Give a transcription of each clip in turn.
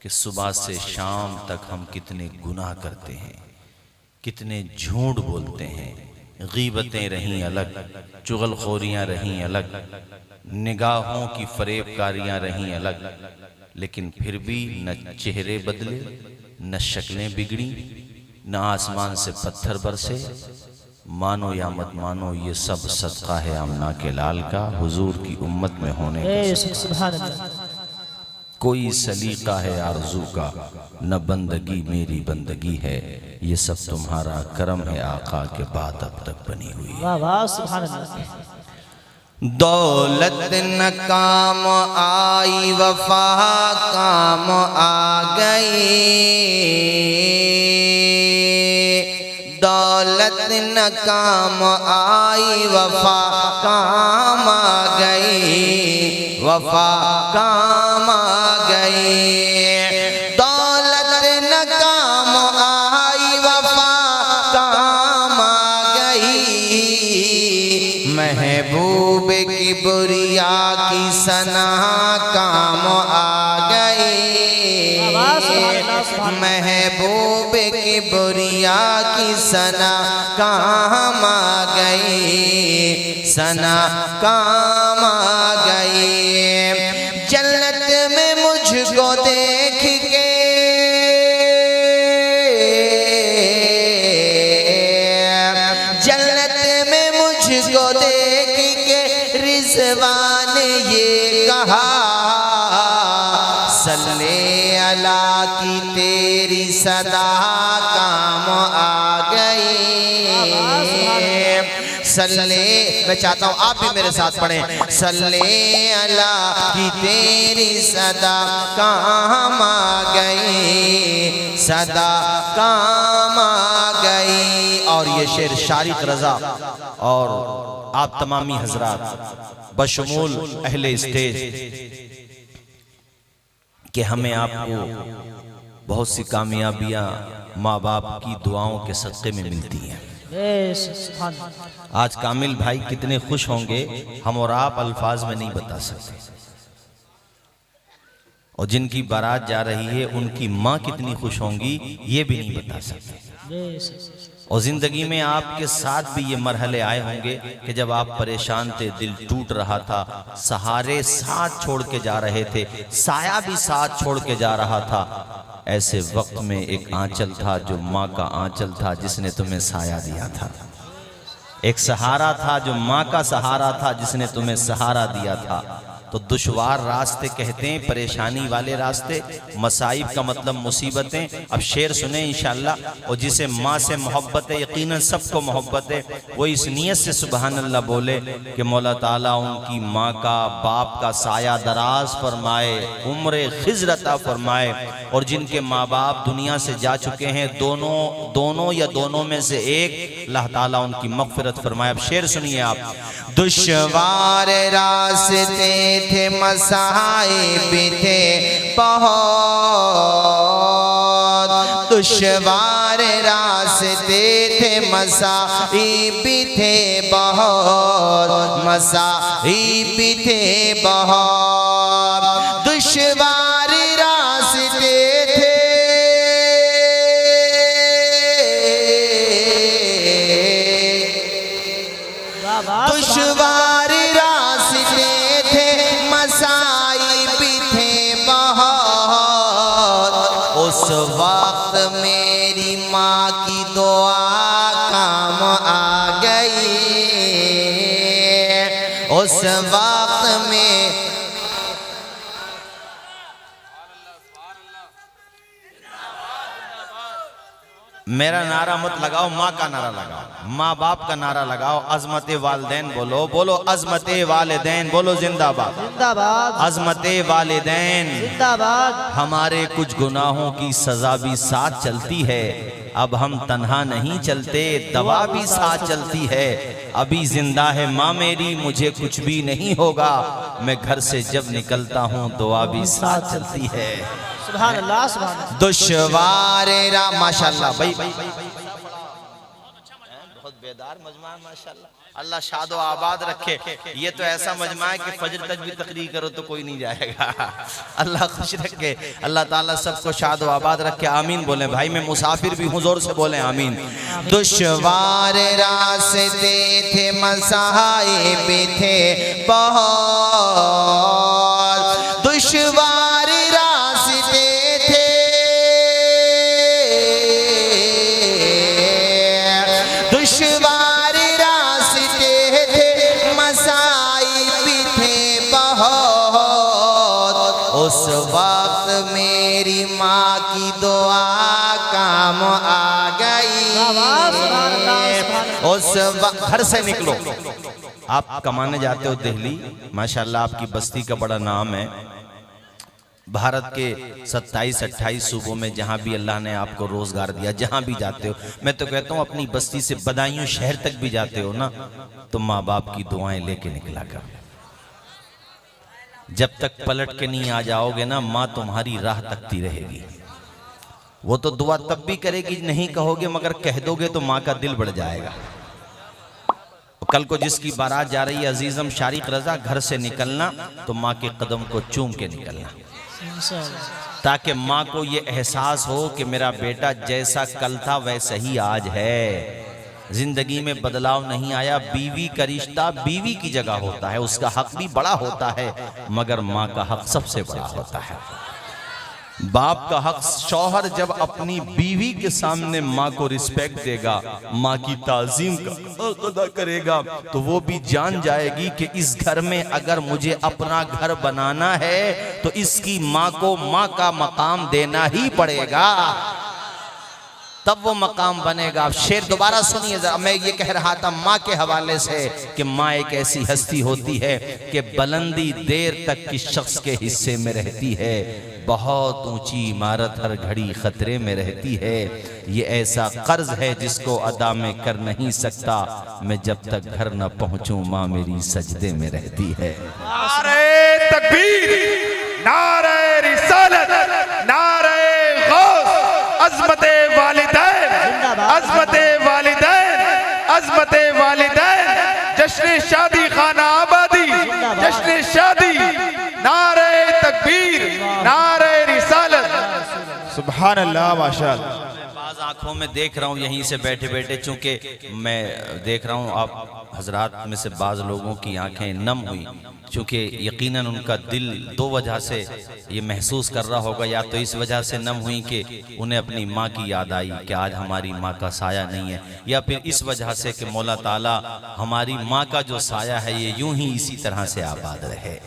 कि सुबह से शाम तक हम कितने गुनाह करते हैं, कितने झूठ बोलते हैं। गीबतें रहीं अलग, चुगलखोरियाँ रहीं अलग, निगाहों की फरेबकारियाँ रहीं अलग, लेकिन फिर भी न चेहरे बदले, न शक्लें बिगड़ी, न आसमान से पत्थर बरसे। मानो या मत मानो, ये सब सदका है आमना के लाल का, हुजूर की उम्मत में होने का। कोई सलीका है आरज़ू का, न बंदगी मेरी बंदगी है, ये सब तुम्हारा करम है आका के बाद अब तक बनी हुई। वाह वाह सुभान अल्लाह। दौलत न काम आई, वफा काम आ गई। दौलत न काम आई, वफा काम आ गई, वफा काम आ गई। दौलत न काम आई, वफा काम आ गई। महबूब की बुरिया की सना काम आ गई। महबूब की बुरिया की सना काम आ गई, सना काम आ गई। जन्नत में मुझको देख के, जन्नत में मुझको देख के रिज़वान ने ये कहा, सल्ले अला की तेरी सदा काम आ गई। सल्ले, मैं चाहता हूँ आप भी मेरे साथ पढ़ें। सल्ले अला की तेरी सदा काम आ गई, सदा काम आ गई। और ये शेर शारिक रजा और आप तमामी हजरात बशमूल अहले स्टेज कि हमें आपको बहुत सी कामयाबियां माँ बाप की दुआओं के सदक़े में मिलती हैं। आज कामिल भाई कितने खुश होंगे हम और आप अल्फाज में नहीं बता सकते, और जिनकी बारात जा रही है उनकी माँ कितनी खुश होंगी ये भी नहीं बता सकते। और जिंदगी में आपके साथ भी ये मरहले आए होंगे कि जब आप परेशान थे, दिल टूट रहा था, सहारे साथ छोड़ के जा रहे थे, साया भी साथ छोड़ के जा रहा था। ऐसे वक्त में एक आंचल था जो माँ का आंचल था जिसने तुम्हें साया दिया था। एक सहारा था जो माँ का सहारा था जिसने तुम्हें सहारा दिया था। तो दुश्वार रास्ते कहते हैं परेशानी वाले रास्ते, मसाइब का मतलब मुसीबतें। अब शेर सुने इंशाअल्लाह। और जिसे माँ से मोहब्बत है, यकीनन सबको मोहब्बत है, वो इस नियत से सुबहान अल्लाह बोले कि मौला ताला उनकी माँ का, बाप का साया दराज फरमाए, उम्र खिज़्र अता फरमाए। और जिनके माँ बाप दुनिया से जा चुके हैं, दोनों या दोनों में से एक, अल्लाह ताला उनकी मग़फ़िरत फरमाए। अब शेर सुनिए आप। दुश्वार रास्ते थे, मसाइब थे बहुत, दुश्वार रास्ते थे, मसाइब थे बहुत, मसाइब थे बहुत। दुश्वार रास्ते थे, दुश्वार रास्ते थे, मसाइब थे बहुत। उस वक्त मेरी माँ की दुआ काम आ गई, उस वक्त में मेरा नारा मत लगाओ, माँ का नारा लगाओ, माँ बाप का नारा लगाओ। अज़मत वालिदैन बोलो, बोलो अज़मत वालिदैन, बोलो जिंदाबाद जिंदाबाद, अज़मत वालिदैन जिंदाबाद। हमारे कुछ गुनाहों की सजा भी साथ चलती है, अब हम तन्हा नहीं चलते, दवा भी साथ चलती है। अभी जिंदा है माँ मेरी, मुझे कुछ भी नहीं होगा, मैं घर से जब निकलता हूँ दुआ भी साथ चलती है। सुभान अल्लाह, सुभान अल्लाह। दुश्वार माशाल्लाह भाई, बहुत बेदार मजमा माशाल्लाह। अल्लाह शादो आबाद रखे। ये तो ऐसा मजमा है कि फजर तक भी तकरीर करो तो कोई नहीं जाएगा। अल्लाह खुश रखे, अल्लाह ताला सबको शादो आबाद रखे। आमीन बोले भाई, मैं मुसाफिर भी हूँ, जोर से बोले आमीन। दुश्वार रास्ते थे, मसाइब थे बहुत, दुश्वार रास्ते थे, दुश्वार रास्ते थे, मसाइब थे बहुत। उस वक्त मेरी माँ की दुआ काम आ गई। उस वक्त घर से निकलो, आप कमाने जाते हो दिल्ली, माशाल्लाह आपकी बस्ती का बड़ा नाम है। भारत के 27-28 सूबों में जहां भी अल्लाह ने आपको रोजगार दिया, जहां भी जाते हो, मैं तो कहता हूं अपनी बस्ती से बदायूं शहर तक भी जाते हो ना, तो माँ बाप की दुआएं लेके निकला कर। जब तक पलट के नहीं आ जाओगे ना, माँ तुम्हारी राह तकती रहेगी। वो तो दुआ तब भी करेगी, नहीं कहोगे मगर कह दोगे तो माँ का दिल बढ़ जाएगा। कल को जिसकी बारात जा रही है अजीजम शारिक रजा, घर से निकलना तो माँ के कदम को चूम के निकलना, ताकि माँ को ये एहसास हो कि मेरा बेटा जैसा कल था वैसा ही आज है। जिंदगी में बदलाव नहीं आया। बीवी का रिश्ता बीवी की जगह होता है, उसका हक भी बड़ा होता है, मगर माँ का हक सबसे बड़ा होता है। बाप का हक, शौहर जब अपनी बीवी के सामने माँ को रिस्पेक्ट देगा, माँ की ताजीम का अदा करेगा, तो वो भी जान जाएगी कि इस घर में अगर मुझे अपना घर बनाना है तो इसकी माँ को माँ का मकाम देना ही पड़ेगा, तब वो मकाम बनेगा। अब शेर दोबारा सुनिए जरा। मैं ये कह रहा था माँ के हवाले से कि माँ एक ऐसी हस्ती होती है कि बुलंदी देर तक किस शख्स के हिस्से में रहती है, बहुत ऊंची इमारत हर घड़ी खतरे में रहती है। ये ऐसा कर्ज है जिसको अदा में कर नहीं सकता, मैं जब तक घर न पहुंचूं माँ मेरी सजदे में रहती है। नारे तकबीर, नारे रिसालत, नारे गौस, अज़मते वालिदैन, अज़मते वालिदैन, अज़मते वालिदैन, जश्न शादी खाना आबादी, जश्न शादी, नारे तकबीर, नारे रिसालत। सुभान अल्लाह, माशाअल्लाह। बाज़ आंखों में देख रहा हूँ यहीं से बैठे बैठे, चूंकि मैं देख रहा हूँ आप हजरात में से बाज़ लोगों की आंखें नम हुई, चूँकि यकीनन उनका दिल दो वजह से ये महसूस कर रहा होगा। या तो इस वजह से नम हुई कि उन्हें अपनी माँ की याद आई कि आज हमारी माँ का साया नहीं है, या फिर इस वजह से कि मौला ताला हमारी माँ का जो साया है ये यूं ही इसी तरह से आबाद रहे।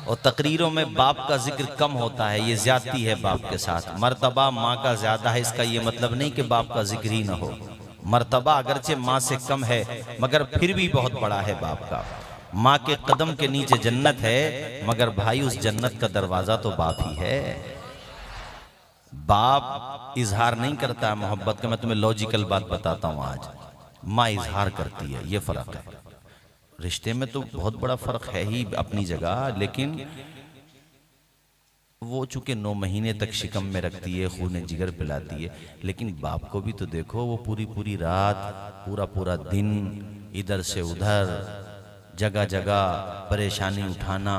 और तकरीरों में बाप का जिक्र कम होता है, ये ज्यादती है बाप के साथ। मर्तबा माँ का ज्यादा है, इसका ये मतलब नहीं कि बाप का जिक्र ही ना हो। मर्तबा अगरचे माँ से कम है मगर फिर भी बहुत बड़ा है बाप का। माँ के कदम के नीचे जन्नत है, मगर भाई उस जन्नत का दरवाजा तो बाप ही है। बाप इजहार नहीं करता है मोहब्बत का। मैं तुम्हें लॉजिकल बात बताता हूँ आज, माँ इजहार करती है, ये फर्क है। रिश्ते में तो बहुत बड़ा फर्क है ही अपनी जगह, लेकिन वो चूंकि 9 महीने तक शिकम में रखती है, खून जिगर पिलाती है, लेकिन बाप को भी तो देखो, वो पूरी पूरी रात, पूरा पूरा दिन इधर से उधर, जगह जगह परेशानी उठाना।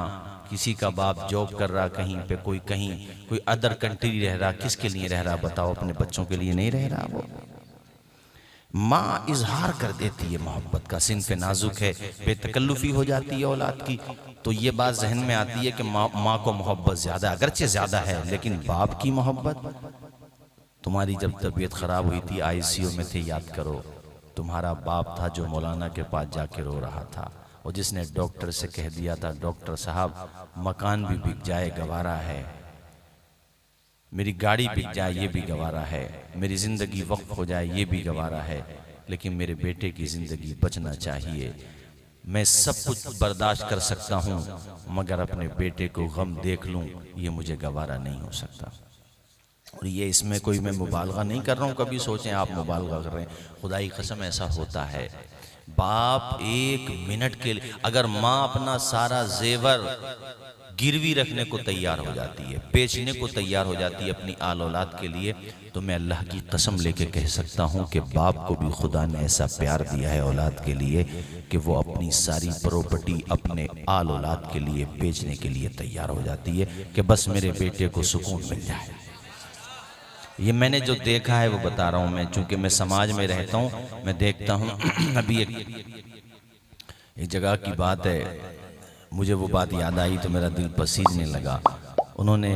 किसी का बाप जॉब कर रहा कहीं पे, कोई कहीं, कोई अदर कंट्री रह रहा, किसके लिए रह रहा बताओ? अपने बच्चों के लिए नहीं रह रहा वो। माँ इजहार कर देती है मोहब्बत का, सिन्फ नाजुक है, बेतकल्लुफी हो जाती है औलाद की, तो ये बात जहन में आती है कि माँ को मोहब्बत ज्यादा, अगरचे ज्यादा है, लेकिन बाप की मोहब्बत। तुम्हारी जब तबीयत खराब हुई थी, ICU में थे, याद करो, तुम्हारा बाप था जो मौलाना के पास जाके रो रहा था, और जिसने डॉक्टर से कह दिया था, डॉक्टर साहब मकान भी बिक जाए गवारा है, मेरी गाड़ी बिक जाए ये भी गवारा है, मेरी जिंदगी वक्फ हो जाए ये भी गवारा है, लेकिन मेरे बेटे की जिंदगी बचना चाहिए। मैं सब कुछ बर्दाश्त कर सकता हूँ, मगर अपने बेटे को गम देख लूँ ये मुझे गवारा नहीं हो सकता। और ये इसमें कोई मैं मुबालगा नहीं कर रहा हूँ, कभी सोचें आप मुबालगा कर रहे हैं, खुदाई कसम ऐसा होता है। बाप 1 मिनट के लिए, अगर माँ अपना सारा जेवर गिरवी रखने को तैयार हो जाती है, बेचने को तैयार हो जाती है अपनी आल औलाद के लिए, तो मैं अल्लाह की कसम लेके कह सकता हूँ कि बाप को भी खुदा ने ऐसा प्यार दिया है औलाद के लिए कि वो अपनी सारी प्रॉपर्टी अपने आल औलाद के लिए बेचने के लिए तैयार हो जाती है कि बस मेरे बेटे को सुकून मिल जाए। ये मैंने जो देखा है वो बता रहा हूँ मैं, चूँकि मैं समाज में रहता हूँ, मैं देखता हूँ। अभी एक जगह की बात है, मुझे वो बात याद आई तो मेरा दिल पसीजने लगा। उन्होंने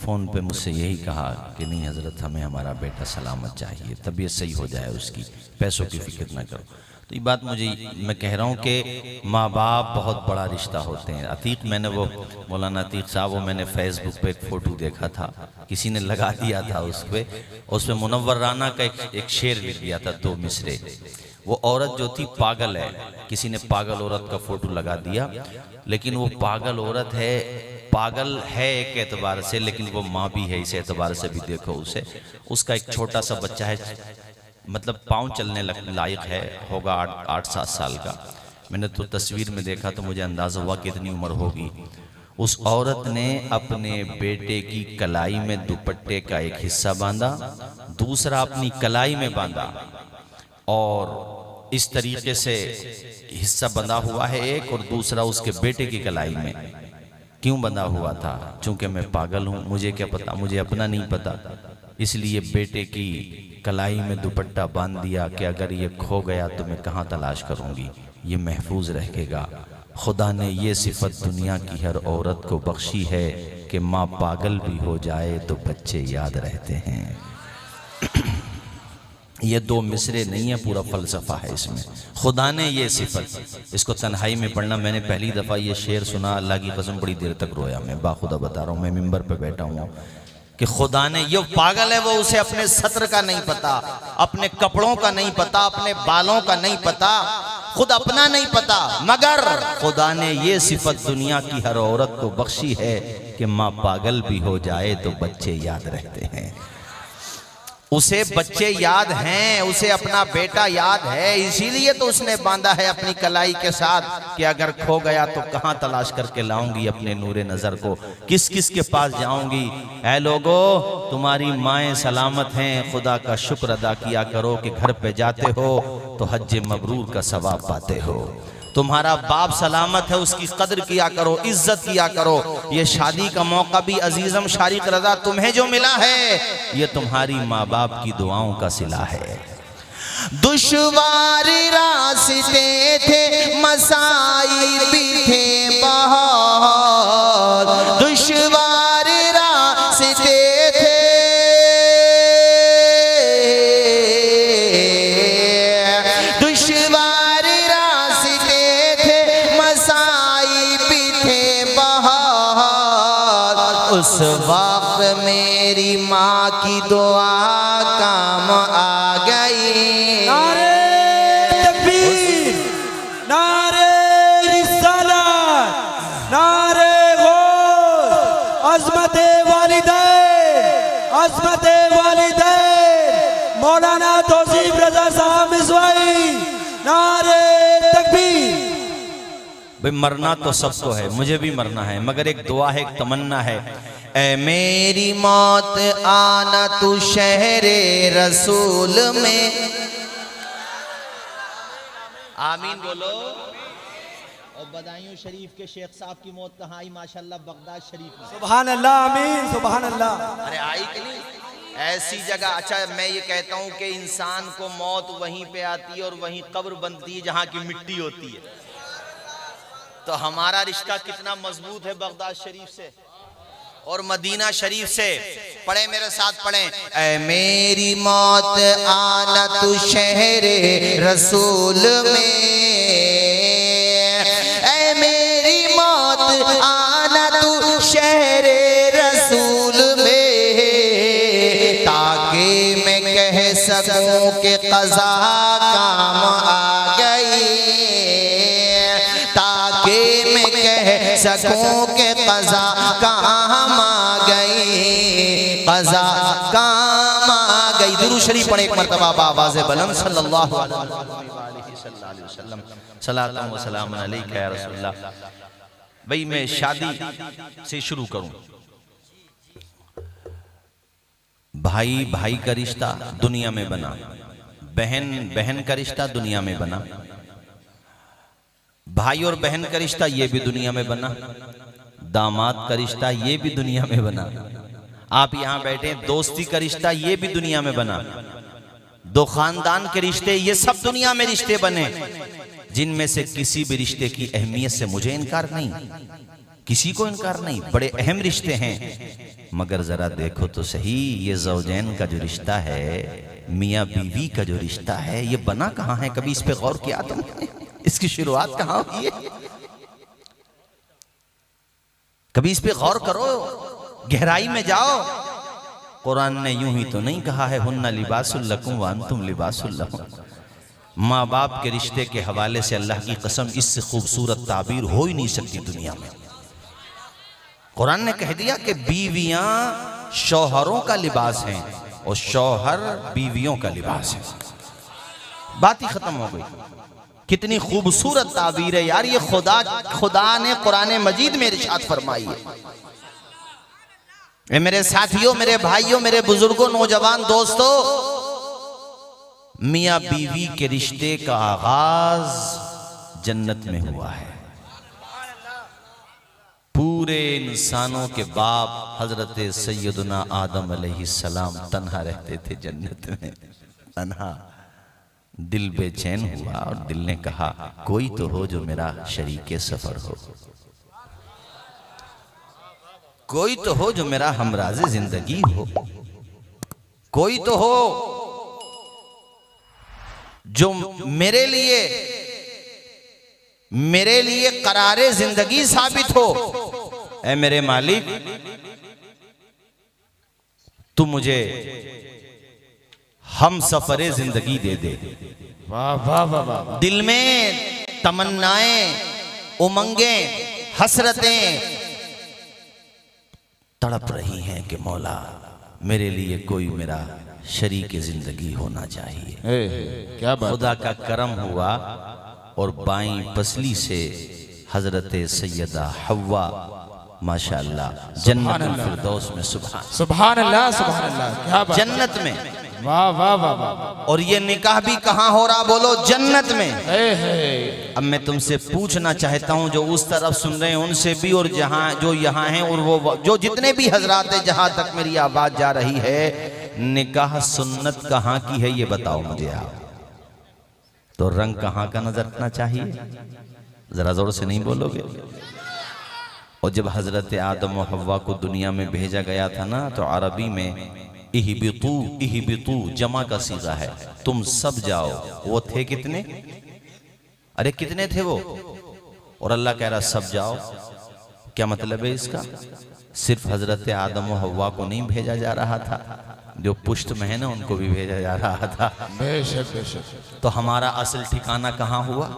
फ़ोन पे मुझसे यही कहा कि नहीं हज़रत, हमें हमारा बेटा सलामत चाहिए, तबीयत सही हो जाए उसकी, पैसों की फ़िक्र ना करो। तो ये बात मैं कह रहा हूँ कि माँ बाप बहुत बड़ा रिश्ता होते हैं। अतीक, मैंने वो मौलाना अतीक साहब, वो मैंने फेसबुक पे एक फ़ोटो देखा था, किसी ने लगा दिया था उस पर मुनव्वर राना का एक शेर लिख दिया था, 2 मिसरे। वो औरत जो थी पागल है, किसी ने पागल औरत का फोटो लगा दिया, लेकिन वो पागल औरत है, पागल है एक एतबार से, लेकिन वो माँ भी है इस एतबार से भी देखो उसे। उसका एक छोटा सा बच्चा है, मतलब पाँव चलने लायक है, होगा 8-7 साल का। मैंने तो तस्वीर में देखा तो मुझे अंदाज़ा हुआ कितनी उम्र होगी। उस औरत ने अपने बेटे की कलाई में दुपट्टे का एक हिस्सा बांधा, दूसरा अपनी कलाई में बांधा, और इस तरीके से हिस्सा बंधा हुआ है एक, और दूसरा उसके बेटे की कलाई में। क्यों बंधा हुआ था? चूंकि मैं पागल हूँ, मुझे क्या पता, मुझे अपना नहीं पता, इसलिए बेटे की कलाई में दुपट्टा बांध दिया कि अगर ये खो गया तो मैं कहाँ तलाश करूँगी, ये महफूज रहेगा। खुदा ने ये सिफत दुनिया की हर औरत को बख्शी है कि माँ पागल भी हो जाए तो बच्चे याद रहते हैं। ये 2 मिसरे नहीं है, पूरा फलसफा है इसमें। खुदा ने ये सिफत, इसको तन्हाई में पढ़ना। मैंने पहली दफ़ा ये शेर सुना, अल्लाह की कसम बड़ी देर तक रोया मैं, बाखुदा बता रहा हूँ, मैं मिंबर पे बैठा हूँ, कि खुदा ने, ये पागल है वो, उसे अपने सत्र का नहीं पता, अपने कपड़ों का नहीं पता, अपने बालों का नहीं पता, खुद अपना नहीं पता, मगर खुदा ने ये सिफत दुनिया की हर औरत को बख्शी है कि माँ पागल भी हो जाए तो बच्चे याद रहते हैं। उसे बच्चे याद हैं, उसे अपना बेटा याद है, इसीलिए तो उसने बांधा है अपनी कलाई के साथ कि अगर खो गया तो कहाँ तलाश करके लाऊंगी अपने नूरे नज़र को, किस किस के पास जाऊंगी। ऐ लोगो, तुम्हारी माएँ सलामत हैं, खुदा का शुक्र अदा किया करो कि घर पे जाते हो तो हज मबरूर का सवाब पाते हो। तुम्हारा बाप सलामत है, उसकी कदर किया करो, इज्जत किया करो। ये शादी का मौका भी अजीजम शारिक रजा तुम्हें जो मिला है, ये तुम्हारी माँ बाप की दुआओं का सिला है। दुश्वार रास्ते थे, मसाइब भी थे बहुत, दुश्वार रास्ते थे, दुश्वार रास्ते थे, मसाइब भी थे बहुत। उस वक्त मेरी माँ की दुआ काम आ गई। नारे तकबीर, नारे रिसालत, नारे गौस, अज़मते वालिदैन, अज़मते वालिदैन, मौलाना तौसीफ रजा साहब मिसवाई, नारे तकबीर। भाई मरना तो सबको है, मुझे भी मरना है, मगर एक दुआ है, एक तमन्ना है। ऐ मेरी मौत आना तू शहरे रसूल में, आमीन बोलो। और बदायूं शरीफ के शेख साहब की मौत कहाँ आई? माशाल्लाह बगदाद शरीफ में। सुभान अल्लाह, आमीन, सुभान अल्लाह। अरे आई कि नहीं? ऐसी जगह। अच्छा, मैं ये कहता हूँ कि इंसान को मौत वहीं पे आती है और वहीं कब्र बनती है जहाँ की मिट्टी होती है। तो हमारा रिश्ता कितना मजबूत है बगदाद शरीफ से और मदीना शरीफ से। पढ़े मेरे साथ, पढ़े। ऐ मेरी मौत आना तू शहरे रसूल में, ऐ मेरी मौत आना तू शहरे रसूल में, ताकि मैं कह सकूं कि क़ज़ा काम आ गई, ताकि मैं कह सकूं कि क़ज़ा काम आ गई, क़ज़ा काम आ गई। दुरूद शरीफ पढ़े एक मरतबा आवाज़े बुलंद, सल्लल्लाहु अलैहि वसल्लम, सलातुन व सलामुन अलैका या रसूलल्लाह। भाई मैं शादी से शुरू करूं। भाई भाई का रिश्ता दुनिया में बना, बहन बहन का रिश्ता दुनिया में बना, भाई और बहन का रिश्ता ये भी दुनिया में बना, दामाद का रिश्ता ये भी दुनिया में बना, आप यहां बैठे दोस्ती का रिश्ता ये भी दुनिया में बना, दो खानदान के रिश्ते ये सब दुनिया में रिश्ते बने, जिनमें से किसी भी रिश्ते की अहमियत से मुझे इनकार नहीं, किसी को इनकार नहीं, बड़े अहम रिश्ते हैं। मगर जरा देखो तो सही, ये ज़ौजैन का जो रिश्ता है, मियाँ बीवी का जो रिश्ता है, ये बना कहाँ है? कभी इस पे गौर किया तुमने? इसकी शुरुआत कहाँ हुई है? कभी इस पे गौर करो, गहराई में जाओ। कुरान ने यूं ही तो नहीं कहा है हुन्ना लिबासुल लकुम व अंतुम लिबासुल लहुम। माँ बाप के रिश्ते के हवाले से अल्लाह की कसम, इससे खूबसूरत ताबीर हो ही नहीं सकती दुनिया में। कुरान ने कह दिया कि बीवियां शौहरों का लिबास हैं और शौहर बीवियों का लिबास है। बात ही खत्म हो गई। कितनी खूबसूरत ताबीर है यार, ये खुदा ने कुरान मजीद में इरशाद फरमाई है। मेरे साथियों, मेरे भाइयों, मेरे बुजुर्गों, नौजवान दोस्तों, मियाँ बीवी के रिश्ते का आगाज जन्नत में हुआ है। पूरे इंसानों के बाप हजरत सैयदना आदम अलैहिस्सलाम तन्हा रहते थे जन्नत में, तन्हा। दिल बेचैन हुआ और दिल ने कहा कोई तो हो जो मेरा शरीके सफर हो, कोई तो हो जो मेरा हमराज़े जिंदगी हो, कोई तो हो जो मेरे लिए करारे जिंदगी साबित हो। ऐ मेरे मालिक, तू मुझे हम सफरे जिंदगी दे दे। वाह वाह वाह वाह। दिल में तमन्नाएं, उमंगें, हसरतें तड़प रही हैं कि मौला मेरे लिए कोई मेरा शरीक जिंदगी होना चाहिए। क्या बात। खुदा का करम हुआ और बाईं पसली से हजरत सैयदा हव्वा माशाअल्लाह जन्नतुल फिरदौस में, सुभान अल्लाह सुभान अल्लाह, क्या बात। जन्नत में। वाह वाह वाह वाह। और ये निकाह भी कहाँ हो रहा? बोलो जन्नत में। अब मैं तुमसे पूछना चाहता हूँ, जो उस तरफ सुन रहे हैं उनसे भी, और जहाँ जो यहाँ हैं, और वो जो जितने भी हजरात हैं, जहाँ तक मेरी आवाज जा रही है, निकाह सुन्नत कहाँ की है ये बताओ मुझे आप। तो रंग कहाँ का नजर आना चाहिए? जरा जोर से नहीं बोलोगे? और जब हजरत आदम और हव्वा को दुनिया में भेजा गया था ना, तो अरबी में इहबितू, इहबितू जमा का सीगा है, तुम सब जाओ। वो थे कितने? अरे कितने थे वो? और अल्लाह कह रहा सब जाओ। क्या मतलब है इसका? सिर्फ हजरत आदम और हव्वा को नहीं भेजा जा रहा था, जो पुष्ट में है ना उनको भी भेजा जा रहा था। बेशक बेशक। तो हमारा असल ठिकाना कहाँ हुआ?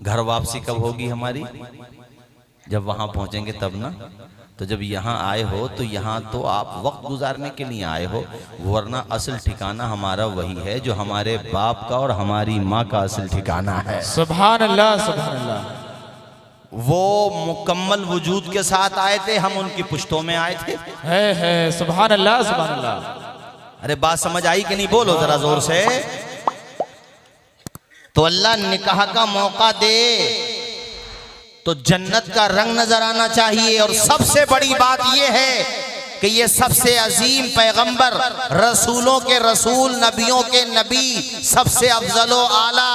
घर वापसी कब होगी हमारी? जब वहां पहुंचेंगे तब ना। तो जब यहाँ आए हो तो यहाँ तो आप वक्त गुजारने के लिए आए हो, वरना असल ठिकाना हमारा वही है जो हमारे बाप का और हमारी माँ का असल ठिकाना है। सुभान अल्लाह सुभान अल्लाह। वो मुकम्मल वजूद के साथ आए थे, हम उनकी पुश्तों में आए थे। है सुभान अल्लाह सुभान अल्लाह। अरे बात समझ आई कि नहीं? बोलो जरा जोर से। तो अल्लाह निकाह का मौका दे तो जन्नत का रंग नजर आना चाहिए। और सबसे बड़ी बात यह है कि ये सबसे अजीम पैगंबर, रसूलों के रसूल, नबियों के नबी, सबसे अफजलो आला,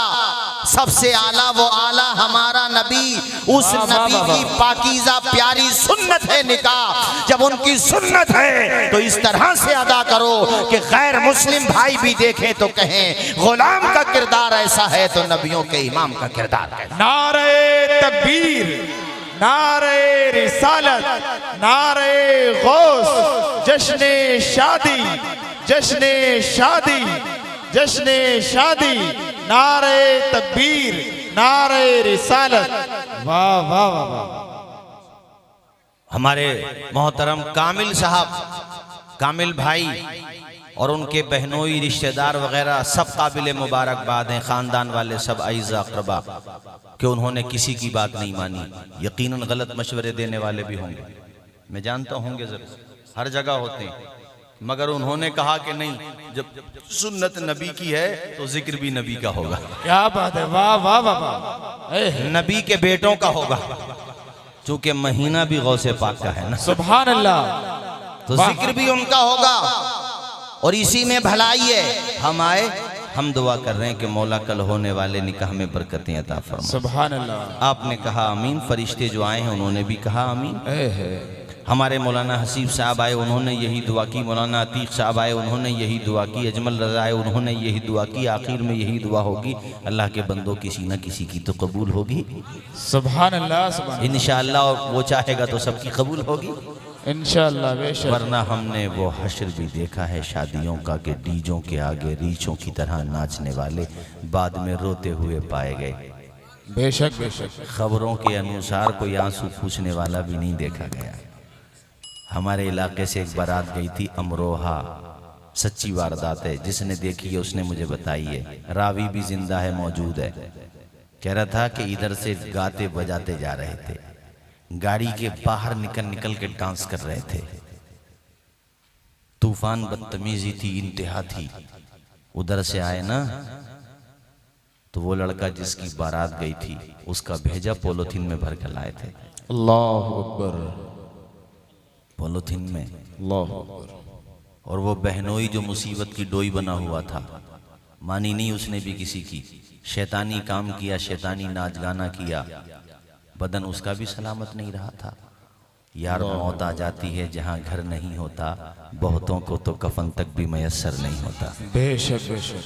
सबसे आला वो आला हमारा नबी, उस नबी की पाकीज़ा प्यारी सुन्नत है निकाह। जब उनकी सुन्नत है तो इस तरह से अदा करो कि गैर मुस्लिम भाई भी देखें तो कहें गुलाम का किरदार ऐसा है तो नबियों के इमाम का किरदार है। नारे तकबीर, नारे रिसालत, नारे गौस, जश्ने शादी, जश्ने शादी, जश्ने शादी, नारे तकबीर, नारे रिसालत। वाह वाह वाह वाह। हमारे मोहतरम कामिल साहब, कामिल भाई और उनके बहनोई रिश्तेदार वगैरह सब काबिल मुबारकबाद हैं, ख़ानदान वाले सब आइज़ा अक़रबा, कि उन्होंने किसी की बात नहीं मानी। यकीनन गलत मशवरे देने वाले भी होंगे, मैं जानता होंगे ज़रूर, हर जगह होते हैं, मगर उन्होंने कहा कि नहीं, जब सुन्नत नबी की है तो जिक्र भी नबी का होगा, क्या बात है, वाह वाह वाह वाह, नबी के बेटों का होगा, चूंकि महीना भी गौसे पाक का है ना, सुभान अल्लाह, तो जिक्र भी उनका होगा और इसी में भलाई है। हम आए, हम दुआ कर रहे हैं कि मौला कल होने वाले निकाह में बरकतें अता फरमा। सुभान अल्लाह, आपने कहा आमीन, फरिश्ते जो आए हैं उन्होंने भी कहा आमीन। हमारे मौलाना हसीब साहब आए, उन्होंने यही दुआ की, मौलाना अतीक साहब आए, उन्होंने यही दुआ की, अजमल रजा आए, उन्होंने यही दुआ की, आखिर में यही दुआ होगी, अल्लाह के बंदों किसी न किसी की तो कबूल होगी सुभान अल्लाह, सुभान इंशाअल्लाह, और वो चाहेगा तो सबकी कबूल होगी इंशाअल्लाह, बेशक। वरना हमने वो हश्र भी देखा है शादियों का कि डीजों के आगे रीछों की तरह नाचने वाले बाद में रोते हुए पाए गए। बेशक बेशक, खबरों के अनुसार कोई आंसू पूछने वाला भी नहीं देखा गया। हमारे इलाके से एक बारात गई थी अमरोहा, सच्ची वारदात है, जिसने देखी है उसने मुझे बताई है, रावी भी जिंदा है, मौजूद है। कह रहा था कि इधर से गाते बजाते जा रहे थे, गाड़ी के बाहर निकल निकल के डांस कर रहे थे, तूफान बदतमीजी थी, इंतहा थी। उधर से आए ना तो वो लड़का जिसकी बारात गई थी उसका भेजा पॉलीथीन में भर कर लाए थे, अल्लाह अकबर, पॉलीथीन में, अल्लाह अकबर। और वो बहनोई जो मुसीबत की डोई बना हुआ था, मानी नहीं उसने भी किसी की, शैतानी काम किया, शैतानी नाच गाना किया, बदन उसका भी सलामत नहीं रहा था। यार मौत आ जाती है जहाँ घर नहीं होता, बहुतों को तो कफन तक भी मयस्सर नहीं होता। बेशक बेशक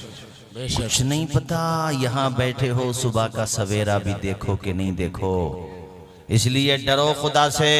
बेशक, कुछ नहीं पता यहाँ बैठे हो, सुबह का सवेरा भी देखो कि नहीं देखो, इसलिए डरो खुदा से।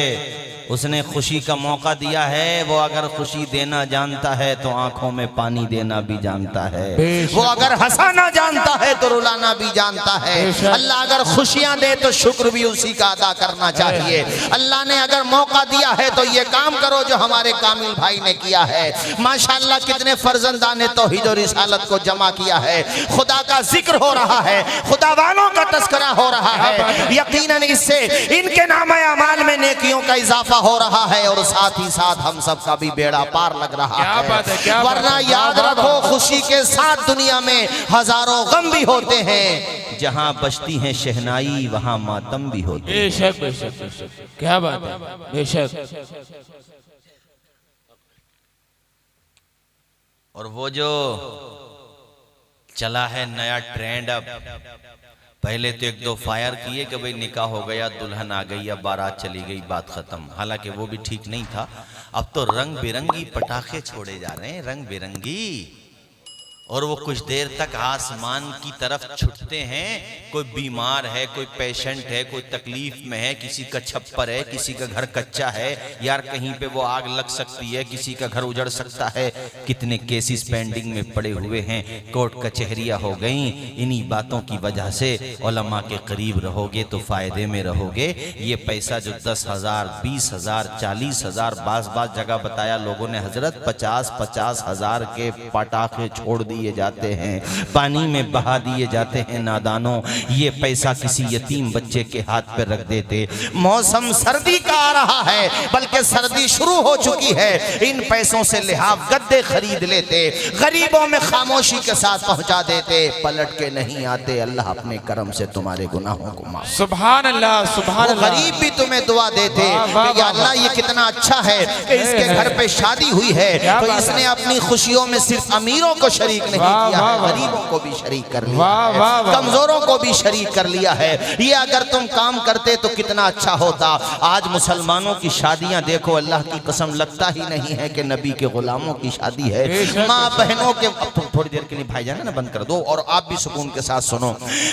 उसने खुशी का मौका दिया है, वो अगर खुशी देना जानता है तो आंखों में पानी देना भी जानता है, वो अगर हंसाना जानता है तो रुलाना भी जानता है। अल्लाह अगर खुशियां दे तो शुक्र भी उसी का अदा करना चाहिए। अल्लाह ने अगर मौका दिया है तो ये काम करो जो हमारे कामिल भाई ने किया है। माशाअल्लाह कितने फर्जंदान तौहीद और रिसालत को जमा किया है, खुदा का जिक्र हो रहा है, खुदा वालों का तस्करा हो रहा है। यकीनन इससे इनके नामे अमाल में नेकियों का इजाफा हो रहा है और साथ ही साथ हम सब का भी बेड़ा पार लग रहा है। वरना याद रखो, खुशी के साथ दुनिया में हजारों गम भी होते हैं, जहां बजती है शहनाई वहां मातम भी होते हैं। बेशक बेशक बेशक, क्या बात है, बेशक। और वो जो चला है नया ट्रेंड, अब पहले तो एक दो फायर किए कि भाई निकाह हो गया, दुल्हन आ गई, अब बारात चली गई, बात खत्म। हालांकि वो भी ठीक नहीं था। अब तो रंग बिरंगी पटाखे छोड़े जा रहे हैं, रंग बिरंगी, और वो कुछ देर तक आसमान की तरफ छुटते हैं। कोई बीमार है, कोई पेशेंट है, कोई तकलीफ में है, किसी का छप्पर है, किसी का घर कच्चा है, यार कहीं पे वो आग लग सकती है, किसी का घर उजड़ सकता है। कितने केसेस पेंडिंग में पड़े हुए हैं, कोर्ट कचहरियां हो गई। इन्हीं बातों की वजह से उलमा के करीब रहोगे तो फायदे में रहोगे। ये पैसा जो 10,000, 20,000, 40,000, बाज जगह बताया लोगों ने हजरत, 50-50 हजार के पटाखे छोड़ दिए जाते हैं, पानी में बहा दिए जाते हैं। नादानों, ये पैसा किसी यतीम बच्चे के हाथ पे रख देते। मौसम सर्दी का आ रहा है, बल्कि सर्दी शुरू हो चुकी है, इन पैसों से लिहाफ गद्दे खरीद लेते, गरीबों में खामोशी के साथ पहुंचा देते, पलट के नहीं आते। अल्लाह अपने करम से तुम्हारे गुनाहों को माफ। सुभान अल्लाह, सुभान अल्लाह। गरीब भी तुम्हें दुआ देते कि अल्लाह ये कितना अच्छा है कि इसके घर पे शादी हुई है, तो इसने अपनी खुशियों में सिर्फ अमीरों को शरीक नहीं किया है, गरीबों को भी शरीक कर लिया है, कमजोरों को भी शरीक कर लिया है। ये अगर तुम काम करते तो कितना अच्छा होता। आज मुसलमानों की शादियां देखो, अल्लाह की कसम लगता ही नहीं है कि नबी के गुलामों की शादी है। माँ बहनों के थोड़ी देर के लिए भाईजान है ना बंद कर दो, और आप भी सुकून के साथ सुनो।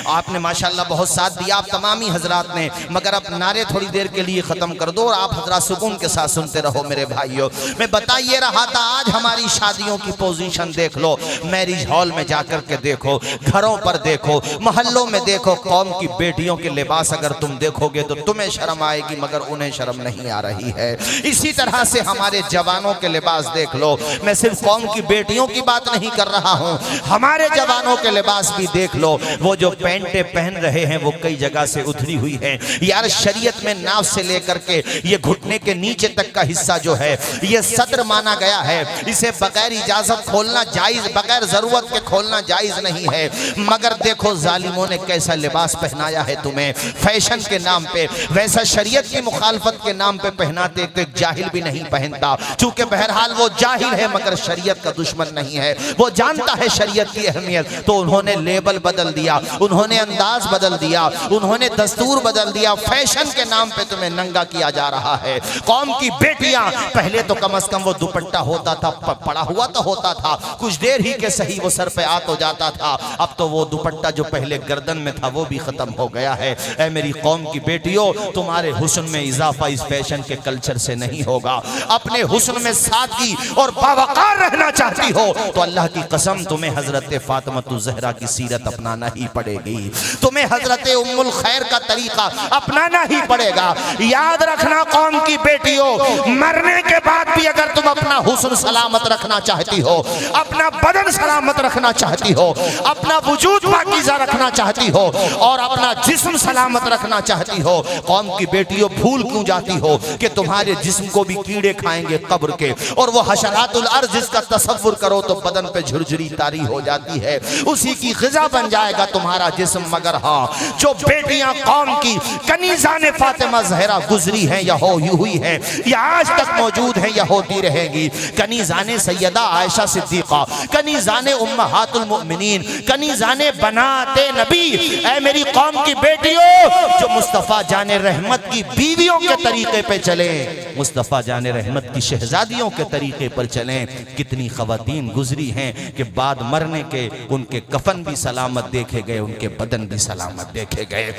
आपने माशाल्लाह बहुत साथ दिया आप तमामी हजरात ने, मगर अब नारे थोड़ी देर के लिए खत्म कर दो और आप हजरात सुकून के साथ सुनते रहो मेरे भाइयों। मैं बता ये रहा था, आज हमारी शादियों की पोजीशन देख लो, मैरिज हॉल में जाकर के देखो, घरों पर देखो, मोहल्लों में देखो, कौम की बेटियों के लिबास अगर तुम देखोगे तो तुम्हें शर्म आएगी मगर उन्हें शर्म नहीं आ रही है। इसी तरह से हमारे जवानों के लिबास देख लो, मैं सिर्फ कौम की बेटियों की बात नहीं कर रहा हूं, हमारे जवानों के लिबास भी देख लो। वो जो पैंटे पहन रहे हैं वो कई जगह से उतरी हुई है यार। शरीयत में नाव से लेकर के ये घुटने के नीचे तक का हिस्सा जो है ये सदर माना गया है, इसे बगैर इजाजत खोलना जायज, बगैर जरूरत के खोलना जायज नहीं है। मगर देखो जालिमों ने कैसा लिबास पहनाया है तुम्हें फैशन के नाम पे, वैसा शरीयत की मुखालफत के नाम पे पहनाते तो एक जाहिल भी नहीं पहनता। चूंकि बहरहाल वो जाहिल है मगर शरीयत का दुश्मन नहीं है, वो जानता है शरीयत की अहमियत, तो उन्होंने लेबल बदल दिया, उन्होंने अंदाज बदल दिया, उन्होंने दस्तूर बदल दिया। फैशन के नाम पे तुम्हें नंगा किया जा रहा है। कौम की बेटियां पहले तो कम से कम वो दुपट्टा होता था, पड़ा हुआ तो होता था, कुछ देर ही के सही वो सर पे आ तो जाता था। अब तो वो दुपट्टा जो पहले गर्दन में था वो भी खत्म हो गया है। ऐ मेरी कौम की बेटियों, तुम्हारे हुस्न में इजाफा इस फैशन के कल्चर से नहीं होगा। अपने हुस्न में सादगी और बावकार रहना चाहती हो तो अल्लाह की कसम तुम्हें हजरत फातिमा ज़हरा की सीरत अपनाना ही पड़ेगी, तुम्हें हजरत उम्मुल खैर का तरीका अपनाना ही पड़ेगा। याद रखना कौम की बेटियों, मरने के बाद भी अगर तुम अपना हुस्न सलामत रखना चाहती हो, अपना बदन सलामत रखना चाहती हो, अपना वजूद पाकीज़ा रखना चाहती हो और अपना जिस्म सलामत रखना चाहती हो, कौम की बेटियों भूल क्यों जाती हो कि तुम्हारे जिस्म को भी कीड़े खाएंगे कब्र के, और वो हशरातुल अर्ज़ जिसका तसव्वुर करो तो बदन पे झुरझुरी तारी हो जाती है, उसी की ग़िज़ा बन जाएगा तुम्हारा जिस्म। मगर हाँ, जो बेटियां कौम की कनीज़ाने फातिमा ज़हरा गुजरी हैं या हुई हैं या आज तक मौजूद हैं या होती रहेगी, कनीज़ाने सैयदा आयशा सिद्दीक़ा, कनीज़ाने उम्महातुल मुमिनीन, कनीज़ाने बनाते नबी, ऐ मेरी कौम की बेटियों जो मुस्तफ़ा जाने रहमत की बीवियों के तरीके पे चले, मुस्तफ़ा जाने रहमत की शहजादियों के तरीके पर चलें। कितनी ख़वातीन गुजरी हैं कि बाद मरने के उनके कफन भी सलामत देखे गए, उनके बदन भी सलामत देखे गए।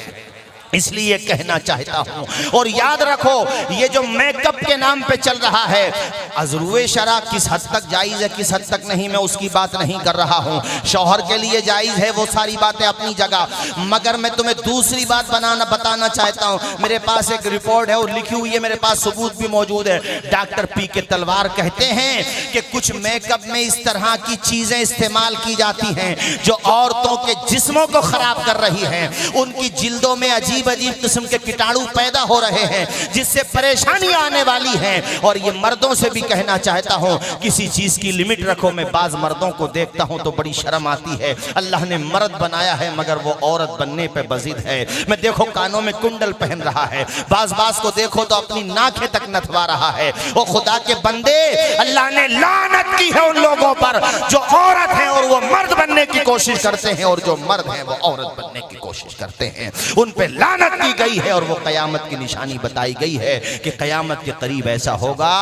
इसलिए कहना चाहता हूं, और याद रखो ये जो मेकअप के नाम पे चल रहा है, अज़रुए शरा किस हद तक जायज़ है किस हद तक नहीं, मैं उसकी बात नहीं कर रहा हूं। शौहर के लिए जायज़ है, वो सारी बातें अपनी जगह, मगर मैं तुम्हें दूसरी बात बताना चाहता हूं। मेरे पास एक रिपोर्ट है और लिखी हुई है, मेरे पास सबूत भी मौजूद है। डॉक्टर पी के तलवार कहते हैं कि कुछ मेकअप में इस तरह की चीजें इस्तेमाल की जाती हैं जो औरतों के जिस्मों को खराब कर रही हैं, उनकी जिल्दों में अजीब किस्म के कीटाणु पैदा हो रहे हैं जिससे परेशानियां आने वाली हैं। और ये मर्दों से भी कहना चाहता हूं, किसी चीज की लिमिट रखो। मैं बाज मर्दों को देखता हूं तो बड़ी शर्म आती है, अल्लाह ने मर्द बनाया है मगर वो औरत बनने पे बजिद है। मैं देखो कानों में कुंडल पहन रहा है, बाज को देखो तो अपनी नाखें तक नथवा रहा है। वो खुदा के बंदे, अल्लाह ने लानत की है उन लोगों पर जो औरत है और वो मर्द बनने की कोशिश करते हैं, और जो मर्द है वो औरत बनने की कोशिश करते हैं, उन पे लानत की गई है। और वो कयामत की निशानी बताई गई है कि कयामत के करीब ऐसा होगा,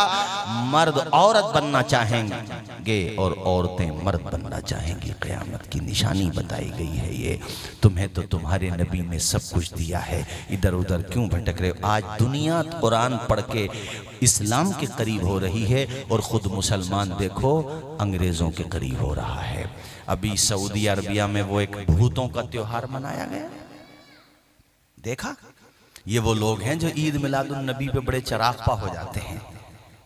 मर्द औरत बनना चाहेंगे और औरतें मर्द बनना चाहेंगी। कयामत की निशानी बताई गई है ये। तुम्हें तो तुम्हारे नबी ने सब कुछ दिया है, इधर उधर क्यों भटक रहे हो? आज दुनिया कुरान पढ़ के इस्लाम के करीब हो रही है और खुद मुसलमान देखो अंग्रेजों के करीब हो रहा है। अभी सऊदी अरबिया में वो एक भूतों का त्योहार मनाया गया, देखा? ये वो लोग हैं जो ईद मिलादुन नबी पे बड़े चरागपा हो जाते हैं।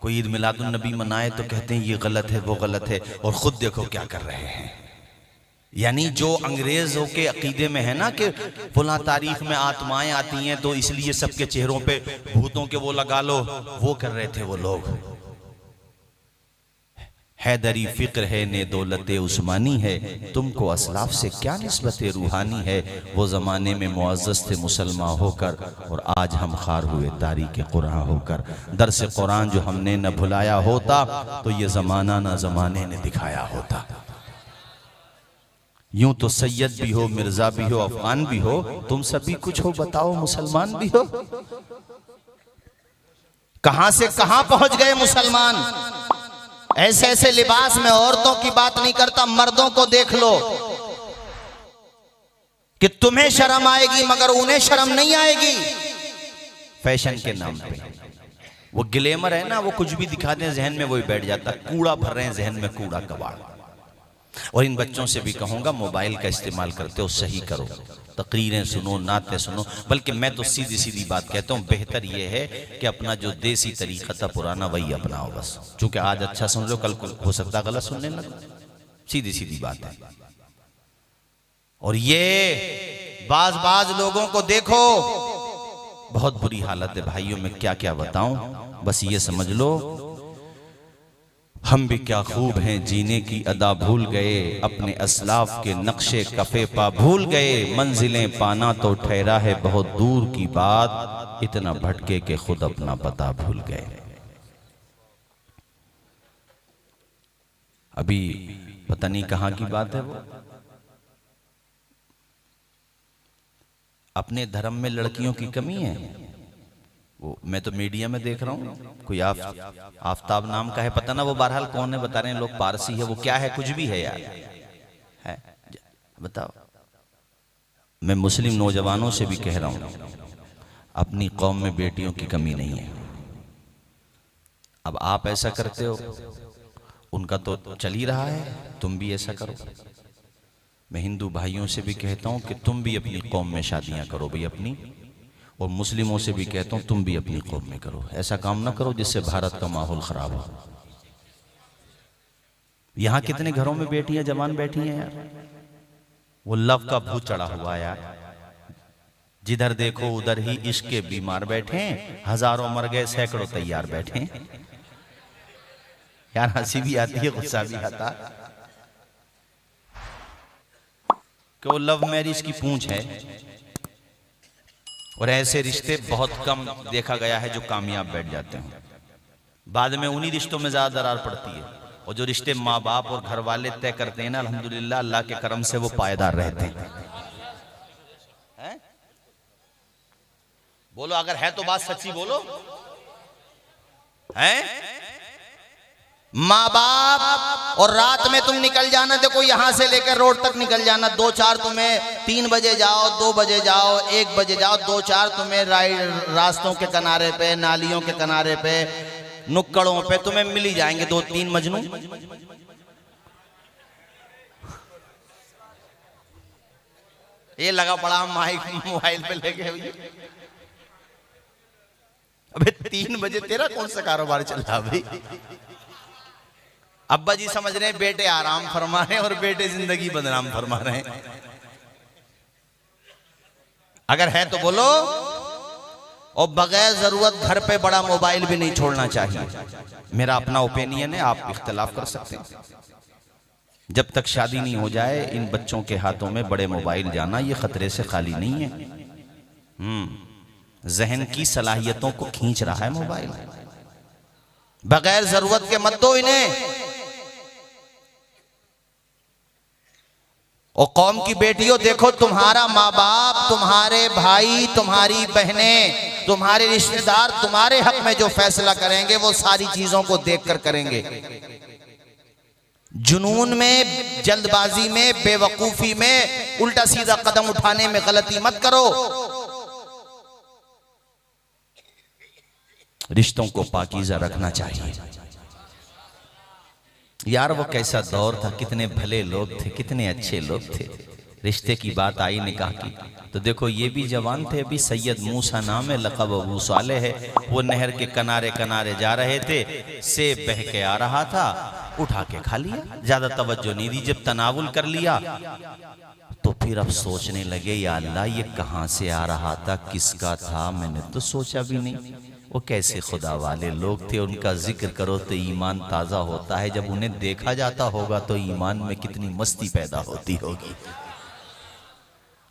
कोई ईद मिलादुन नबी मनाए तो कहते हैं ये गलत है वो गलत है, और खुद देखो क्या कर रहे हैं। यानी जो अंग्रेजों के अकीदे में है ना कि फुला तारीख में आत्माएं आती हैं तो इसलिए सबके चेहरों पे भूतों के वो लगा लो, वो कर रहे थे वो लोग। हैदरी फिक्र है ने दौलत उस्मानी है, तुमको असलाफ से क्या निस्बत रूहानी है। वो ज़माने में मुअज़्ज़ज़ थे मुसलमान होकर और आज हम खार हुए तारीक़ कुरान होकर। दर्स कुरान जो हमने न भुलाया होता तो ये ज़माना न ज़माने ने दिखाया होता। यूं तो सैयद भी हो, मिर्ज़ा भी हो, अफगान भी हो, तुम सभी कुछ हो, बताओ मुसलमान भी हो। कहां से कहां पहुंच गए मुसलमान। ऐसे ऐसे लिबास में औरतों की बात नहीं करता, मर्दों को देख लो कि तुम्हें शर्म आएगी मगर उन्हें शर्म नहीं आएगी। फैशन के नाम पे वो ग्लैमर है ना, वो कुछ भी दिखाते हैं जहन में वही बैठ जाता। कूड़ा भर रहे हैं जहन में, कूड़ा कबाड़। और इन बच्चों से भी कहूंगा मोबाइल का इस्तेमाल करते हो सही करो, तकरीरें सुनो, नातें सुनो। बल्कि मैं तो सीधी सीधी बात कहता हूँ, बेहतर यह है कि अपना जो देसी तरीका था पुराना वही अपनाओ बस। चूंकि आज अच्छा सुन लो, कल हो सकता गलत सुनने लगो, सीधी सीधी बात है। और ये बाज लोगों को देखो, बहुत बुरी हालत है भाइयों, में क्या क्या बताऊं। बस ये समझ लो हम भी क्या खूब हैं, जीने की अदा भूल गए, अपने असलाफ के नक्शे कफे पा भूल गए। मंजिलें पाना तो ठहरा है बहुत दूर की बात, इतना भटके के खुद अपना पता भूल गए। अभी पता नहीं कहां की बात है वो, अपने धर्म में लड़कियों की कमी है। वो मैं तो मीडिया में देख रहा हूँ, कोई आफताब नाम का है, पता ना वो बहरहाल कौन है, बता रहे हैं लोग पारसी है, वो क्या है, कुछ भी है यार, है बताओ। मैं मुस्लिम नौजवानों से भी कह रहा हूँ, अपनी कौम में बेटियों की कमी नहीं है। अब आप ऐसा करते हो, उनका तो चल ही रहा है, तुम भी ऐसा करो। मैं हिंदू भाइयों से भी कहता हूं कि तुम भी अपनी कौम में शादियां करो भाई अपनी, और मुस्लिमों से भी कहता हूं तुम भी अपनी कौम में करो। ऐसा काम ना करो जिससे भारत का माहौल खराब हो। यहां कितने घरों में बेटियां जवान बैठी हैं यार, वो लव का भूत चढ़ा हुआ है यार। जिधर देखो उधर ही इश्क के बीमार बैठे हैं, हजारों मर गए सैकड़ों तैयार बैठे हैं। यार हंसी भी आती है, गुस्सा भी आता कि वो लव मैरिज की पूंछ है, और ऐसे रिश्ते बहुत कम देखा गया है जो कामयाब बैठ जाते हैं। बाद में उन्हीं रिश्तों में ज्यादा दरार पड़ती है, और जो रिश्ते माँ बाप और घर वाले तय करते हैं ना, अल्हम्दुलिल्लाह अल्लाह के करम से वो पायदार रहते हैं। बोलो अगर है तो बात सच्ची बोलो, है माँ बाप। और रात में तुम निकल जाना, देखो यहां से लेकर रोड तक निकल जाना, 2-4 तुम्हें 3 बजे जाओ, 2 बजे जाओ, 1 बजे जाओ, 2-4 तुम्हें रास्तों के किनारे पे, नालियों के किनारे पे, नुक्कड़ों पे तुम्हें मिल ही जाएंगे 2-3 मजनू। ये लगा पड़ा माइक मोबाइल पे लेके, अबे 3 बजे तेरा कौन सा कारोबार चल रहा भाई। अब्बा जी समझ रहे हैं बेटे आराम फरमा रहे हैं और बेटे जिंदगी बदनाम फरमा रहे हैं। अगर है तो बोलो। और बगैर जरूरत घर पे बड़ा मोबाइल भी नहीं छोड़ना चाहिए, मेरा अपना ओपिनियन है, आप इख्तलाफ कर सकते हैं। जब तक शादी नहीं हो जाए इन बच्चों के हाथों में बड़े मोबाइल जाना ये खतरे से खाली नहीं है। जहन की सलाहियतों को खींच रहा है मोबाइल। बगैर जरूरत के मत दो इन्हें। और कौम की बेटियों देखो, तुम्हारा माँ बाप, तुम्हारे भाई, तुम्हारी बहनें, तुम्हारे रिश्तेदार तुम्हारे हक में जो फैसला करेंगे वो सारी चीजों को देखकर करेंगे। जुनून में, जल्दबाजी में, बेवकूफी में, उल्टा सीधा कदम उठाने में गलती मत करो। रिश्तों को पाकीज़ा रखना चाहिए। यार वो कैसा दौर था, कितने भले लोग थे, कितने अच्छे लोग थे। रिश्ते की बात आई निकाह की तो देखो ये भी जवान थे। अभी सैयद मूसा नाम है, लक़ब अबू सालेह है। वो नहर के किनारे किनारे जा रहे थे, सेब बह के आ रहा था, उठा के खा लिया, ज्यादा तवज्जो नहीं दी। जब तनावुल कर लिया तो फिर अब सोचने लगे, या अल्लाह ये कहाँ से आ रहा था, किसका था, मैंने तो सोचा भी नहीं। वो कैसे खुदा वाले लोग थे, उनका जिक्र करो तो ईमान ताज़ा होता है। जब उन्हें देखा जाता होगा तो ईमान में कितनी मस्ती पैदा होती होगी।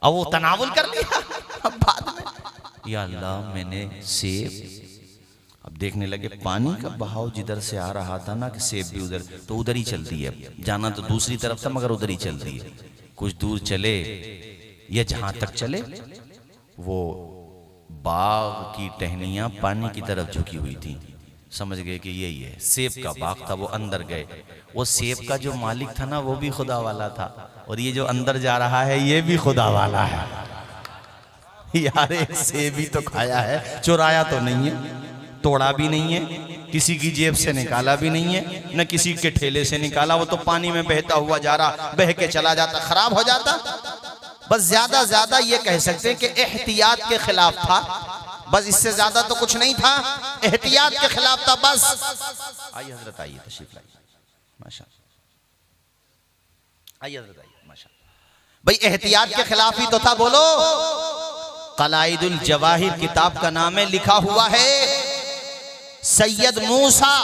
अब वो तनावुल कर लिया। अब बाद में या अल्लाह मैंने सेब, अब देखने लगे पानी का बहाव जिधर से आ रहा था ना कि सेब भी उधर, तो उधर ही चलती है। जाना तो दूसरी तरफ था मगर उधर ही चल रही है। कुछ दूर चले या जहां तक चले वो बाग की टहनियां पानी की तरफ झुकी हुई थी। समझ गए कि यही है। सेब का बाग था, वो अंदर गए। वो सेब का जो मालिक था ना वो भी खुदा वाला था, और ये जो अंदर जा रहा है ये भी खुदा वाला है। यार एक सेब ही तो खाया है, चुराया तो नहीं है, तोड़ा भी नहीं है, किसी की जेब से निकाला भी नहीं है, न किसी के ठेले से निकाला। वो तो पानी में बहता हुआ जा रहा, बह के चला जाता, खराब हो जाता। बस ज्यादा ज्यादा ये कह सकते हैं कि एहतियात के खिलाफ था, बस इससे ज्यादा तो कुछ नहीं था, एहतियात के खिलाफ था बस। आइए हजरत, आइए तशरीफ लाइए, माशाअल्लाह, आइए हजरत, आइए माशाअल्लाह। भाई एहतियात के खिलाफ ही तो था, बोलो। कलाइदुल जवाहिर किताब का नाम है, लिखा हुआ है सैयद मूसा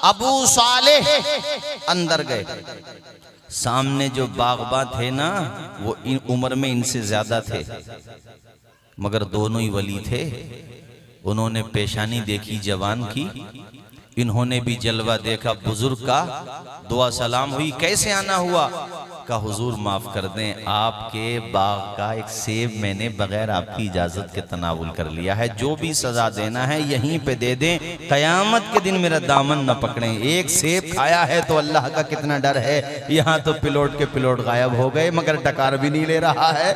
अबू सालेह अंदर गए। सामने जो बागबा थे ना वो इन उम्र में इनसे ज्यादा थे, मगर दोनों ही वली थे। उन्होंने पेशानी देखी जवान की, इन्होंने भी जलवा देखा बुजुर्ग का। दुआ सलाम हुई, कैसे आना हुआ? का हुजूर माफ कर दें, आपके बाग का एक सेब मैंने बगैर आपकी इजाजत के तनावुल कर लिया है, जो भी सजा देना है यहीं पे दे दें, कयामत के दिन मेरा दामन न पकड़ें। एक सेब खाया है तो अल्लाह का कितना डर है। यहाँ तो पिलोट के पिलोट गायब हो गए, मगर डकार भी नहीं ले रहा है।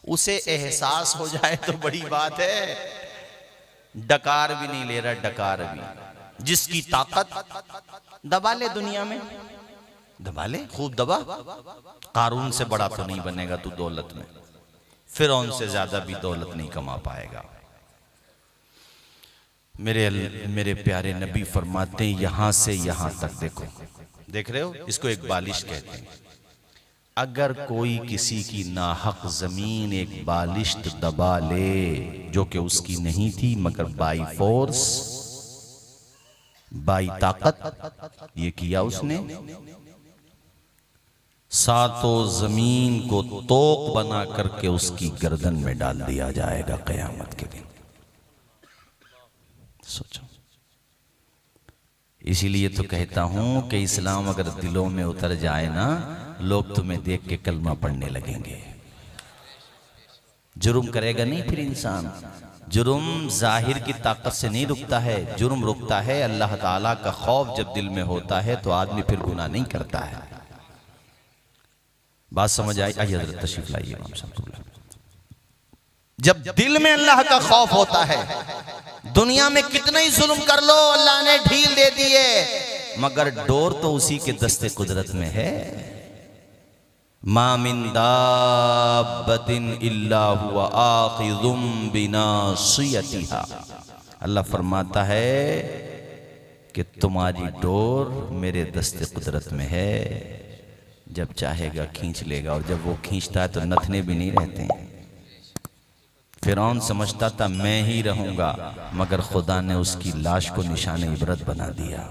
उसे एहसास हो जाए तो बड़ी बात है, डकार भी नहीं ले रहा, डकार भी। जिसकी ताकत दबा ले, दुनिया में दबा ले, खूब दबा। कारून से बड़ा तो नहीं बनेगा तू दौलत में, फिरौन से ज्यादा भी दौलत नहीं कमा पाएगा। मेरे प्यारे नबी फरमाते हैं, यहां से यहां तक देखो, देख रहे हो, इसको एक बालिश कहते हैं। अगर कोई किसी की नाहक जमीन एक बालिश्त दबा ले जो कि उसकी नहीं थी, मगर बाई फोर्स, बाई ताकत ये किया उसने, सातों जमीन को तोक बना करके उसकी गर्दन में डाल दिया जाएगा कयामत के दिन। सोचो, इसीलिए तो कहता हूं कि इस्लाम अगर दिलों में उतर जाए ना, लोग तुम्हें देख के कलमा पढ़ने लगेंगे। जुर्म करेगा नहीं फिर इंसान। जुर्म जाहिर की ताकत से नहीं रुकता है, जुर्म रुकता है अल्लाह ताला का खौफ जब दिल में होता है तो आदमी फिर गुनाह नहीं करता है। बात समझ आई? आइए हज़रत तशरीफ लाइए। जब दिल में अल्लाह का खौफ होता है, दुनिया में कितना ही जुल्म कर लो, अल्लाह ने ढील दे दी है, मगर डोर तो उसी के दस्ते कुदरत में है। मा मिन दाब्बतिन इल्ला हुवा आखिज़ुम बिनासियतिहा। अल्लाह फरमाता है कि तुम्हारी डोर मेरे दस्ते कुदरत में है, जब चाहेगा खींच लेगा, और जब वो खींचता है तो नथने भी नहीं रहते हैं। फिरौन समझता था मैं ही रहूंगा, मगर खुदा ने उसकी लाश को निशाने इबरत बना दिया।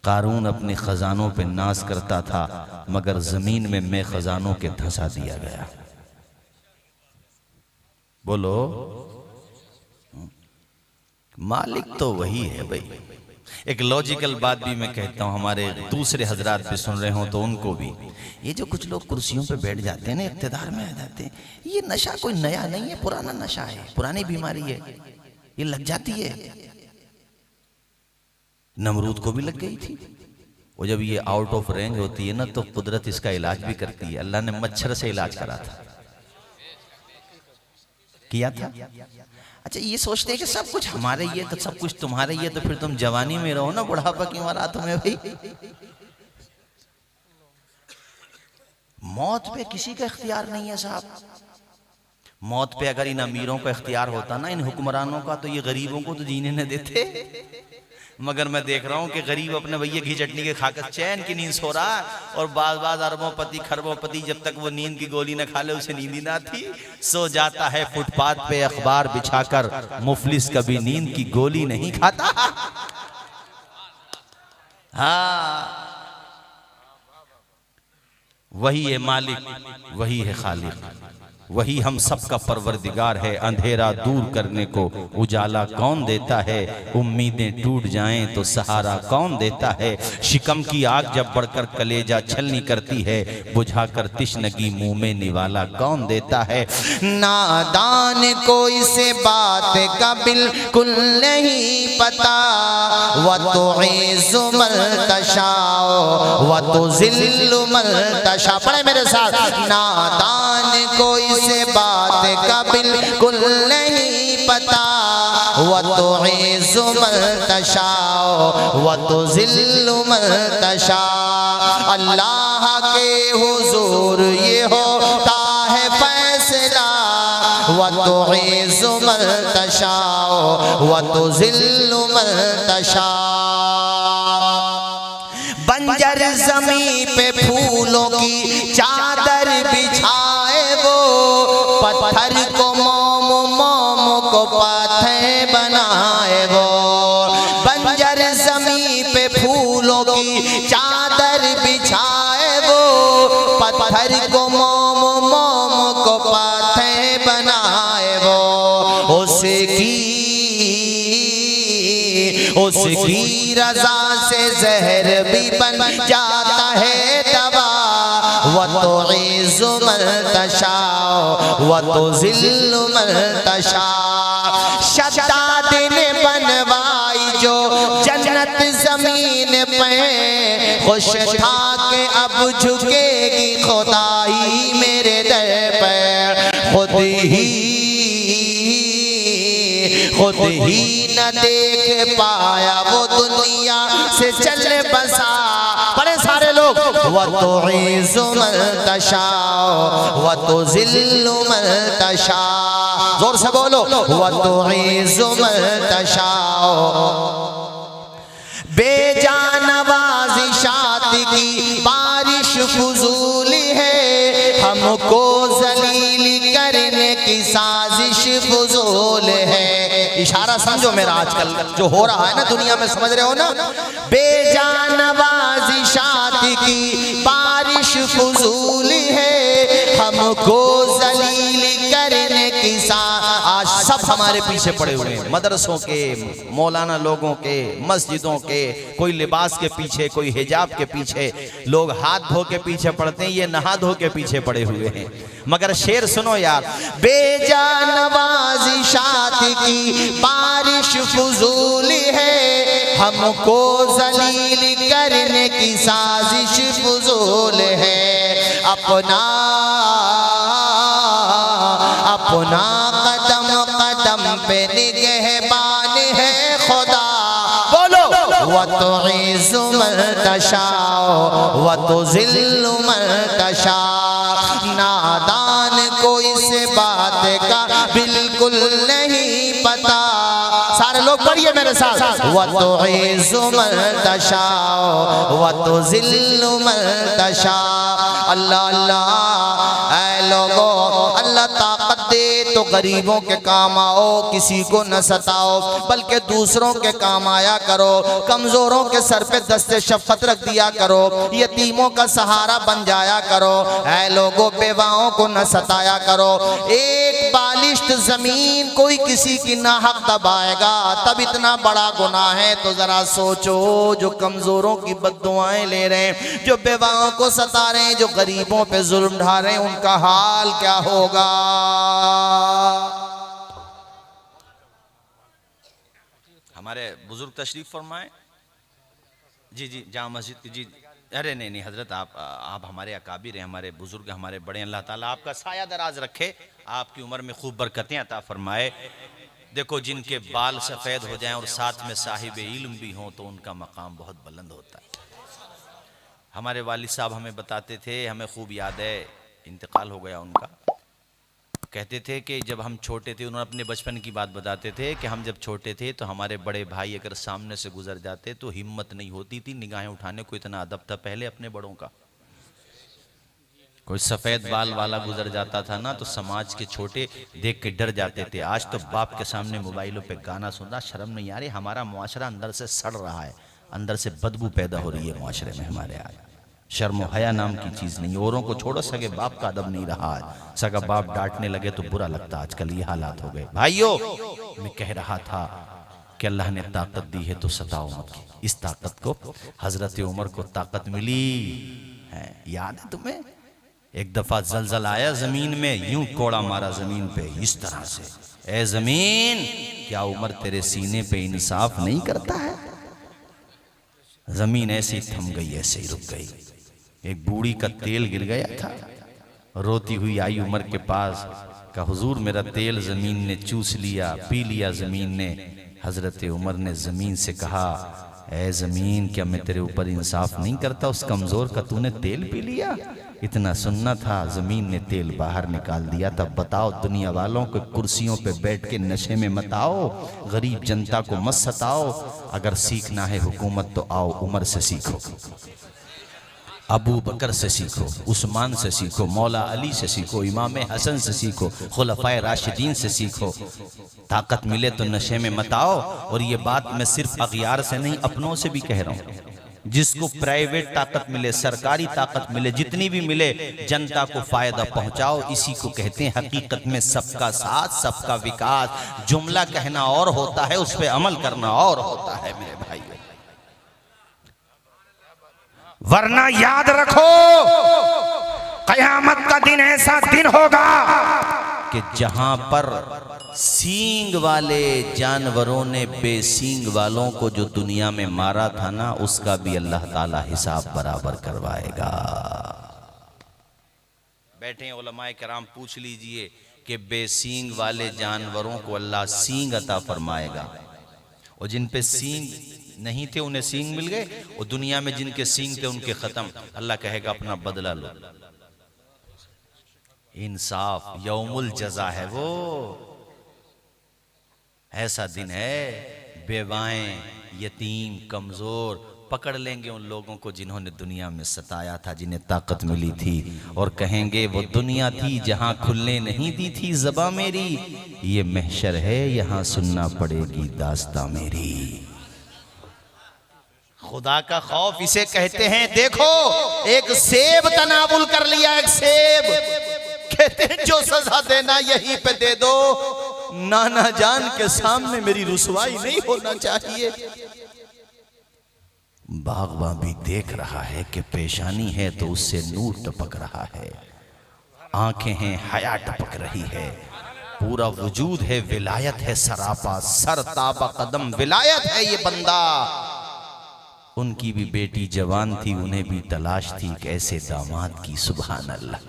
कारून अपने खजानों पे नाज करता था, मगर जमीन में मैं खजानों के धंसा दिया गया। बोलो, मालिक तो वही है भाई। एक लॉजिकल बात भी मैं कहता हूं, हमारे दूसरे हजरात भी सुन रहे हो तो उनको भी, ये जो कुछ लोग कुर्सियों पे बैठ जाते हैं ना, इख्तिदार में आ जाते हैं, ये नशा कोई नया नहीं है, पुराना नशा है, पुरानी बीमारी है, ये लग जाती है। नमरूद को भी लग गई थी। वो जब ये आउट ऑफ रेंज होती है ना तो कुदरत इसका इलाज भी करती है। अल्लाह ने मच्छर से इलाज करा था, किया था। अच्छा, ये सोचते हैं कि सब कुछ हमारे ये तो सब कुछ तुम्हारे ये, तो फिर तुम जवानी में रहो ना, बुढ़ापा क्यों आ रहा तुम्हें भाई? मौत पे किसी का इख्तियार नहीं है साहब। मौत पे अगर इन अमीरों का इख्तियार होता ना, इन हुक्मरानों का, तो ये गरीबों को तो जीने न देते। मगर मैं देख रहा हूं कि गरीब अपने भैया घी चटनी के खाकर चैन की नींद सो रहा, और बाज अरबोंपति खरबोंपति जब तक वो नींद की गोली न खा ले उसे नींद ही ना थी, सो जाता है फुटपाथ पे अखबार बिछाकर, मुफलिस कभी नींद की गोली नहीं खाता। हाँ, वही है मालिक, वही है खालिक। वही हम सबका परवरदिगार है। अंधेरा दूर करने को उजाला कौन देता है, उम्मीदें टूट जाएं तो सहारा कौन देता है। शिकम की आग जब बढ़कर कलेजा छलनी करती है, बुझाकर तिश्नगी मुंह में निवाला कौन देता है। नादान को इस बात का बिल्कुल नहीं पता, व तो इज़्ज़ु मल्तशाओ व तो ज़िल्लु मल्तशा। पढ़े मेरे साथ, नादान को इस बात का बिल्कुल नहीं पता, व तो इज़्ज़ु मल्तशाओ व तो ज़िल्लु मल्तशा। अल्लाह के हुजूर ये होता है फैसला, व तो इज़्ज़ु मल्तशाओ व तो ज़िल्लु मल्तशा। बंजर ज़मीं पे फूलों की चादर बिछाए वो, पत्थर को मोम मोम को पाथे बनाए वो। बंजर ज़मीं पे फूलों की चादर बिछाए वो, पत्थर को मोम मोम को पाथे बनाए वो। उसकी रज़ा से जहर भी बन जाता है दवा, व तो इज़्ज़ु मल्तशाओ व तो ज़िल्लु मल्तशा। शद्दाद ने बनवाई जो जन्नत ज़मीन पे, खुश था कि अब झुकेगी खुदाई मेरे दर पे। खुद ही न देख पाया वो दुनिया से चल बसा। बड़े सारे लोग, व तो इज़्ज़ु मल्तशाओ व तो ज़िल्लु मल्तशा। जोर से बोलो, व तो इज़्ज़ु मल्तशाओ। बेजानवाज़िशात की बारिश फुजूल है, हमको जलील करने की साजिश फुजूल है। इशारा समझो मेरा, आजकल जो हो रहा है ना दुनिया में, समझ रहे हो ना। बेजानवाज़िशात की बारिश फुजूल है, हमको जलील करने की आज सब हमारे पीछे पड़े हुए हैं। मदरसों के, मौलाना लोगों के, मस्जिदों के, कोई लिबास के पीछे, कोई हिजाब के पीछे, लोग हाथ धो के पीछे पड़ते हैं, ये नहा धो के पीछे पड़े हुए हैं। मगर शेर सुनो यार, बेजानवाज़िशात की बारिश फुजूल है, हमको जलील करने की साजिश फुजूल है। अपना कदम कदम पे निगहबान है खुदा। बोलो, व तो इज़्ज़ु मल्तशाओ व तो ज़िल्लु मल्तशा। नादान को इस बात का बिल्कुल नहीं पता। सारे लोग पढ़िए मेरे साथ, व तो इज़्ज़ु मल्तशाओ व तो ज़िल्लु मल्तशा। अल्लाह अल्लाह, ऐ लोगो, अल्लाह ताकत दे तो गरीबों के काम आओ, किसी को न सताओ बल्कि दूसरों के काम आया करो। कमजोरों के सर पे दस्ते शफ़क़त रख दिया करो, यतीमों का सहारा बन जाया करो। ऐ लोगों, बेवाओं को न सताया करो। एक बालिश्त जमीन कोई किसी की नाहक दबाएगा तब इतना बड़ा गुनाह है। तो जरा सोचो, जो कमजोरों की बद्दुआएं ले रहे हैं, जो बेवाओं को सता रहे हैं, जो गरीबों पे जुल्म ढा रहे हैं, उनका हाल क्या होगा। हमारे बुजुर्ग तशरीफ फरमाए। जी जी, जामा मस्जिद की जी। अरे नहीं नहीं हजरत, आप हमारे अकाबिर हैं, हमारे बुजुर्ग, हमारे बड़े। अल्लाह ताला आपका साया दराज रखे, आपकी उम्र में खूब बरकतें अता फरमाए। देखो, जिनके बाल सफ़ेद हो जाएं और साथ में साहिब इल्म भी हों तो उनका मकाम बहुत बुलंद होता है। हमारे वालिद साहब हमें बताते थे, हमें खूब याद है, इंतकाल हो गया उनका। कहते थे कि जब हम छोटे थे, उन्होंने अपने बचपन की बात बताते थे कि हम जब छोटे थे तो हमारे बड़े भाई अगर सामने से गुजर जाते तो हिम्मत नहीं होती थी निगाहें उठाने को, इतना अदब था पहले अपने बड़ों का। कोई सफ़ेद बाल वाला गुजर जाता था ना तो समाज के छोटे देख के डर जाते थे। आज तो बाप के सामने मोबाइलों पे गाना सुनना शर्म नहीं आ रही। हमारा मुआशरा अंदर से सड़ रहा है, अंदर से बदबू पैदा हो रही है मुआशरे में हमारे। आज शर्म हया नाम की चीज नहीं। औरों को छोड़ो, सगे बाप का अदब नहीं रहा है। सगा बाप डांटने लगे तो बुरा लगता। आजकल ये हालात हो गए। भाइयों, मैं कह रहा था कि अल्लाह ने ताकत दी है तो सताओ मत। इस ताकत को हजरत उमर को ताकत मिली है, याद है तुम्हें? एक दफा जलजला आया जमीन में, यूं कोड़ा मारा जमीन पे इस तरह से, ए जमीन क्या उमर तेरे सीने पे इंसाफ नहीं करता है? जमीन ऐसे ही थम गई, ऐसे ही रुक गई। एक बूढ़ी का तेल गिर गया था, रोती हुई आई उमर के पास, कहा हुजूर मेरा तेल जमीन ने चूस लिया, पी लिया जमीन ने। हजरत उमर ने जमीन से कहा, ए जमीन क्या मैं तेरे ऊपर इंसाफ नहीं करता? उस कमजोर का तूने तेल पी लिया। इतना सुनना था, जमीन ने तेल बाहर निकाल दिया। तब बताओ दुनिया वालों को कुर्सियों पे बैठ के नशे में मत आओ, गरीब जनता को मत सताओ। अगर सीखना है हुकूमत तो आओ उमर से सीखो, अबू बकर से सीखो, उस्मान से सीखो, मौला अली से सीखो, इमाम हसन से सीखो, खुलफाए राशिदीन से सीखो। ताकत मिले तो नशे में मत आओ। और ये बात मैं सिर्फ अगियार से नहीं, अपनों से भी कह रहा हूँ। जिसको प्राइवेट ताकत मिले, सरकारी ताकत मिले, जितनी भी मिले, जनता को फायदा पहुंचाओ। इसी को कहते हैं हकीकत में सबका साथ सबका विकास। जुमला कहना और होता है, उस पर अमल करना और होता है मेरे भाई। वरना याद रखो कयामत का दिन ऐसा दिन होगा कि जहां पर सींग वाले जानवरों ने बेसींग वालों को जो दुनिया में मारा था ना, उसका भी अल्लाह ताला हिसाब बराबर करवाएगा। बैठे उलमाए कराम, पूछ लीजिए कि बेसींग वाले जानवरों को अल्लाह सींग अता फरमाएगा, और जिन पे सींग नहीं थे उन्हें सींग मिल गए, और दुनिया में जिनके सींग थे उनके खत्म। अल्लाह कहेगा अपना बदला लो। इंसाफ यौमुल जज़ा है, वो ऐसा दिन है। बेवाएं, यतीम, कमजोर पकड़ लेंगे उन लोगों को जिन्होंने दुनिया में सताया था, जिन्हें ताकत मिली थी, और कहेंगे वो दुनिया थी जहां खुलने नहीं दी थी ज़बां मेरी, ये महशर है यहां सुनना पड़ेगी दास्तां मेरी। खुदा का खौफ इसे कहते हैं। देखो एक सेब तनावुल कर लिया, एक सेब, कहते हैं जो सजा देना यहीं पे दे दो, नाना जान के सामने मेरी रुसवाई नहीं होना चाहिए। बागबां भी देख रहा है कि पेशानी है तो उससे नूर टपक रहा है, आंखें हैं हया टपक रही है, पूरा वजूद है विलायत है सरापा, सर ताबा कदम विलायत है ये बंदा। उनकी भी बेटी जवान थी, उन्हें भी तलाश थी एक ऐसे दामाद की। सुभान अल्लाह।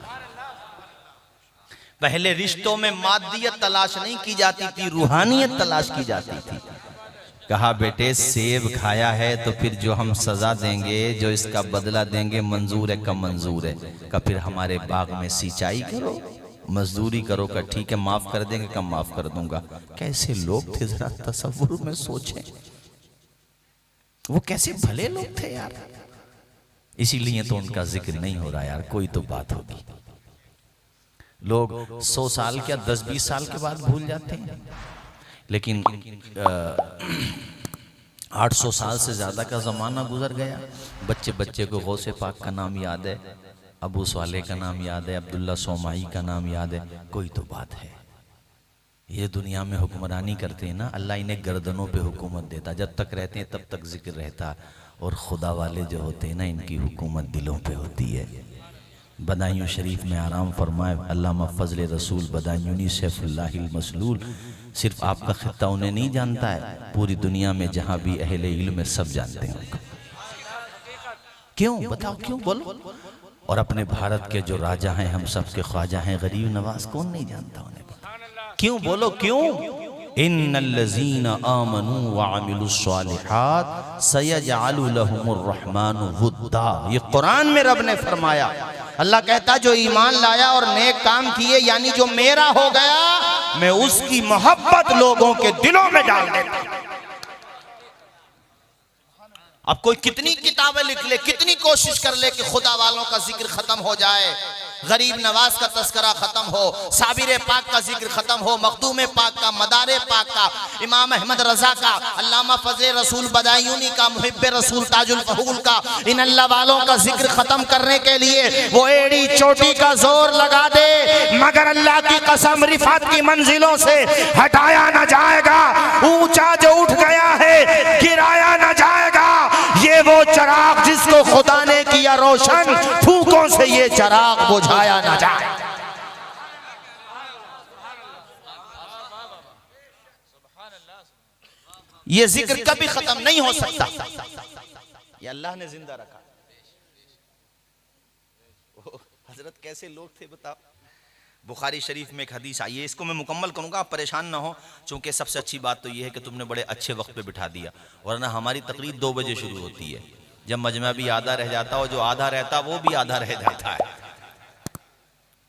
पहले रिश्तों में मादियत तलाश नहीं की जाती थी, रूहानियत तलाश की जाती थी। कहा बेटे सेब खाया है तो फिर जो हम सजा देंगे, जो इसका बदला देंगे, मंजूर है कम मंजूर है? का फिर हमारे बाग में सिंचाई करो, मजदूरी करो। का ठीक है माफ कर देंगे, कम माफ कर दूंगा। कैसे लोग थे जरा तसव्वुर में सोचें, वो कैसे भले लोग थे यार। इसीलिए तो उनका जिक्र नहीं हो रहा यार, कोई तो बात होगी। लोग 100 साल क्या 10-20 साल के बाद भूल जाते हैं, लेकिन 800 साल से ज्यादा का जमाना गुजर गया। बच्चे बच्चे को गौसे पाक का नाम याद है, अबू स्वाले का नाम याद है, अब्दुल्ला सोमाई का नाम याद है। कोई तो बात है। ये दुनिया में हुक्मरानी करते हैं ना, अल्लाह इन्हें गर्दनों पे हुकूमत देता। जब तक रहते हैं तब तक जिक्र रहता, और खुदा वाले जो होते हैं ना, इनकी हुकूमत दिलों पे होती है। बदायूं शरीफ में आराम फरमाए अल्लामा फजल रसूल बदायूनी सैफुल्लाहिल मसलूल। सिर्फ आपका खित्ता उन्हें नहीं जानता है, पूरी दुनिया में जहाँ भी अहले इल्म सब जानते हैं उनको। क्यों बताओ, क्यों बोलो। और अपने भारत के जो राजा हैं, हम सब के ख्वाजा हैं, गरीब नवाज, कौन नहीं जानता उन्हें? क्यों बोलो क्यों? इन्नल्लज़ीना आमनू व अमिलुस्सालिहात सयजअलु लहुमुर रहमानु वुद्दा। ये कुरान में रब ने फरमाया। अल्लाह कहता जो ईमान लाया और नेक काम किए, यानी जो मेरा हो गया, मैं उसकी मोहब्बत लोगों के दिलों में डाल देता। अब कोई कितनी किताबें लिख ले, कितनी कोशिश कर ले कि खुदा वालों का जिक्र खत्म हो जाए, गरीब नवाज का तस्करा खत्म हो, साबिर पाक का जिक्र खत्म हो, मखदूम पाक का, मदारे पाक का, इमाम अहमद रजा का, अल्लामा फजले रसूल बदायूनी का, मुहिब्बे रसूल ताजुल फहूल का, इन अल्लाह वालों का जिक्र खत्म करने के लिए वो एड़ी चोटी का जोर लगा दे, मगर अल्लाह की कसम रिफात की मंजिलों से हटाया ना जाएगा। ऊंचा जो उठ गया है गिराया ना जाएगा। ये वो चिराग जिसको खुदा ने किया रोशन, फूकों से ये चिराग बुझाया ना जाए। ये जिक्र कभी खत्म नहीं हो सकता, ये अल्लाह ने जिंदा रखा। हजरत कैसे लोग थे बताओ। बुखारी शरीफ में एक हदीस आई है, इसको मैं मुकम्मल करूंगा, आप परेशान ना हो, क्योंकि सबसे अच्छी बात तो ये है कि तुमने बड़े अच्छे वक्त पे बिठा दिया, वरना हमारी तकरीर 2 बजे शुरू होती है, जब मजमा भी आधा रह जाता और जो आधा रहता वो भी आधा रह जाता है।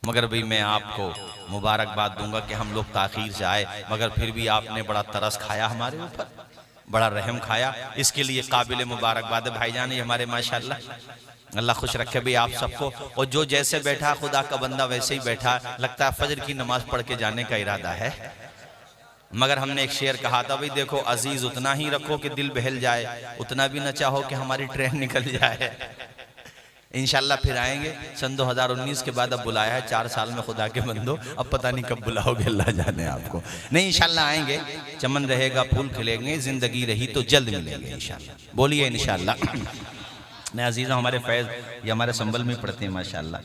मगर भाई मैं आपको मुबारकबाद दूंगा कि हम लोग ताखीर से आए, मगर फिर भी आपने बड़ा तरस खाया हमारे ऊपर, बड़ा रहम खाया, इसके लिए काबिल मुबारकबाद है भाईजान। ये हमारे माशाल्लाह अल्लाह खुश रखे भाई आप सबको। और जो जैसे बैठा खुदा का बंदा वैसे ही बैठा, लगता है फजर की नमाज पढ़ के जाने का इरादा है। मगर हमने एक शेर कहा था, भाई देखो अजीज उतना ही रखो कि दिल बहल जाए, उतना भी न चाहो कि हमारी ट्रेन निकल जाए। इंशाल्लाह फिर आएंगे सन 2019 के बाद, अब बुलाया है 4 साल में खुदा के बंदो, अब पता नहीं कब बुलाओगे, अल्लाह जाने आपको। नहीं इंशाल्लाह आएंगे, चमन रहेगा फूल खिलेंगे, जिंदगी रही तो जल्द मिलेंगे इंशाल्लाह। बोलिए इंशाल्लाह। नहीं अजीज़ हमारे फैज़ ये हमारे संबल में पढ़ते हैं माशाल्लाह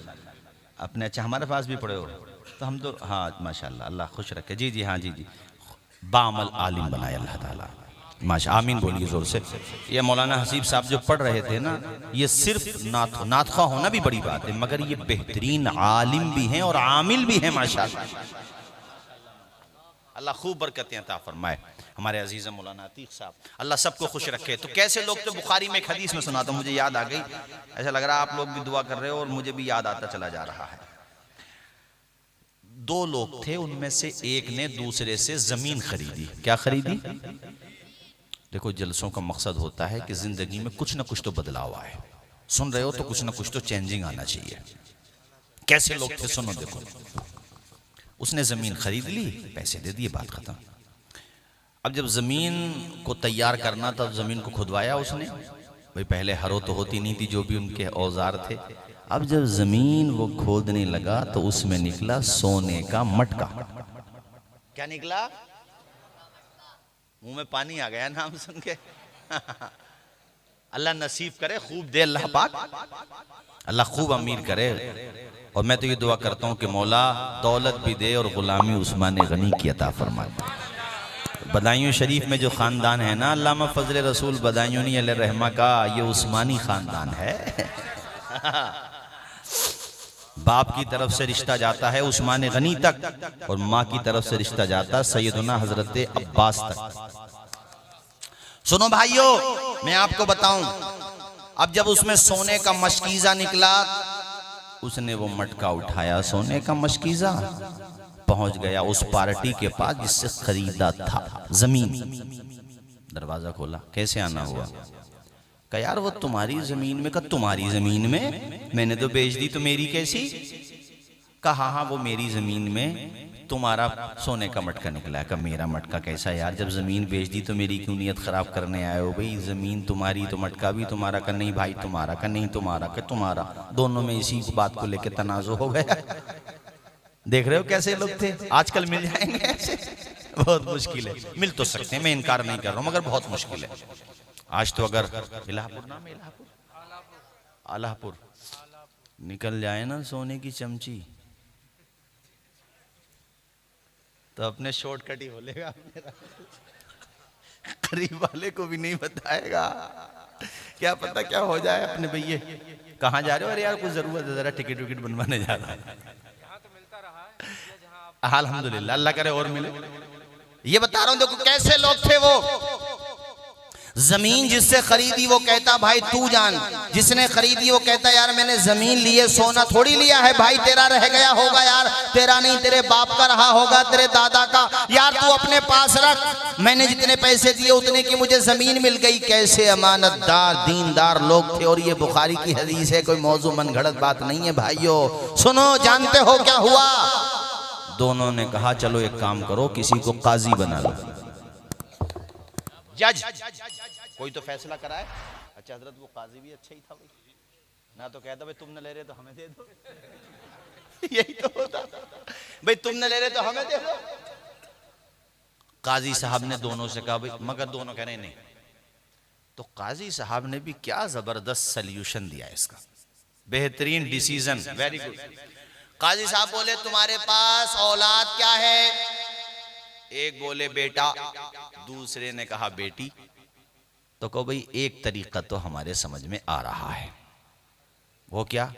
अपने। अच्छा हमारे पास भी पढ़े हो तो हम तो हाँ माशाल्लाह, अल्लाह खुश रखे। जी जी हाँ जी जी, बामल आलिम बनाए अल्लाह ताला, माशा आमीन बोलिए ज़ोर से। ये मौलाना हसीब साहब जो पढ़ रहे थे ना, ये सिर्फ नातखा होना भी बड़ी बात है, मगर ये बेहतरीन आलिम भी हैं और आमिल भी हैं माशाल्लाह। अल्लाह खूब बरकतें अता फरमाए। हमारे अजीज़ मौलाना अतीक साहब, अल्लाह सबको खुश रखे। तो कैसे लोग, तो बुखारी में एक हदीस में सुनाता हूँ, मुझे याद आ गई, ऐसा लग रहा है आप लोग भी दुआ कर रहे हो और मुझे भी याद आता चला जा रहा है। 2 लोग थे, उनमें से एक ने दूसरे से जमीन खरीदी। क्या खरीदी? देखो जलसों का मकसद होता है कि जिंदगी में कुछ ना कुछ तो बदलाव आए, सुन रहे हो तो कुछ ना कुछ तो चेंजिंग आना चाहिए। कैसे लोग थे सुनो, देखो उसने जमीन खरीद ली, पैसे दे दिए, बात खत्म। अब जब ज़मीन को तैयार करना था, ज़मीन को खुदवाया उसने, भाई पहले हरो तो होती नहीं थी, जो भी उनके औजार थे। अब जब ज़मीन वो खोदने लगा तो उसमें निकला सोने का मटका। क्या निकला? मुंह में पानी आ गया नाम सुन के। अल्लाह नसीब करे, खूब दे अल्लाह पाक, अल्लाह खूब अमीर करे। और मैं तो ये दुआ करता हूँ कि मौला दौलत भी दे और गुलामी उस्मान गनी की अता फरमाए। बदायूं शरीफ में जो ख़ानदान है ना, अल्लामा फजले रसूल बदायूनी अलैहि रहमा का, ये उस्मानी ख़ानदान है। बाप की तरफ से रिश्ता जाता है उस्मान गनी तक, और माँ की तरफ से रिश्ता जाता है सैयदना हजरत अब्बास तक। सुनो भाइयों, मैं आपको बताऊं, अब जब उसमें सोने का मशकीज़ा निकला, उसने वो मटका उठाया, सोने का मशकीज़ा, पहुंच गया उस पार्टी के पास जिससे खरीदा था जमीन। दरवाजा खोला, कैसे आना हुआ? कहा यार वो तुम्हारी जमीन में। कहा तुम्हारी जमीन में? मैंने तो बेच दी, तो मेरी कैसी? कहा हाँ वो मेरी जमीन में तुम्हारा सोने का मटका निकला है। कहा मेरा मटका कैसा यार, जब जमीन बेच दी तो मेरी क्यों नियत खराब करने आए हो? भाई जमीन तुम्हारी तो मटका भी तुम्हारा। का नहीं भाई तुम्हारा। का नहीं तुम्हारा। का तुम्हारा। दोनों में इसी बात को लेकर तनाज़ो हो गया। देख रहे हो कैसे लोग थे, आजकल मिल जाएंगे ऐसे? बहुत मुश्किल है। मिल तो सकते हैं, मैं इनकार नहीं कर रहा हूं, मगर बहुत मुश्किल है। आज तो अगर इलाहापुर नाम है, आलापुर निकल जाए ना सोने की चमची, तो अपने शॉर्टकट ही बोलेगा, करीब वाले को भी नहीं बताएगा। क्या पता क्या हो जाए अपने भैया। कहाँ जा रहे हो? अरे यार कुछ जरूरत है, जरा टिकट विकेट बनवाने जा रहा है। अल्हम्दुलिल्लाह, अल्लाह करे और मिले। ये बता रहा हूं, देखो कैसे लोग थे वो। जमीन जिससे खरीदी वो कहता भाई तू जान, जिसने खरीदी वो कहता यार मैंने जमीन ली है, सोना थोड़ी लिया है भाई, तेरा रह गया होगा यार, तेरा नहीं तेरे बाप का रहा होगा, तेरे दादा का, यार तू अपने पास रख, मैंने जितने पैसे दिए उतने की मुझे जमीन मिल गई। कैसे अमानतदार दीनदार लोग थे। और ये बुखारी की हदीस है, कोई मौजू मनगढ़ंत बात नहीं है भाइयों। सुनो, जानते हो क्या हुआ? दोनों ने कहा चलो एक काम करो, किसी को काजी बना लो, जज, कोई तो फैसला कराए। अच्छा हजरत वो काजी भी अच्छा ही था भाई, ना तो कहता भाई तुम न ले रहे तो हमें दे दो यही तो होता, भाई तुम न ले रहे तो हमें दे दो। काजी साहब ने दोनों से कहा भाई, मगर दोनों कह रहे नहीं। तो काजी साहब ने भी क्या जबरदस्त सॉल्यूशन दिया इसका, बेहतरीन डिसीजन, वेरी गुड। काजी साहब बोले तुम्हारे पास औलाद क्या है? एक बोले बेटा, दूसरे ने कहा बेटी। तो कहो भाई एक तरीका तो हमारे समझ में आ रहा है, वो क्या?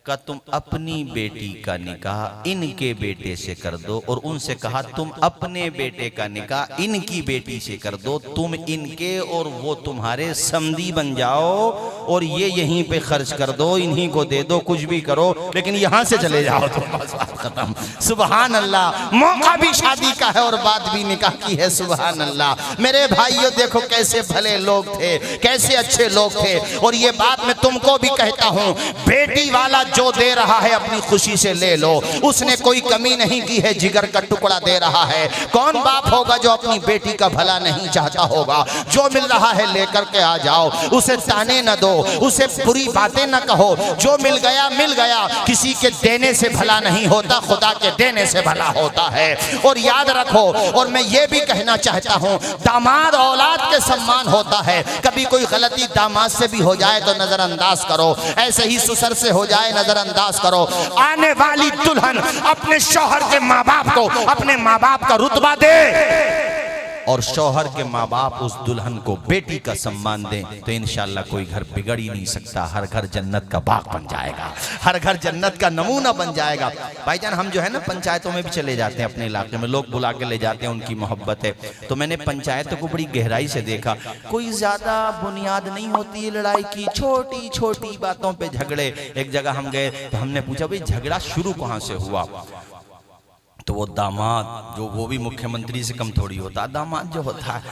का तुम अपनी बेटी का निकाह इनके बेटे से कर दो, और उनसे कहा तुम अपने बेटे का निकाह इनकी बेटी से कर दो, तुम इनके और वो तुम्हारे समधी बन जाओ, और ये यहीं पे खर्च कर दो, इन्हीं को दे दो, कुछ भी करो, लेकिन यहां से चले जाओ तुम, बस बात खत्म। सुभान अल्लाह, मौका भी शादी का है और बात भी निकाह की है। सुभान अल्लाह। मेरे भाइयों देखो कैसे भले लोग थे, कैसे अच्छे लोग थे। और ये बात मैं तुमको भी कहता हूं, बेटी वाला जो दे रहा है अपनी खुशी से ले लो, उसने कोई कमी नहीं की है, जिगर का टुकड़ा दे रहा है। कौन बाप होगा जो अपनी बेटी का भला नहीं चाहता होगा? जो मिल रहा है लेकर के आ जाओ, उसे ताने न दो, उसे बुरी बातें न कहो, जो मिल गया मिल गया। किसी के देने से भला नहीं होता, खुदा के देने से भला होता है। और याद रखो, और मैं ये भी कहना चाहता हूं, दामाद औलाद के सम्मान होता है। कभी कोई गलती दामाद से भी हो जाए तो नजरअंदाज करो, ऐसे ही ससुर से हो जाए नजरअंदाज करो। आने वाली दुल्हन अपने शौहर के माँ बाप को अपने माँ बाप का रुतबा दे, और शौहर के माँ बाप उस दुल्हन को बेटी का सम्मान दें, तो इंशाअल्लाह कोई घर बिगड़ ही नहीं सकता। हर घर जन्नत का बाग बन जाएगा, हर घर जन्नत का नमूना बन जाएगा। भाईजान हम जो है ना पंचायतों में भी चले जाते हैं, अपने इलाके में लोग बुला के ले जाते हैं, उनकी मोहब्बत है। तो मैंने पंचायतों को बड़ी गहराई से देखा, कोई ज्यादा बुनियाद नहीं होती है लड़ाई की, छोटी छोटी बातों पे झगड़े। एक जगह हम गए तो हमने पूछा भाई झगड़ा शुरू कहाँ से हुआ? तो वो दामाद, जो वो भी मुख्यमंत्री से कम थोड़ी होता, दामाद जो होता है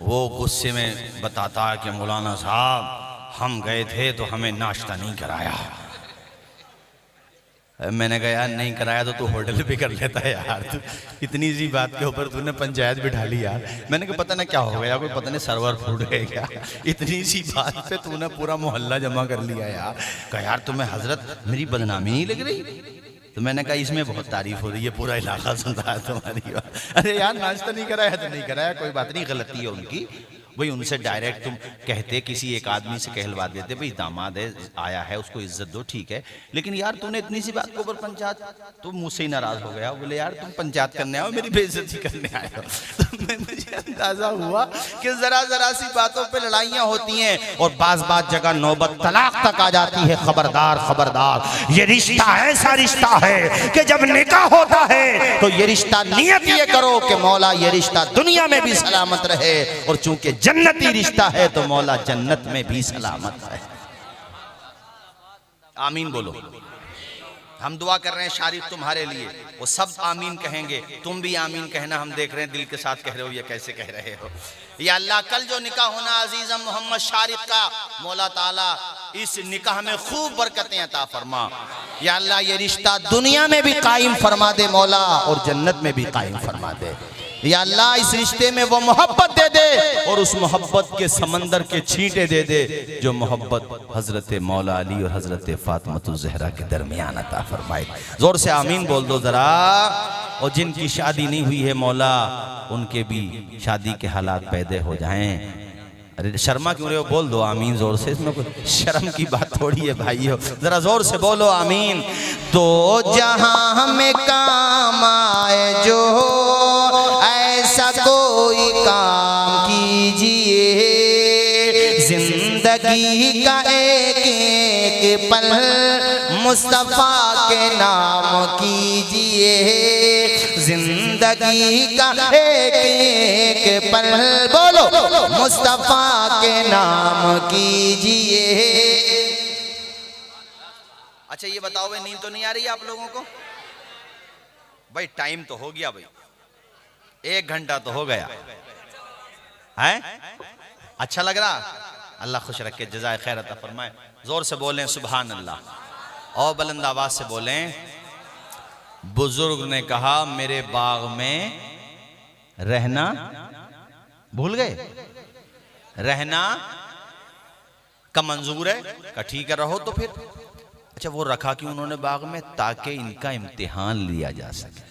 वो गुस्से में बताता है कि मौलाना साहब हम गए थे तो हमें नाश्ता नहीं कराया। मैंने कहा यार नहीं कराया तो तू होटल पे कर लेता है यार, तू इतनी सी बात के ऊपर तूने पंचायत बिठा ली यार। मैंने कहा पता ना क्या हो गया, कोई पता नहीं सर्वर फूट गए क्या, इतनी सी बात पे तूने पूरा मोहल्ला जमा कर लिया यार। कहा यार तुम्हें हजरत मेरी बदनामी नहीं लग रही? तो मैंने कहा इसमें बहुत तारीफ हो रही है, पूरा इलाका सुनता है तुम्हारी बात। अरे यार नाश्ता नहीं कराया तो नहीं कराया, कोई बात नहीं, गलती है उनकी। भाई उनसे डायरेक्ट तुम कहते, किसी एक आदमी से कहलवा देते भाई दामाद है आया है उसको इज्जत दो, ठीक है, लेकिन यार तूने इतनी सी बात के ऊपर पंचायत, तो मुझसे ही नाराज हो गया। बोले यार तुम पंचायत करने आओ, मेरी बेइज्जती करने आए हो। तो मुझे अंदाजा हुआ कि जरा जरा सी बातों पे लड़ाइयाँ होती हैं, और बात जगह नौबत तलाक तक आ जाती है। खबरदार खबरदार, ये रिश्ता ऐसा रिश्ता है कि जब निकाह होता है तो ये रिश्ता नियत ये करो कि मौला ये रिश्ता दुनिया में भी सलामत रहे, और चूंकि जन्नती रिश्ता है तो मौला जन्नत में भी सलामत है। आमीन बोलो। हम दुआ कर रहे हैं शारिक तुम्हारे लिए, वो सब आमीन कहेंगे, तुम भी आमीन कहना। हम देख रहे हैं दिल के साथ कह रहे हो, ये कैसे कह रहे हो। या अल्लाह कल जो निकाह होना अजीजम मोहम्मद शारिक का, मौला ताला इस निकाह में खूब बरकतें अता फरमा। या अल्लाह ये रिश्ता दुनिया में भी कायम फरमा दे मौला, और जन्नत में भी कायम फरमा दे। या अल्लाह इस रिश्ते में वो मोहब्बत दे दे, और उस मोहब्बत के समंदर के छींटे दे दे जो मोहब्बत हजरत मौला अली और हजरत फातिमा ज़हरा के दरमियान अता फरमाए। जोर से आमीन बोल दो जरा। और जिनकी शादी नहीं हुई है मौला उनके भी शादी के हालात पैदा हो जाएं। अरे शर्मा क्यों रहे हो, बोल दो आमीन जोर से, इसमें कोई शर्म की बात थोड़ी है भाइयों, जरा जोर से बोलो आमीन। तो जहां हमें काम आए जो ऐसा कोई काम कीजिए, जिंदगी का एक एक पल मुस्तफ़ा के नाम कीजिए, जिंदगी का एक एक पल बोलो मुस्तफ़ा के नाम कीजिए। अच्छा ये बताओ भाई, नींद तो नहीं आ रही है आप लोगों को? भाई टाइम तो हो गया भाई, 1 घंटा तो हो गया है। अच्छा लग रहा? अल्लाह खुश रखे, जज़ाए खैर अता फरमाए। जोर से बोलें सुभान अल्लाह और बुलंद आवाज से बोलें। बुजुर्ग ने कहा मेरे बाग में रहना भूल गए, रहना का मंजूर है का ठीक है रहो तो फिर। अच्छा वो रखा कि उन्होंने बाग में ताकि इनका इम्तिहान लिया जा सके।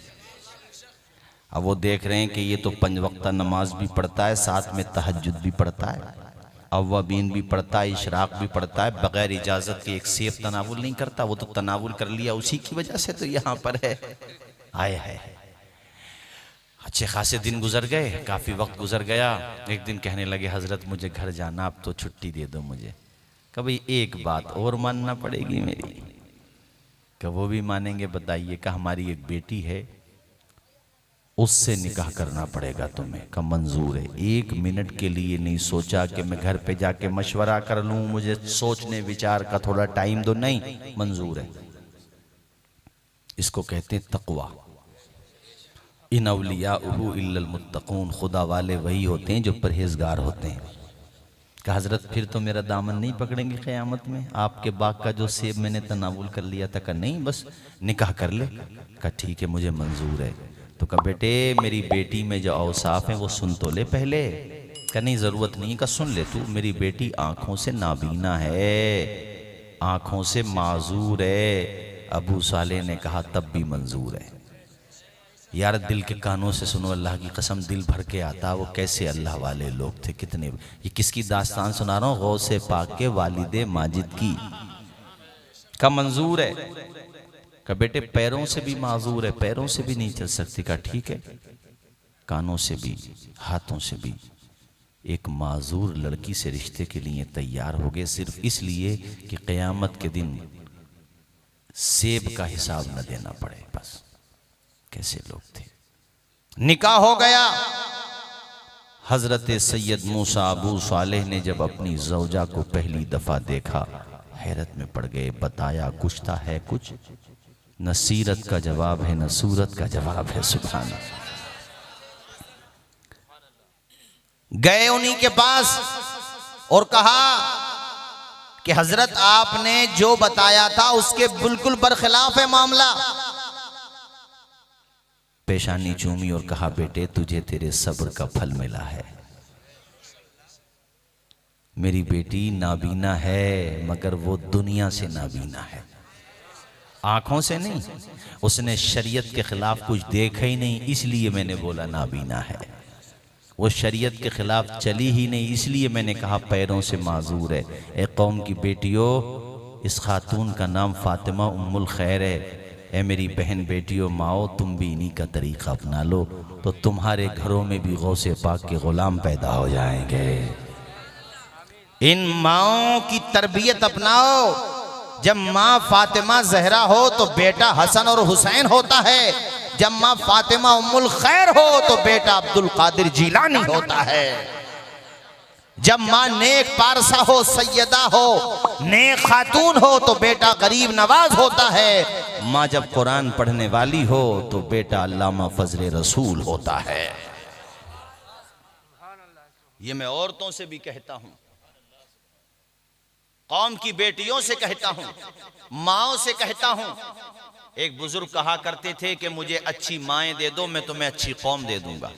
अब वो देख रहे हैं कि ये तो 5 वक्ता नमाज भी पढ़ता है, साथ में तहज्जुद भी पढ़ता है, अव्वाबीन भी पढ़ता है, इशराक भी पढ़ता है, बगैर इजाजत के एक सेब तनावुल नहीं करता। वो तो तनावुल कर लिया, उसी की वजह से तो यहाँ पर है। आए है अच्छे खासे दिन गुजर गए, काफ़ी वक्त गुजर गया। एक दिन कहने लगे हजरत मुझे घर जाना, अब तो छुट्टी दे दो मुझे। कभी एक बात और मानना पड़ेगी मेरी। कब वो भी मानेंगे बताइए? का हमारी एक बेटी है, उससे निकाह करना पड़ेगा तुम्हें। का मंजूर है? 1 मिनट के लिए नहीं सोचा कि मैं घर पे जाके मशवरा कर लूं, मुझे सोचने विचार का थोड़ा टाइम दो, नहीं, मंजूर है। इसको कहते हैं तकवा। इन औलियाउहु इल्लल मुत्तकून, खुदा वाले वही होते हैं जो परहेजगार होते हैं। कहा हजरत फिर तो मेरा दामन नहीं पकड़ेंगे क़यामत में? आपके बाग का जो सेब मैंने तनावुल कर लिया था। का नहीं, बस निकाह कर ले। का ठीक है मुझे मंजूर है। तो कहा बेटे मेरी बेटी में जो औसाफ हैं वो सुन तो ले पहले। का नहीं ज़रूरत नहीं। का सुन ले तू, मेरी बेटी आँखों से नाबीना है, आँखों से माजूर है। अबू साले ने कहा तब भी मंजूर है। यार दिल के कानों से सुनो, अल्लाह की कसम दिल भर के आता। वो कैसे अल्लाह वाले लोग थे, कितने। ये किसकी दास्तान सुना रहा हूँ? गौसे पाक के वालिदे माजिद की। का मंजूर है। का बेटे पैरों से भी माजूर है, पैरों से भी नहीं चल सकती। का ठीक है, कानों से भी हाथों से भी। एक माजूर लड़की से रिश्ते के लिए तैयार हो गए, सिर्फ इसलिए कि क़यामत के दिन सेब का हिसाब न देना पड़े। बस कैसे लोग थे। निकाह हो गया। हजरत सैयद मूसा अबू सालेह ने जब अपनी ज़ौजा को पहली दफा देखा हैरत में पड़ गए। बताया कुछ था है कुछ, न सीरत का जवाब है न सूरत का जवाब है। सुभान अल्लाह। गए उन्हीं के पास और कहा कि हजरत आपने जो बताया था उसके बिल्कुल बरखिलाफ है मामला। पेशानी चूमी और कहा बेटे तुझे तेरे सब्र का फल मिला है। मेरी बेटी नाबीना है मगर वो दुनिया से नाबीना है, आंखों से नहीं। उसने शरीयत के खिलाफ कुछ देखा ही नहीं, इसलिए मैंने बोला नाबीना है। वो शरीयत के खिलाफ चली ही नहीं, इसलिए मैंने कहा पैरों से माजूर है। ए कौम की बेटियों, इस खातून का नाम फातिमा उम्मुल खैर है। ए मेरी बहन बेटियों, माओ तुम भी इन्हीं का तरीका अपना लो तो तुम्हारे घरों में भी गौसे पाक के गुलाम पैदा हो जाएंगे। इन माओं की तरबियत अपनाओ। जब माँ फातिमा जहरा हो तो बेटा हसन और हुसैन होता है। जब माँ फातिमा उम्मुल खैर हो तो बेटा अब्दुल कादिर जीलानी होता है। जब माँ नेक पारसा हो, सैयदा हो, नेक खातून हो तो बेटा गरीब नवाज होता है। माँ जब कुरान पढ़ने वाली हो तो बेटा अल्लामा फजले रसूल होता है। ये मैं औरतों से भी कहता हूं, कौम की बेटियों से कहता हूं, माओं से कहता हूं। एक बुजुर्ग कहा करते थे कि मुझे अच्छी माएं दे दो, मैं तुम्हें अच्छी कौम दे दूंगा।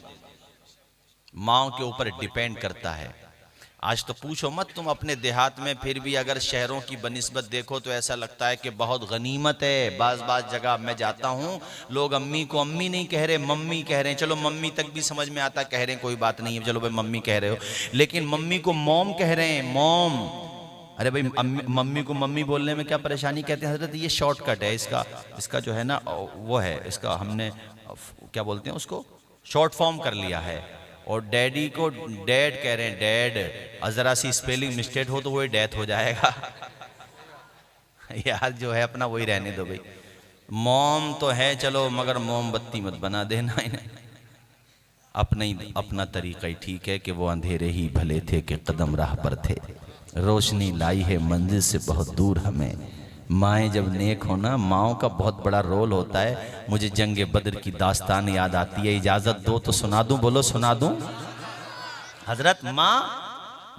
माओं के ऊपर डिपेंड करता है। आज तो पूछो मत तुम अपने देहात में, फिर भी अगर शहरों की बनिस्बत देखो तो ऐसा लगता है कि बहुत गनीमत है। बाज जगह मैं जाता हूँ, लोग अम्मी को अम्मी नहीं कह रहे, मम्मी कह रहे हैं। चलो मम्मी तक भी समझ में आता, कह रहे हैं कोई बात नहीं है, चलो भाई मम्मी कह रहे हो, लेकिन मम्मी को मॉम कह रहे हैं, मॉम। अरे भाई मम्मी को मम्मी बोलने में क्या परेशानी? कहते हैं हजरत ये शॉर्टकट है, इसका जो है ना वो है, इसका हमने क्या बोलते हैं उसको, शॉर्ट फॉर्म कर लिया है। और डैडी को डैड कह रहे हैं, डैड। जरा सी स्पेलिंग मिस्टेक हो तो वो डेथ हो जाएगा। यार जो है अपना वही रहने दो भाई, मोम तो है चलो मगर मोमबत्ती मत बना देना इन्हें। अपना तरीका ही ठीक है कि वो अंधेरे ही भले थे कि कदम राह पर थे, रोशनी लाई है मंजिल से बहुत दूर हमें। माएँ जब नेक हो ना, माँओं का बहुत बड़ा रोल होता है। मुझे जंग बद्र की दास्तान याद आती है, इजाज़त दो तो सुना दूं, बोलो सुना दूं। हजरत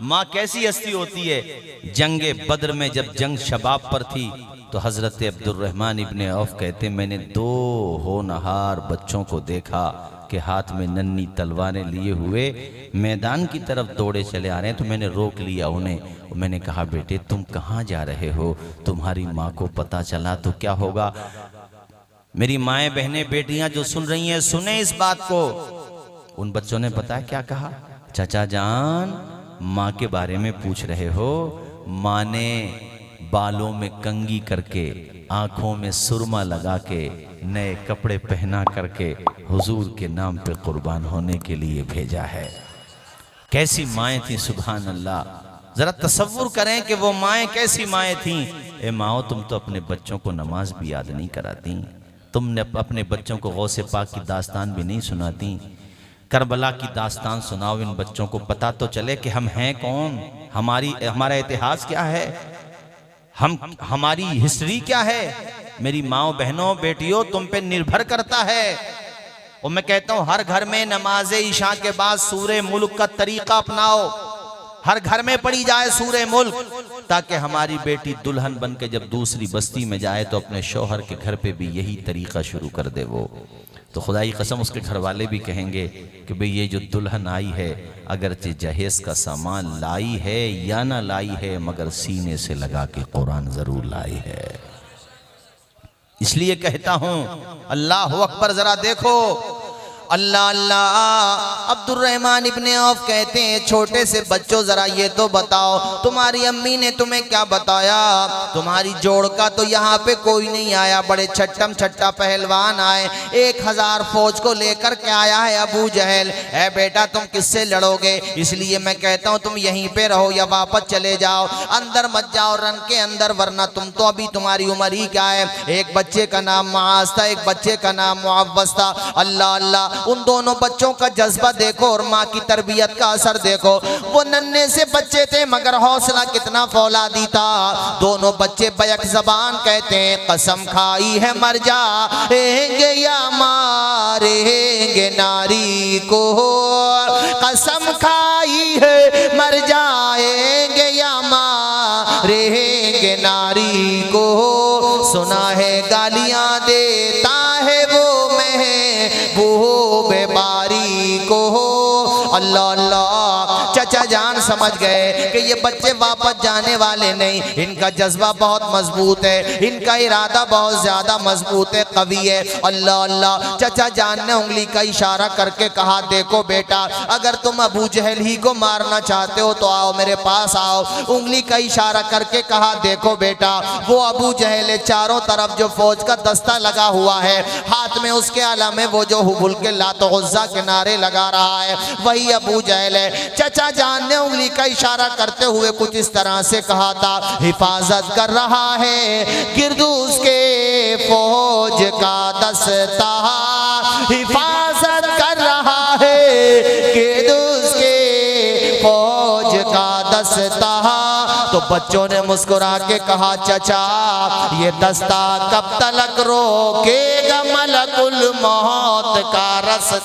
माँ कैसी हस्ती होती है। जंग बद्र में जब जंग शबाब पर थी तो हजरत अब्दुर्रहमान इब्ने औफ कहते, मैंने 2 होनहार बच्चों को देखा कि हाथ में नन्ही तलवारें लिए हुए मैदान की तरफ दौड़े चले आ रहे हैं। तो मैंने रोक लिया उन्हें और मैंने कहा, बेटे तुम कहाँ जा रहे हो? तुम्हारी माँ को पता चला तो क्या होगा? मेरी माएँ बहनें बेटियां जो सुन रही हैं, सुने इस बात को। उन बच्चों ने पता है क्या कहा? चाचा जान, माँ के बारे में पूछ रहे हो? माँ ने बालों में कंघी करके, आंखों में सुरमा लगा के, नए कपड़े पहना करके हुजूर के नाम पे कुर्बान होने के लिए भेजा है। कैसी माएँ थी, सुभान अल्लाह। जरा तसव्वुर करें कि वो माएँ कैसी माएँ थीं। ए माओ, तुम तो अपने बच्चों को नमाज भी याद नहीं कराती, तुमने अपने बच्चों को गौसे पाक की दास्तान भी नहीं सुनाती। करबला की दास्तान सुनाओ, इन बच्चों को पता तो चले कि हम हैं कौन, हमारा इतिहास क्या है, हमारी हिस्ट्री क्या है। मेरी माओ बहनों बेटियों, तुम पे निर्भर करता है। और मैं कहता हूं हर घर में नमाज ईशा के बाद सूरे मुल्क का तरीका अपनाओ, हर घर में पढ़ी जाए सूरे मुल्क, ताकि हमारी बेटी दुल्हन बन के जब दूसरी बस्ती में जाए तो अपने शौहर के घर पे भी यही तरीका शुरू कर दे। वो तो खुदाई कसम उसके घर वाले भी कहेंगे कि भाई ये जो दुल्हन आई है, अगरचे जहेज का सामान लाई है या ना लाई है, मगर सीने से लगा के कुरान जरूर लाई है। इसलिए कहता हूं अल्लाह अकबर, जरा देखो अल्लाह अल्लाह। अब्दुर्रहमान इब्ने औफ कहते हैं, छोटे से बच्चों जरा ये तो बताओ, तुम्हारी अम्मी ने तुम्हें क्या बताया? तुम्हारी जोड़ का तो यहाँ पे कोई नहीं आया, बड़े छट्टम छट्टा पहलवान आए, 1000 फौज को लेकर के आया है अबू जहल। है बेटा तुम किससे लड़ोगे? इसलिए मैं कहता हूँ तुम यहीं पे रहो या वापस चले जाओ, अंदर मत जाओ रन के अंदर, वरना तुम तो अभी तुम्हारी उम्र ही क्या है। एक बच्चे का नाम मुआज था, एक बच्चे का नाम मुअव्वज था। अल्लाह अल्लाह, उन दोनों बच्चों का जज्बा देखो और माँ की तरबियत का असर देखो। वो नन्हे से बच्चे थे मगर हौसला कितना फौलादी था। दोनों बच्चे बैक जबान कहते हैं, कसम खाई है मर जाएंगे या मारेंगे नारी को, कसम खाई है मर जाएंगे या मारेंगे नारी को। सुना है गालियां देता है वो महबूब बारी को। अल्लाह अल्लाह, चाचा जान समझ गए कि ये बच्चे वापस जाने वाले नहीं, इनका जज्बा बहुत मजबूत है, इनका इरादा बहुत ज्यादा मजबूत है, कवि है। अल्लाह अल्लाह, चाचा जान ने उंगली का इशारा करके कहा, देखो बेटा अगर तुम अबू जहल ही को मारना चाहते हो तो आओ मेरे पास आओ। उंगली का इशारा करके कहा, देखो बेटा वो अबू जहल है, चारों तरफ जो फौज का दस्ता लगा हुआ है, हाथ में उसके आला में वो जो हुबुल के लात गुज़्ज़ा के नारे लगा रहा है, वही अबू जहल है। चाचा जान ने उंगली का इशारा करते हुए कुछ इस तरह से कहा था, हिफाजत कर रहा है गिरदूस के फौज का दस्ता, हिफाजत कर रहा है गिरदूस के फौज का दस्ता। तो बच्चों ने मुस्कुरा के कहा, चाचा ये दस्ता कब तक रोकेगा मलकुल मौत का रस्ता।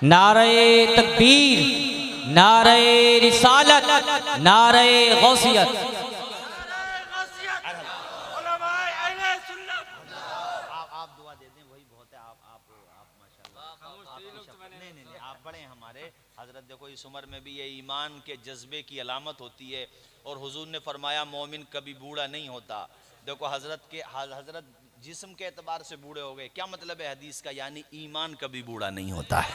नारे तकबीर, नारे रिसालत, नारे गौसियत। आप दुआ दे दें वही बहुत है। आप माशाल्लाह नहीं आप बड़े हैं हमारे हजरत। देखो इस उम्र में भी ये ईमान के जज्बे की अलामत होती है। और हुजूर ने फरमाया मोमिन कभी बूढ़ा नहीं होता। देखो हजरत जिस्म के एतबार से बूढ़े हो गए, क्या मतलब है हदीस का? यानी ईमान कभी बूढ़ा नहीं होता है।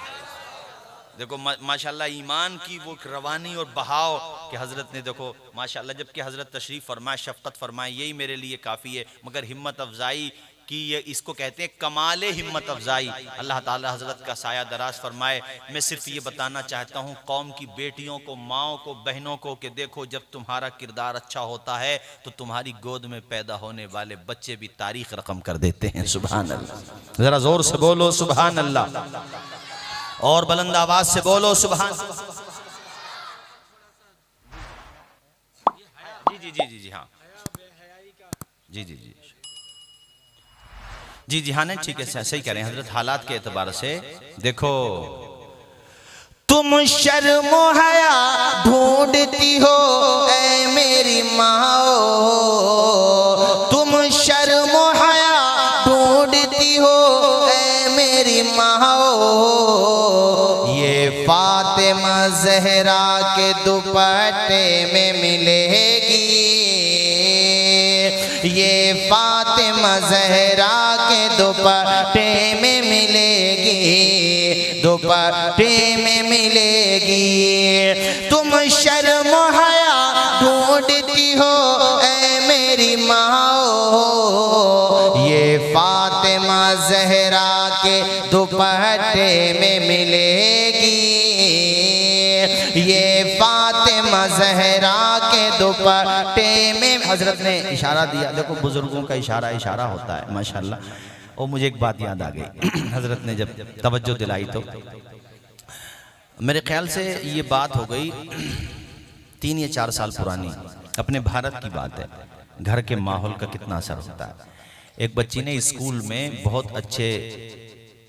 देखो माशाल्लाह ईमान की वो रवानी और बहाव कि हज़रत ने देखो माशाल्लाह, जबकि हज़रत तशरीफ़ फरमाए, शफ़क़त फरमाए, यही मेरे लिए काफ़ी है। मगर हिम्मत अफजाई कि ये इसको कहते हैं कमाले हिम्मत अफजाई। अल्लाह ताला हजरत का साया दराज फरमाए। मैं सिर्फ ये बताना चाहता हूँ कौम की बेटियों को, माओ को, बहनों को कि देखो जब तुम्हारा किरदार अच्छा होता है तो तुम्हारी गोद में पैदा होने वाले बच्चे भी तारीख रकम कर देते हैं। सुभान अल्लाह। जरा जोर से बोलो सुभान अल्लाह, और बुलंद आवाज से बोलो सुभान। जी जी जी जी हाँ जी जी जी जी जी हाँ नहीं ठीक है, सही कह रहे हैं हजरत। हालात के एतबार से देखो, तुम शर्म हया ढूंढती हो ऐ मेरी माओ, तुम शर्म हया ढूंढती हो ऐ मेरी माओ, ये फातिमा ज़हरा के दुपट्टे में मिलेगी, ये फातिमा ज़हरा के दुपट्टे में मिलेगी, दुपट्टे में मिलेगी। तुम शर्म हया ढूंढती हो ऐ मेरी माओ, ये फातिमा ज़हरा के दुपट्टे में मिलेगी, ये फातिमा ज़हरा के दुपट्टे में। हजरत ने इशारा दिया, देखो बुजुर्गों का इशारा इशारा होता है माशाल्लाह। और मुझे एक बात याद आ गई, हजरत ने जब तवज्जो दिलाई तो मेरे ख्याल से ये बात हो गई 3 या 4 साल पुरानी, अपने भारत की बात है। घर के माहौल का कितना असर होता है। एक बच्ची ने स्कूल में बहुत अच्छे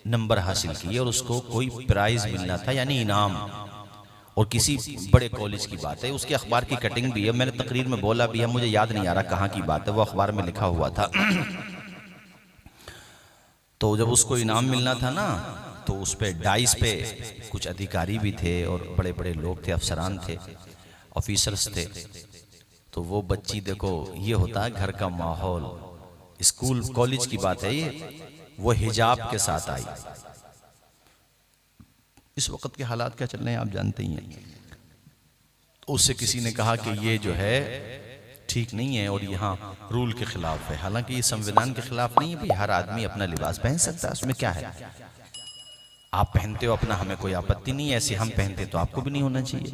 नंबर हासिल किए और उसको कोई प्राइज मिलना था, यानी इनाम, और किसी बड़े कॉलेज की बात है। उसके अखबार की कटिंग भी है, मैंने तकरीर में बोला भी है, मुझे याद नहीं आ रहा कहाँ की बात है, वो अखबार में लिखा हुआ था। तो जब उसको इनाम मिलना था ना, तो उस पे डाइस पे कुछ अधिकारी भी थे और बड़े बड़े लोग थे, अफसरान थे, ऑफिसर्स थे। तो वो बच्ची, देखो ये होता है घर का माहौल, स्कूल कॉलेज की बात है ये, वो हिजाब के साथ आई। इस वक्त के हालात क्या चल रहे हैं आप जानते ही हैं। उससे किसी ने कहा कि ये जो है ठीक नहीं है और यहाँ रूल के खिलाफ है। हालांकि ये संविधान के खिलाफ नहीं है भाई, हर आदमी अपना लिबास पहन सकता है, उसमें क्या है। आप पहनते हो अपना, हमें कोई आपत्ति नहीं है, ऐसे हम पहनते तो आपको भी नहीं होना चाहिए।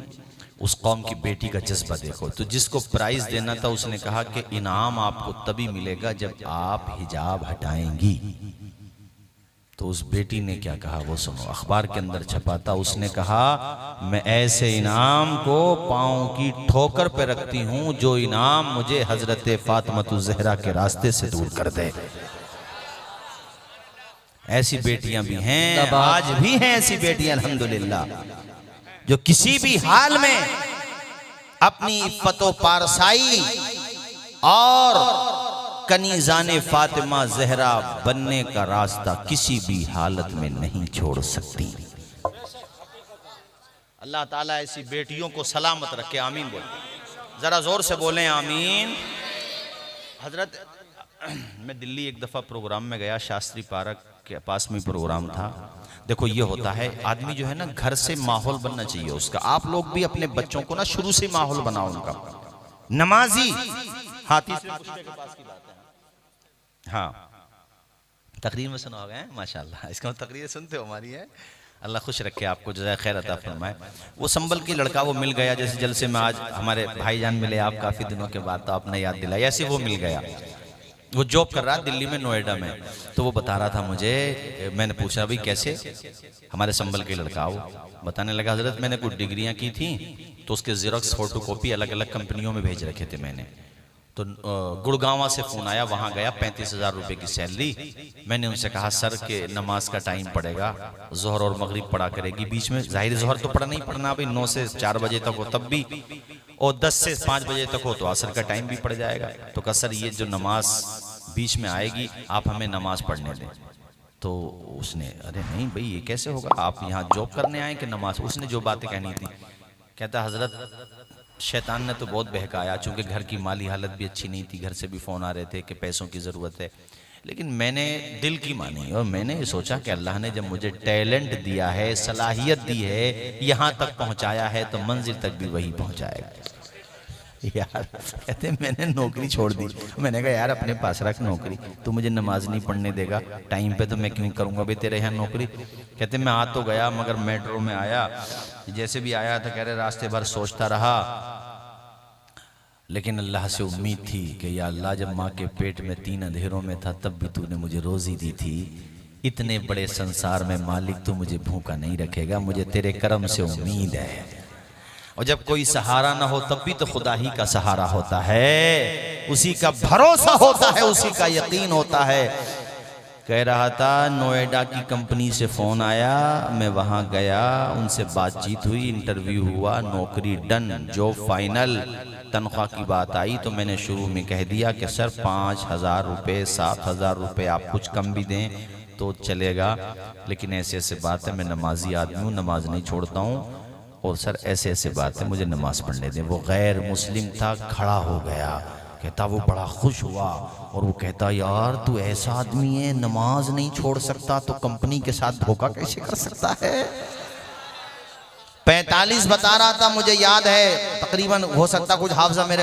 उस कौम की बेटी का जज्बा देखो। तो जिसको प्राइज देना था उसने कहा कि इनाम आपको तभी मिलेगा जब आप हिजाब हटाएंगी। तो उस बेटी ने क्या कहा वो सुनो, अखबार के अंदर छपा था। उसने कहा मैं ऐसे इनाम को पांव की ठोकर पे रखती हूं जो इनाम मुझे हजरत फातिमा ज़हरा के रास्ते से दूर कर दे। ऐसी बेटियां भी हैं, आज भी हैं ऐसी बेटियां अल्हम्दुलिल्लाह, जो किसी भी हाल में अपनी इफ़्फ़तो पारसाई और कनीज़ाने फातिमा ज़हरा बनने का रास्ता किसी भी हालत में नहीं छोड़ सकती। अल्लाह ताला ऐसी बेटियों को सलामत रखे, आमीन बोले, जरा जोर से बोलें आमीन। हजरत, मैं दिल्ली एक दफ़ा प्रोग्राम में गया, शास्त्री पार्क के पास में प्रोग्राम था। देखो ये होता है, आदमी जो है ना, घर से माहौल बनना चाहिए उसका। आप लोग भी अपने बच्चों को ना शुरू से माहौल बनाओ उनका। नमाजी हाथी से पुश्ते के पास की बात है। हाँ, तकरीर में सुना होगा माशाल्लाह, इसका तकरीर सुनते हो हमारी है। अल्लाह खुश रखे आपको, जज़ाए खैर अता फरमाए। वो संबल की लड़का वो मिल गया, जैसे जलसे में आज हमारे भाईजान मिले आप काफ़ी दिनों के बाद, तो आपने याद दिलाई, ऐसे वो मिल गया। वो जॉब कर रहा है दिल्ली में, नोएडा में। तो वो बता रहा था मुझे, मैंने पूछा भाई कैसे, हमारे संबल के लड़का। वो बताने लगा हजरत मैंने कुछ डिग्रियां की थी, तो उसके ज़ेरॉक्स फोटोकॉपी अलग अलग कंपनियों में भेज रखे थे मैंने। तो गुड़गांव से फ़ोन आया, वहाँ गया, 35,000 रुपये की सैलरी। मैंने उनसे कहा सर के नमाज का टाइम पड़ेगा, जोहर और मगरिब पढ़ा करेगी बीच में, जाहिर जोहर तो पढ़ा नहीं पढ़ना भाई, 9 से 4 बजे तक हो तब भी, और 10 से 5 बजे तक हो तो असर का टाइम भी पड़ जाएगा। तो कहा सर ये जो नमाज बीच में आएगी आप हमें नमाज पढ़ने दें। तो उसने, अरे नहीं भाई ये कैसे होगा, आप यहाँ जॉब करने आए कि नमाज। उसने जो बातें कहनी थी, कहता हजरत शैतान ने तो बहुत बहकाया, चूँकि घर की माली हालत भी अच्छी नहीं थी, घर से भी फ़ोन आ रहे थे कि पैसों की ज़रूरत है। लेकिन मैंने दिल की मानी और मैंने सोचा कि अल्लाह ने जब मुझे टैलेंट दिया है, सलाहियत दी है, यहाँ तक पहुँचाया है, तो मंजिल तक भी वही पहुँचाएगा। यार कहते मैंने नौकरी छोड़ दी। मैंने कहा यार अपने पास रख नौकरी, तू मुझे नमाज नहीं पढ़ने देगा टाइम पे तो मैं क्यों करूँगा भाई तेरे यहाँ नौकरी। कहते मैं आ तो गया मगर मेट्रो में आया, जैसे भी आया था कह रहे रास्ते भर सोचता रहा, लेकिन अल्लाह से उम्मीद थी कि या अल्लाह जब माँ के पेट में 3 अंधेरों में था तब भी तूने मुझे रोज़ी दी थी, इतने बड़े संसार में मालिक तू मुझे भूखा नहीं रखेगा, मुझे तेरे करम से उम्मीद है। और जब कोई सहारा ना हो तब भी तो खुदा ही का सहारा होता है, उसी का भरोसा होता है, उसी का यकीन होता है। कह रहा था नोएडा की कंपनी से फ़ोन आया, मैं वहाँ गया, उनसे बातचीत हुई, इंटरव्यू हुआ, नौकरी डन, जॉब फाइनल। तनख्वाह की बात आई तो मैंने शुरू में कह दिया कि सर 5,000 रुपये 7,000 रुपये आप कुछ कम भी दें तो चलेगा, लेकिन ऐसे ऐसे बात है, मैं नमाजी आदमी हूँ, नमाज नहीं छोड़ता हूँ, और सर ऐसे ऐसे बात है मुझे नमाज पढ़ने दें। वो गैर मुस्लिम था, खड़ा हो गया, कहता वो बड़ा खुश हुआ और वो कहता यार तू ऐसा आदमी है नमाज नहीं छोड़ सकता तो कंपनी के साथ धोखा कैसे कर सकता है। 45 बता रहा था, मुझे याद है तकरीबन, हो सकता कुछ हाफजा मेरे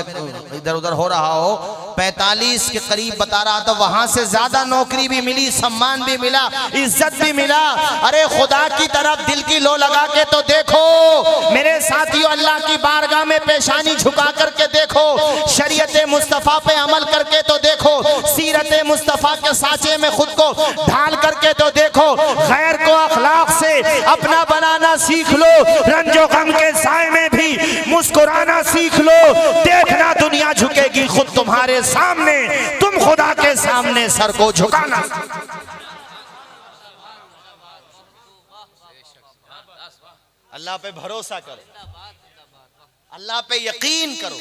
इधर उधर हो रहा हो, 45 के करीब बता रहा था। वहां से ज्यादा नौकरी भी मिली, सम्मान भी मिला, इज्जत भी मिला। अरे खुदा की तरफ दिल की लो लगा के तो देखो मेरे साथियों, अल्लाह की बारगाह में पेशानी झुका करके देखो, शरीयत मुस्तफ़ा पे अमल करके तो देखो, सीरत मुस्तफ़ा के साँचे में खुद को ढाल करके तो देखो, गैर को अखलाक से अपना बनाना सीख लो, रंजो गम के साए में भी मुस्कुराना सीख लो, देखना दुनिया झुकेगी खुद तुम्हारे सामने, तुम खुदा के सामने सर को झुकाना। अल्लाह पे भरोसा करो, अल्लाह पे यकीन करो,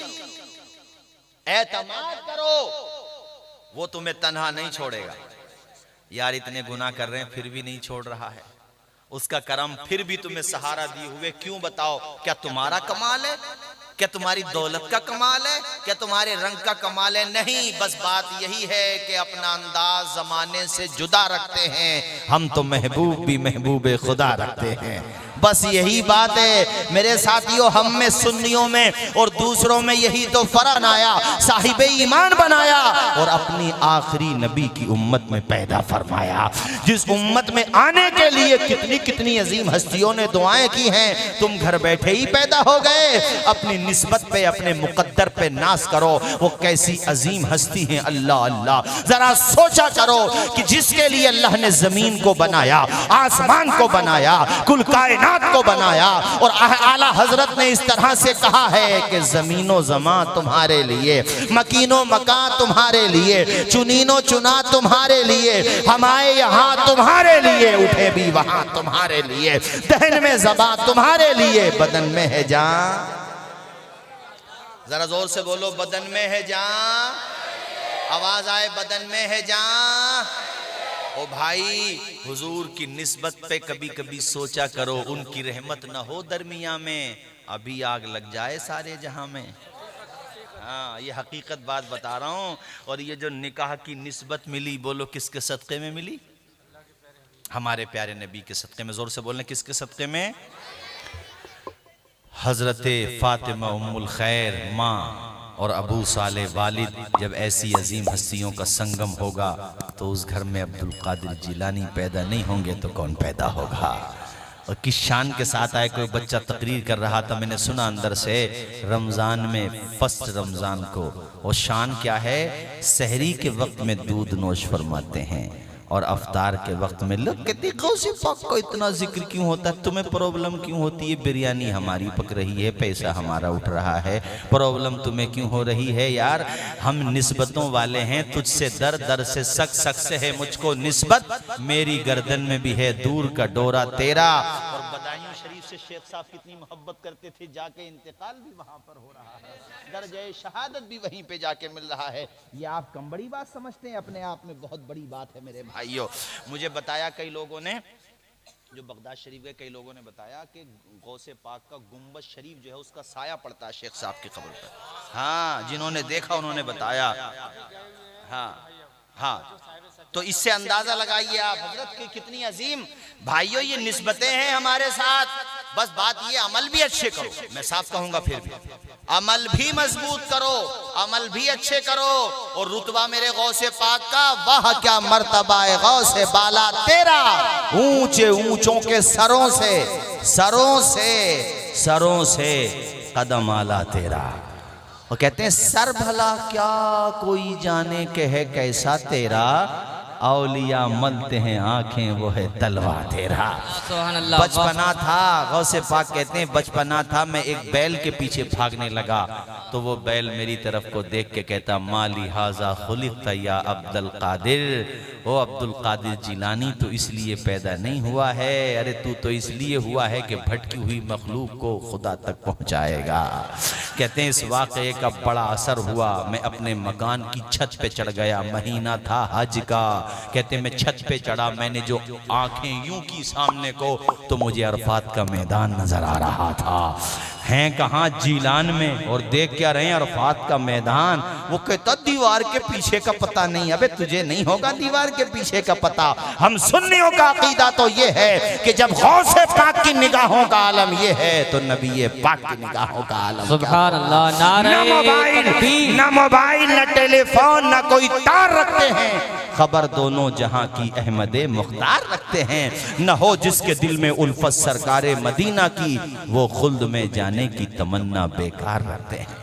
एतमाद करो, वो तुम्हें तन्हा नहीं छोड़ेगा। यार इतने गुनाह कर रहे हैं फिर भी नहीं छोड़ रहा है, उसका करम फिर भी तुम्हें सहारा दिए हुए, क्यों बताओ? क्या तुम्हारा कमाल है? क्या तुम्हारी दौलत का कमाल है? क्या तुम्हारे रंग का कमाल है? नहीं, बस बात यही है कि अपना अंदाज जमाने से जुदा रखते हैं, हम तो महबूब भी महबूब खुदा रखते हैं, बस यही बात है मेरे साथियों। हम में सुन्नियों में और दूसरों में यही तो फर्क आया, साहिब ईमान बनाया और अपनी आखिरी नबी की उम्मत में पैदा फरमाया, जिस उम्मत में आने के लिए कितनी कितनी अजीम हस्तियों ने दुआएं की हैं, तुम घर बैठे ही पैदा हो गए। अपनी निस्बत पे, अपने मुकद्दर पे नाज करो, वो कैसी अजीम हस्ती है। अल्लाह अल्लाह, जरा सोचा करो कि जिसके लिए अल्लाह ने जमीन को बनाया, आसमान को बनाया, कुल कायनात को बनाया, और आला हजरत ने इस तरह से कहा है कि जमीनो जमा तुम्हारे लिए, मकीनो मका तुम्हारे लिए, चुनीनो चुना तुम्हारे लिए, हम आए यहाँ तुम्हारे लिए, उठे भी वहां तुम्हारे लिए, दहन में ज़बा तुम्हारे लिए, बदन में है जान, जरा जोर से बोलो, बदन में है जान, आवाज आए, बदन में है जान। ओ भाई, हुजूर की निस्बत पे कभी कभी सोचा करो, उनकी रहमत न हो दरमिया में, अभी आग लग जाए सारे जहां में। हाँ, ये हकीकत बात बता रहा हूँ। और ये जो निकाह की निस्बत मिली, बोलो किसके सदक़े में मिली? हमारे प्यारे नबी के सदक़े में। जोर से बोलने, किसके सदक़े में? हजरत फातिमा उम्मुल खैर माँ और अबू सालेह वालिद। जब ऐसी अजीम हस्तियों का संगम होगा तो उस घर में अब्दुल कादिर जिलानी पैदा नहीं होंगे तो कौन पैदा होगा? और किस शान के साथ आए। कोई बच्चा तकरीर कर रहा था, मैंने सुना अंदर से, रमज़ान में फर्स्ट रमज़ान को, और शान क्या है, सहरी के वक्त में दूध नोश फरमाते हैं और अफ्तार के वक्त में लोग कहते गौसे पाक को इतना जिक्र क्यों होता है, तुम्हें प्रॉब्लम क्यों होती है? बिरयानी हमारी पक रही है, पैसा हमारा उठ रहा है, प्रॉब्लम तुम्हें क्यों हो रही है? यार हम निस्बतों वाले हैं, तुझसे दर दर से सक सक से है मुझको निस्बत, मेरी गर्दन में भी है दूर का डोरा तेरा। और बदायूं शरीफ से शेख साहब कितनी मोहब्बत करते थे, जाके इंतकाल भी वहां पर हो रहा है, दर्जे शहादत भी वहीं पे जाके मिल रहा है। ये आप कम बड़ी बात समझते हैं, अपने आप में बहुत बड़ी बात है मेरे भाइयों। मुझे बताया कई लोगों ने, जो बगदाद शरीफ गए, कई लोगों ने बताया कि गौसे पाक का गुंबद शरीफ जो है उसका साया पड़ता है शेख साहब की कब्र पर। हाँ, जिन्होंने देखा उन्होंने बताया। हाँ हाँ, तो इससे अंदाजा लगाइए आप हजरत की कितनी अजीम। भाइयों, ये निस्बतें हैं हमारे साथ, बस बात ये अमल भी अच्छे करो, मैं साफ कहूंगा फिर भी अमल भी मजबूत करो, अमल भी अच्छे करो। और रुतबा मेरे गौसे पाक का, वाह क्या मर्तबा है गौसे बाला तेरा, ऊंचे ऊंचों के सरों से कदम आला तेरा। और कहते हैं सर भला क्या कोई जाने के है कैसा तेरा, औलिया मलते हैं आंखें वो है तलवा तेरा। बचपना था, गौसे पाक कहते हैं बचपना था, मैं एक बैल के पीछे भागने लगा तो वो बैल मेरी तरफ को देख के कहता माली हाजा खुलिक़्ता या अब्दुल कादिर, ओ अब्दुल कादिर जिलानी तो इसलिए पैदा नहीं हुआ है, अरे तू तो इसलिए हुआ है कि भटकी हुई मखलूक को खुदा तक पहुंचाएगा। कहते हैं इस वाक़ये का बड़ा असर हुआ, मैं अपने मकान की छत पे चढ़ गया, महीना था हज का। कहते मैं छत पे चढ़ा, मैंने जो आंखें यूं की सामने को तो मुझे अरफात का मैदान नजर आ रहा था। हैं कहाँ जीलान में और देख क्या रहे हैं अरफात का मैदान। वो कहता दीवार के पीछे का पता नहीं, अबे तुझे नहीं होगा दीवार के पीछे का पता। हम सुन्नियों का अकीदा तो ये है कि जब गौसे पाक की निगाहों का आलम ये है तो नबी पाक की निगाहों का आलम। सुभान अल्लाह। ना मोबाइल न टेलीफोन न कोई तार रखते हैं, खबर दोनों जहां की अहमदे मुख्तार रखते हैं। न हो जिसके दिल में उल्फत सरकारे मदीना की, वो खुल्द में जाने की तमन्ना बेकार रखते हैं।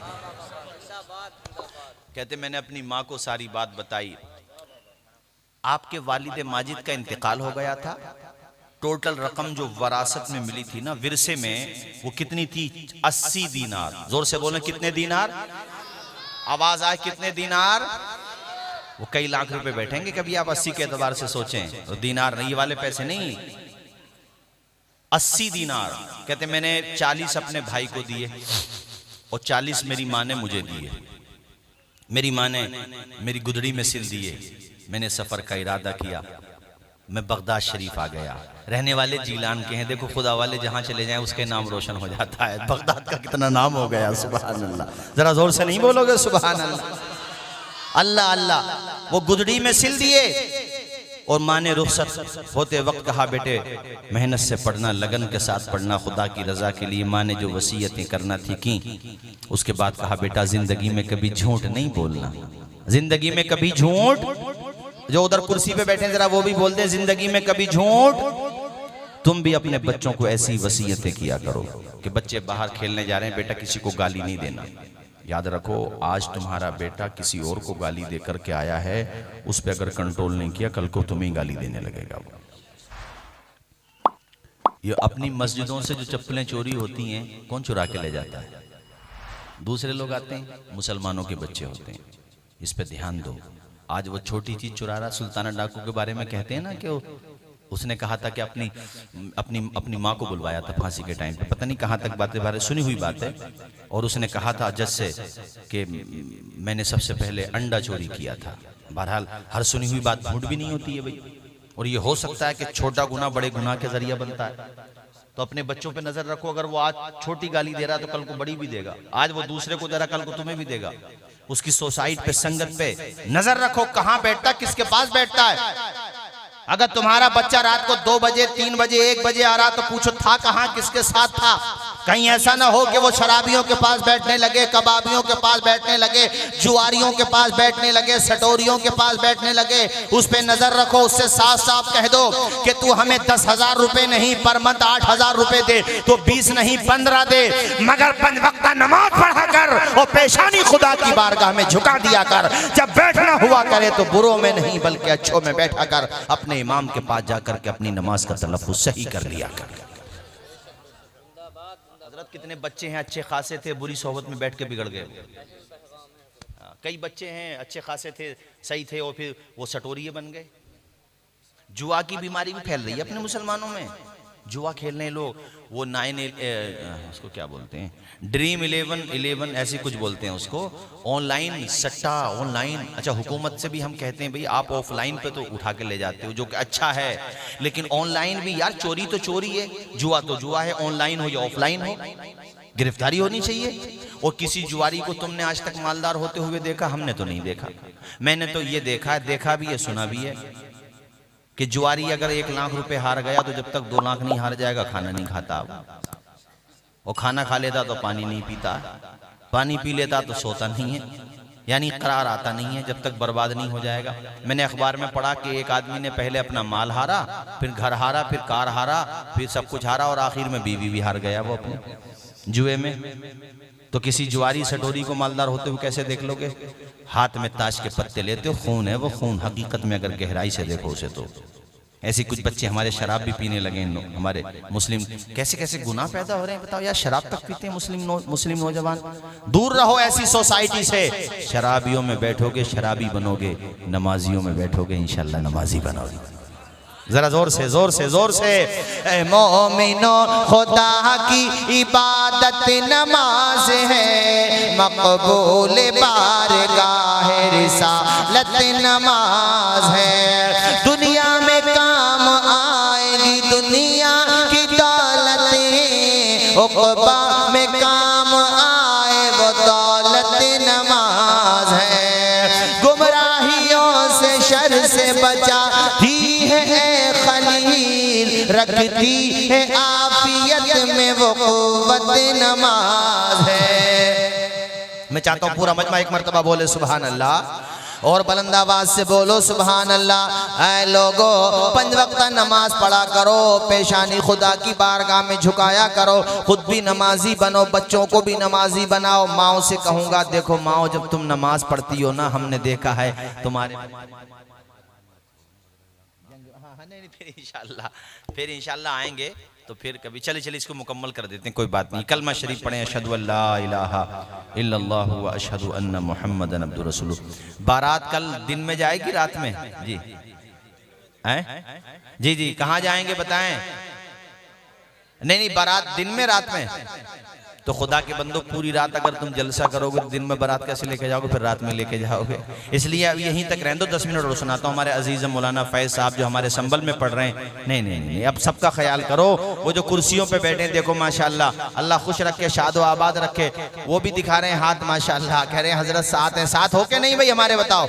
कहते मैंने अपनी माँ को सारी बात बताई। आपके वालिद माजिद का इंतकाल हो गया था, टोटल रकम जो वरासत में मिली थी ना विरसे में, वो कितनी थी? 80 दीनार। जोर से बोलें कितने दीनार? आवाज आए कितने दीनार? वो कई लाख रुपए बैठेंगे कभी आप 80 के एतबार से सोचें तो दीनार नहीं, ये वाले पैसे नहीं, 80 दीनार। कहते मैंने 40 अपने भाई को दिए और 40 मेरी माँ ने मुझे दिए। मेरी माँ ने मेरी गुदड़ी में सिल दिए। मैंने सफर का इरादा किया, मैं बगदाद शरीफ आ गया। रहने वाले जीलान के हैं, देखो खुदा वाले जहां चले जाएं उसके नाम रोशन हो जाता है। बगदाद का कितना नाम हो गया, सुभान अल्लाह। जरा जोर से नहीं बोलोगे सुभान अल्लाह? अल्लाह अल्लाह। वो गुदड़ी में सिल दिए और माँ ने रुखसत होते वक्त कहा बेटे मेहनत से पढ़ना, लगन के साथ पढ़ना, खुदा की रजा के लिए। माँ ने जो वसीयतें करना थी की। उसके बाद कहा बेटा जिंदगी में कभी झूठ नहीं बोलना, जिंदगी में कभी झूठ। जो उधर कुर्सी पे बैठे जरा वो भी बोल दें जिंदगी में कभी झूठ। तुम भी अपने बच्चों को ऐसी वसीयतें किया करो कि बच्चे बाहर खेलने जा रहे हैं, बेटा किसी को गाली नहीं देना। याद रखो आज तुम्हारा बेटा किसी और को गाली दे करके आया है, उस पर अगर कंट्रोल नहीं किया कल को तुम्हें गाली देने लगेगा। ये अपनी मस्जिदों से जो चप्पलें चोरी होती हैं कौन चुरा के ले जाता है? दूसरे लोग आते हैं, मुसलमानों के बच्चे होते हैं। इस पे ध्यान दो। आज वो छोटी चीज चुरा रहा, सुल्ताना डाकू के बारे में कहते हैं ना कि उसने कहा था कि अपनी माँ को बुलवाया था फांसी के टाइम पे, पता नहीं कहाँ तक बातें बातें सुनी हुई बात है। और उसने कहा था जज से कि मैंने सबसे पहले अंडा चोरी किया था। बहरहाल हर सुनी हुई बात झूठ भी नहीं होती है भाई। और ये हो सकता है कि छोटा गुनाह बड़े गुनाह के जरिया बनता है। तो अपने बच्चों पे नजर रखो, अगर वो आज छोटी गाली दे रहा तो कल को बड़ी भी देगा। आज वो दूसरे को दे रहा कल को तुम्हें भी देगा। उसकी सोसाइटी पे, संगत पे नजर रखो, कहाँ बैठता, किसके पास बैठता है। अगर तुम्हारा बच्चा रात को 2 बजे 3 बजे 1 बजे आ रहा तो पूछो था कहाँ, किसके साथ था। कहीं ऐसा ना हो कि वो शराबियों के पास बैठने लगे, कबाबियों के पास बैठने लगे, जुआरियों के पास बैठने लगे, सटोरियों के पास बैठने लगे। उस पे नजर रखो, उससे साफ साफ कह दो कि तू हमें 10,000 रुपए नहीं पर मंथ 8,000 रुपए दे, तो 20 नहीं 15 दे, मगर 5 वक्त नमाज पढ़ा कर और पेशानी खुदा की बारगाह में झुका दिया कर। जब बैठना हुआ करे तो बुरों में नहीं बल्कि अच्छों में बैठा कर। अपने इमाम के पास जाकर के अपनी नमाज का तलफ्फुज़ सही कर लिया कर। हजरत कितने बच्चे हैं अच्छे खासे थे, बुरी सोहबत में बैठ के बिगड़ गए। कई बच्चे हैं अच्छे खासे थे, सही थे, और फिर वो सटोरिये बन गए। जुआ की बीमारी भी फैल रही है अपने मुसलमानों में। जुआ खेलने लोग, वो 9 उसको क्या बोलते हैं, ड्रीम 11 ऐसी कुछ बोलते हैं उसको, ऑनलाइन सट्टा, ऑनलाइन। अच्छा हुकूमत से भी हम कहते हैं भाई आप ऑफलाइन पे तो उठा के ले जाते हो, जो कि अच्छा है, लेकिन ऑनलाइन भी यार चोरी तो चोरी है, जुआ तो जुआ है, ऑनलाइन हो या ऑफलाइन हो, गिरफ्तारी होनी चाहिए। और किसी जुआरी को तुमने आज तक मालदार होते हुए देखा? हमने तो नहीं देखा। मैंने तो ये देखा भी है, सुना भी है कि जुआरी अगर 1 लाख रुपए हार गया तो जब तक 2 लाख नहीं हार जाएगा खाना नहीं खाता। वो खाना खा लेता तो पानी नहीं पीता, पानी पी लेता तो सोता नहीं है, यानी करार आता नहीं है जब तक बर्बाद नहीं हो जाएगा। मैंने अखबार में पढ़ा कि एक आदमी ने पहले अपना माल हारा, फिर घर हारा, फिर कार हारा, फिर सब कुछ हारा और आखिर में बीवी भी हार गया वो अपने जुए में। तो किसी जुआरी सटोरी को मालदार होते हुए कैसे देख लोगे? हाथ में ताश के पत्ते लेते हो, खून है वो खून, हकीकत में अगर गहराई से देखो उसे तो। ऐसे कुछ बच्चे हमारे शराब भी पीने लगे, हमारे मुस्लिम कैसे कैसे गुनाह पैदा हो रहे हैं बताओ यार। शराब तक पीते हैं मुस्लिम नौजवान। दूर रहो ऐसी सोसाइटी से। शराबियों में बैठोगे शराबी बनोगे, नमाजियों में बैठोगे इंशाल्लाह नमाजी बनोगे। जरा जोर से जोर से जोर से। ए मोमिनो खुदा की इबादत नमाज है, मकबूल बारगाह रिसालत नमाज है। दुनिया में काम आएगी दुनिया की दौलतें, उक़बा में काम आए वो दौलत नमाज है। गुमराहियों से शर से बचाती है खलील, रखती है आफियत में वो क़ुव्वत नमाज है। मैं चाहता हूँ पूरा मजमा एक मरतबा बोले सुभान अल्लाह और बुलंद आवाज से बोलो सुभान अल्लाह। ऐ लोगो 5 वक्त नमाज पढ़ा करो, पेशानी खुदा की बारगाह में झुकाया करो, खुद भी नमाजी बनो, बच्चों को भी नमाजी बनाओ। माओ से कहूँगा देखो माओ जब तुम नमाज पढ़ती हो ना, हमने देखा है तुम्हारे फिर इंशाल्लाह आएंगे तो फिर कभी। चले इसको मुकम्मल कर देते हैं, कोई बात नहीं। कलमा शरीफ पढ़ें, अशहदु अल्ला इलाहा इल्लल्लाहु व अशहदु अन्न मुहम्मदन अब्दुहु रसूलुहु। बारात कल दिन में जाएगी रात में? जी हैं? जी कहाँ जाएंगे बताएं? नहीं बारात दिन में रात में? तो खुदा के बंदो पूरी रात अगर तुम जलसा करोगे तो दिन में बारात कैसे लेके जाओगे, फिर रात में लेके जाओगे। इसलिए अब यहीं तक रहने दो, 10 मिनट और सुनाता हूँ। हमारे अजीज़ मौलाना फैज़ साहब जो हमारे संबल में पढ़ रहे हैं, नहीं अब सबका ख्याल करो। वो जो कुर्सियों पे बैठे देखो माशाल्लाह, अल्लाह खुश रखे, शादो आबाद रखे। वो भी दिखा रहे हैं हाथ माशाल्लाह, कह रहे हैं हजरत साथ हैं। साथ हो के नहीं भाई हमारे बताओ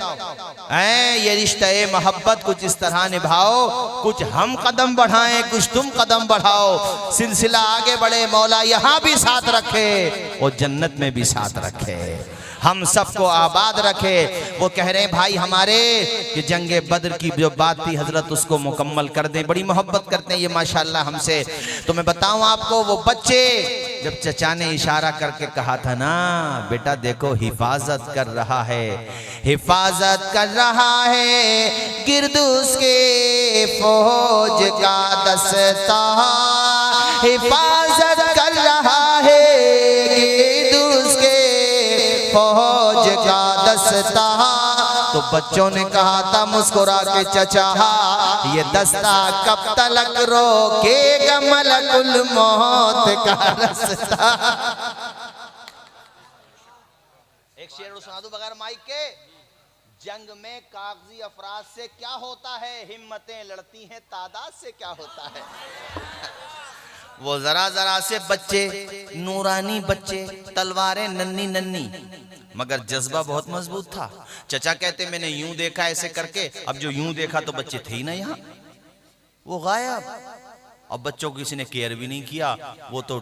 हैं? ये रिश्ता मोहब्बत कुछ इस तरह निभाओ, कुछ हम कदम बढ़ाएं कुछ तुम कदम बढ़ाओ, सिलसिला आगे बढ़े, मौला यहाँ भी साथ रखे और जन्नत में भी साथ रखे, हम सबको आबाद रखे। वो कह रहे हैं भाई हमारे कि जंगे बद्र की जो बात थी हजरत उसको मुकम्मल कर दें, बड़ी मोहब्बत करते हैं ये माशाल्लाह हमसे। तो मैं बताऊं आपको, वो बच्चे जब चचा ने इशारा करके कहा था ना बेटा देखो हिफाजत कर रहा है, हिफाजत कर रहा है गिरद उसके फौज का दस्ता, हिफाजत कर रहा है गिरद उसके फौज का दस्ता। तो बच्चों ने कहा था मुस्कुरा के चचा ये दस्ता कब तलक रोकेगा मलकुल मौत का रास्ता। एक शेर सुना दूं बगैर माइक के। जंग में कागजी अफराद से क्या होता है, हिम्मतें लड़ती हैं तादाद से क्या होता है। वो जरा जरा से बच्चे, नूरानी बच्चे, तलवारें नन्नी नन्नी, मगर जज्बा बहुत मजबूत था। चचा कहते मैंने यूं देखा ऐसे करके, अब जो यूं देखा तो बच्चे थे ही ना यहाँ, वो गायब। अब बच्चों को किसी ने केयर भी नहीं किया, वो तो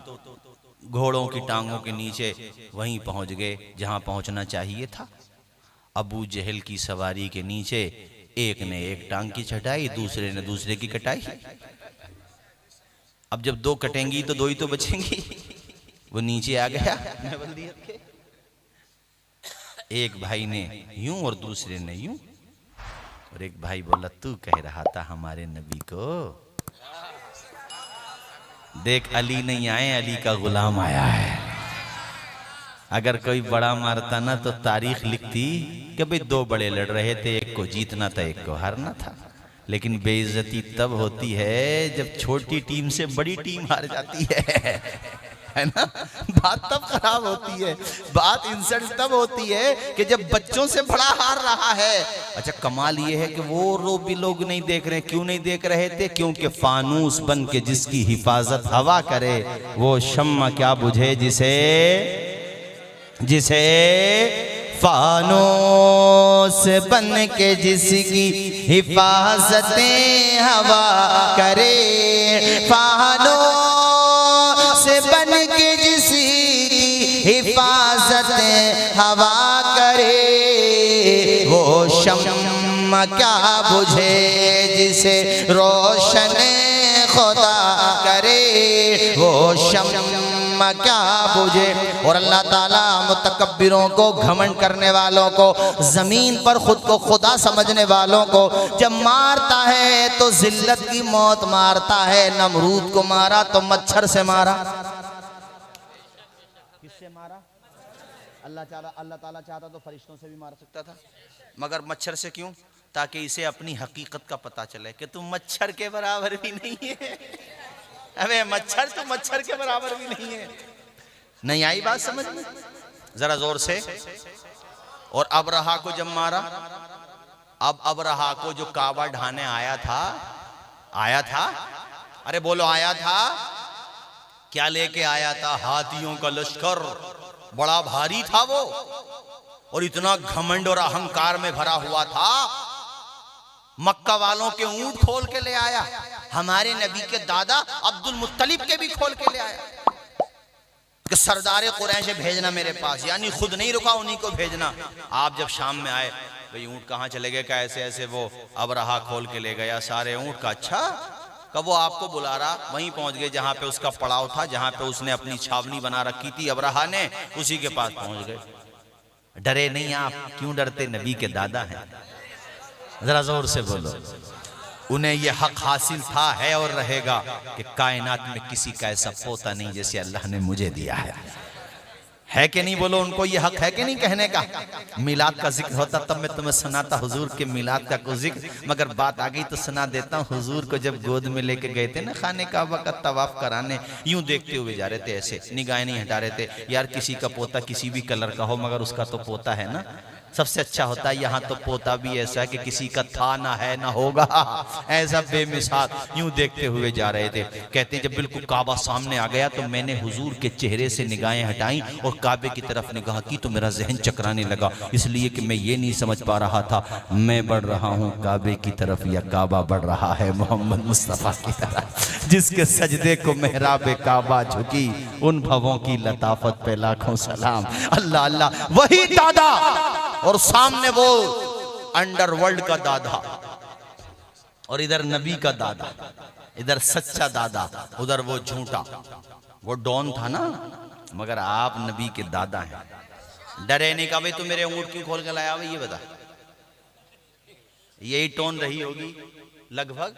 घोड़ों की टांगों के नीचे वहीं पहुंच गए जहां पहुंचना चाहिए था। अबू जहल की सवारी के नीचे एक ने एक टांग की छटाई, दूसरे ने दूसरे की कटाई। अब जब 2 कटेंगी तो 2 ही तो बचेंगी। वो नीचे आ गया एक भाई ने यूं और दूसरे ने यूं, और एक भाई बोला तू कह रहा था हमारे नबी को, देख अली नहीं आए अली का गुलाम आया है। अगर कोई बड़ा मारता ना तो तारीख लिखती कि भाई 2 बड़े लड़ रहे थे, एक को जीतना था एक को हारना था। लेकिन बेइज्जती तब होती है जब छोटी टीम से बड़ी टीम हार जाती है ना। बात तब खराब होती है, बात इंसल्ट तब होती है कि जब बच्चों से बड़ा हार रहा है। अच्छा कमाल ये है कि वो भी लोग नहीं देख रहे। क्यों नहीं देख रहे थे? क्योंकि फानूस बन के जिसकी हिफाजत हवा करे वो शम्मा क्या बुझे जिसे फानूस बन के जिसकी हिफाजतें हवा करे, फानूस बन के हिफाजत हवा करे, वो शम्मा क्या बुझे जिसे रोशन खुदा करे, वो शम्मा क्या बुझे। और अल्लाह ताला मुतकब्बिरों को, घमंड करने वालों को, जमीन पर खुद को खुदा समझने वालों को जब मारता है तो जिल्लत की मौत मारता है। नमरूद को मारा तो मच्छर से मारा। किससे मारा? अल्लाह ताला चाहता तो फरिश्तों से भी मार सकता था, मगर मच्छर से क्यों? ताकि इसे अपनी हकीकत का पता चले कि तुम मच्छर के बराबर भी नहीं है। अबे मच्छर तो मच्छर के बराबर भी नहीं है। नहीं आई बात समझ में? जरा जोर से। और अबरहा को जब मारा, अब अबरहा को जो काबा ढाने आया था, अरे बोलो आया था, क्या लेके आया था? हाथियों का लश्कर, बड़ा भारी था वो, और इतना घमंड और अहंकार में भरा हुआ था। मक्का वालों के ऊंट खोल के ले आया, हमारे नबी के दादा अब्दुल मुत्तलिब के भी खोल के ले आया कि सरदार कुरैश भेजना मेरे पास, यानी खुद नहीं रुका, उन्हीं को भेजना। आप जब शाम में आए, भाई ऊंट कहाँ चले गए? का ऐसे ऐसे वो अबरहा खोल के ले गया सारे ऊंट का। अच्छा, कब वो आपको बुला रहा? वहीं पहुंच गए जहां पे उसका पड़ाव था, जहां पे उसने अपनी छावनी बना रखी थी अबरहा ने, उसी के पास पहुंच गए। डरे नहीं आप? क्यों डरते? नबी के दादा हैं। जरा जोर से बोलो। उन्हें यह हक हासिल था, है और रहेगा कि कायनात में किसी का ऐसा पोता नहीं जैसे अल्लाह ने मुझे दिया है कि नहीं? बोलो, उनको ये हक है कि नहीं कहने का? मिलाद का जिक्र होता तब मैं तुम्हें सुनाता हुजूर के मिलाद का कोई जिक्र, मगर बात आ गई तो सुना देता हूँ। हुजूर को जब गोद में लेके गए थे ना खाने काबा का तवाफ कराने, यूं देखते हुए जा रहे थे, ऐसे निगाहें नहीं हटा रहे थे। यार किसी का पोता किसी भी कलर का हो, मगर उसका तो पोता है ना। सबसे अच्छा होता है यहाँ तो पोता भी ऐसा है कि किसी का था ना है ना होगा, ऐसा बेमिसाल यूं देखते हुए जा रहे थे। कहते हैं जब बिल्कुल काबा सामने आ गया तो मैंने हुजूर के चेहरे से निगाहें हटाई और काबे की तरफ निगाह की तो मेरा जहन चकराने लगा, इसलिए कि मैं ये नहीं समझ पा रहा था मैं बढ़ रहा हूँ काबे की तरफ या काबा बढ़ रहा है मोहम्मद मुस्तफ़ा की तरफ। जिसके सजदे को मेहराबे काबा झुकी, उन भवों की लताफत पे लाखों सलाम। अल्लाह अल्लाह, वही दादा और सामने वो अंडरवर्ल्ड का दादा, और इधर नबी का दादा, इधर सच्चा दादा, उधर वो झूठा। वो डॉन था ना, मगर आप नबी के दादा हैं। डरे नहीं? का भाई तू मेरे ऊंट क्यों खोल के लाया? भाई ये बता। यही टोन रही होगी लगभग।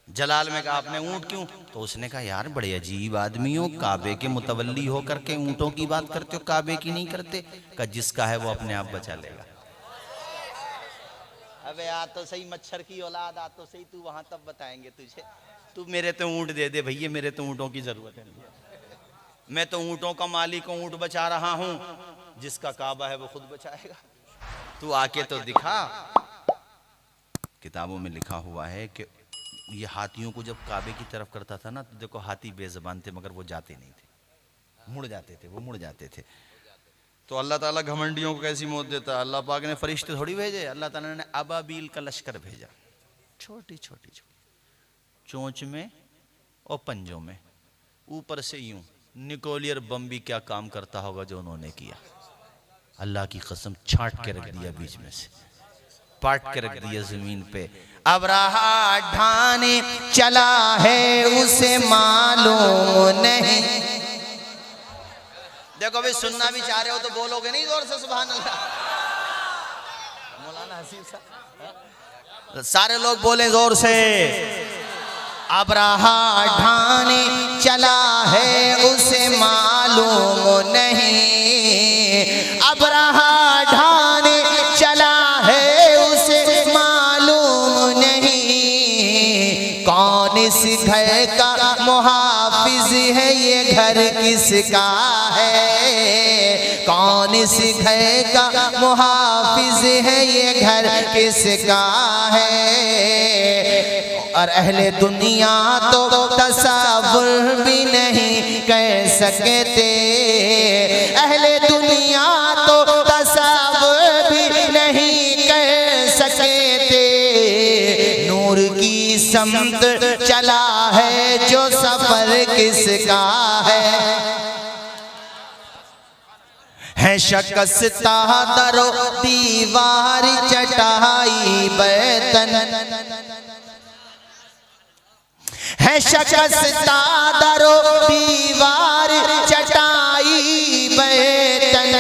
जलाल में कहा आपने ऊंट क्यों? तो उसने कहा यार बड़े अजीब आदमी हो, काबे के मुतवल्ली हो करके ऊंटों की बात करते हो, काबे की नहीं करते। का जिसका है वो अपने आप बचा लेगा। अबे आ तो सही मच्छर की औलाद, आ तो सही, तू वहां तब बताएंगे तुझे। तू मेरे तो ऊंट दे दे भैया, मेरे तो ऊंटों की जरूरत है। मैं तो ऊंटों का मालिक हूं, ऊंट बचा रहा हूं। जिसका काबा है वो खुद बचाएगा। तू आके तो दिखा। किताबों में लिखा हुआ है कि ये हाथियों को जब काबे की तरफ करता था ना, तो देखो हाथी बेज़बान थे मगर वो जाते नहीं थे, मुड़ जाते थे, वो मुड़ जाते थे। तो अल्लाह ताला घमंडियों को कैसी मौत देता? अल्लाह पाक ने फरिश्ते थोड़ी भेजे, अल्लाह ताला ने अबाबील का लश्कर भेजा, छोटी छोटी छोटी चोंच में और पंजों में, ऊपर से यूं। निकोलियर बम भी क्या काम करता होगा जो उन्होंने किया। अल्लाह की कसम, छांट के रख दिया बीच में से, पाट के रख दिया जमीन पे। अबरहा ढाने चला है उसे मालूम नहीं। देखो भाई सुनना भी चाह रहे हो तो बोलोगे नहीं जोर से सुभान अल्लाह? मौलाना हसीब साहब, सारे लोग बोले जोर से। अबरहा ढाने चला है उसे मालूम नहीं, अबरहा ढाने चला है उसे मालूम नहीं। कौन इस घर का मुहाफिज है, ये घर किसका है? कौन इस घर का मुहाफिज है, ये घर किसका है? और अहले दुनिया तो तसव्वुर भी नहीं कर सकते, अहले दुनिया तो तसव्वुर भी नहीं कर सकते। नूर की समत चला है जो सफर किसका है? है शकस्ता दरो दीवार चटाई बैतन, है शकस्ता दरो दीवार चटाई बैतन,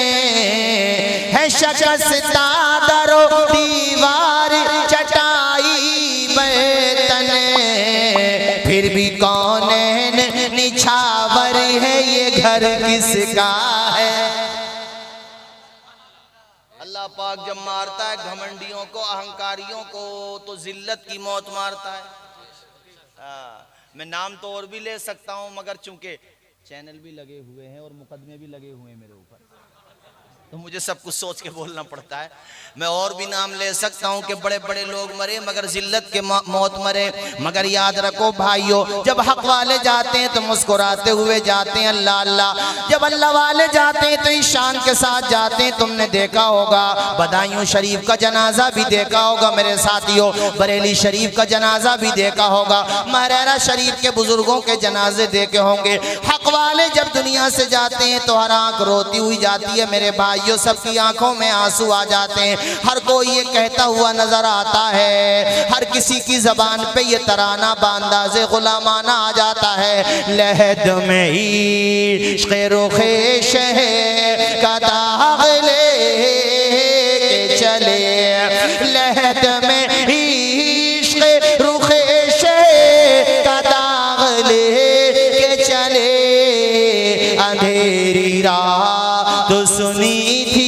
है शकस्ता दरो दीवार चटाई बैतन, फिर भी कौनैन निछावर है ये घर किसका है। अल्लाह पाक जब मारता है घमंडियों को, अहंकारियों को, तो जिल्लत की मौत मारता है। मैं नाम तो और भी ले सकता हूं, मगर चूंकि चैनल भी लगे हुए हैं और मुकदमे भी लगे हुए हैं मेरे ऊपर, तो मुझे सब कुछ सोच के बोलना पड़ता है। मैं और भी नाम ले सकता हूं कि बड़े बड़े लोग मरे मगर जिल्लत के मौत मरे। मगर याद रखो भाइयों, जब हक वाले जाते हैं तो मुस्कुराते हुए जाते हैं, अल्लाह अल्लाह। जब अल्लाह वाले जाते हैं तो ईशान के साथ जाते हैं। तुमने देखा होगा बदायूं शरीफ का जनाजा भी देखा होगा मेरे साथियों, बरेली शरीफ का जनाजा भी देखा होगा, महरेरा शरीफ के बुजुर्गों के जनाजे देखे होंगे। हक वाले जब दुनिया से जाते हैं तो हर आंख रोती हुई जाती है मेरे भाई, सबकी आंखों में आंसू आ जाते हैं। हर कोई ये कहता हुआ नजर आता है, हर किसी की जबान पे ये तराना बांदाज़े गुलामाना आ जाता है। लहद में इश्क़ रुख़े शहर का दाग लेके चले, लहद में इश्क़ रुख़े शहर का दाग लेके चले, अंधेरी रात तो सुनी थी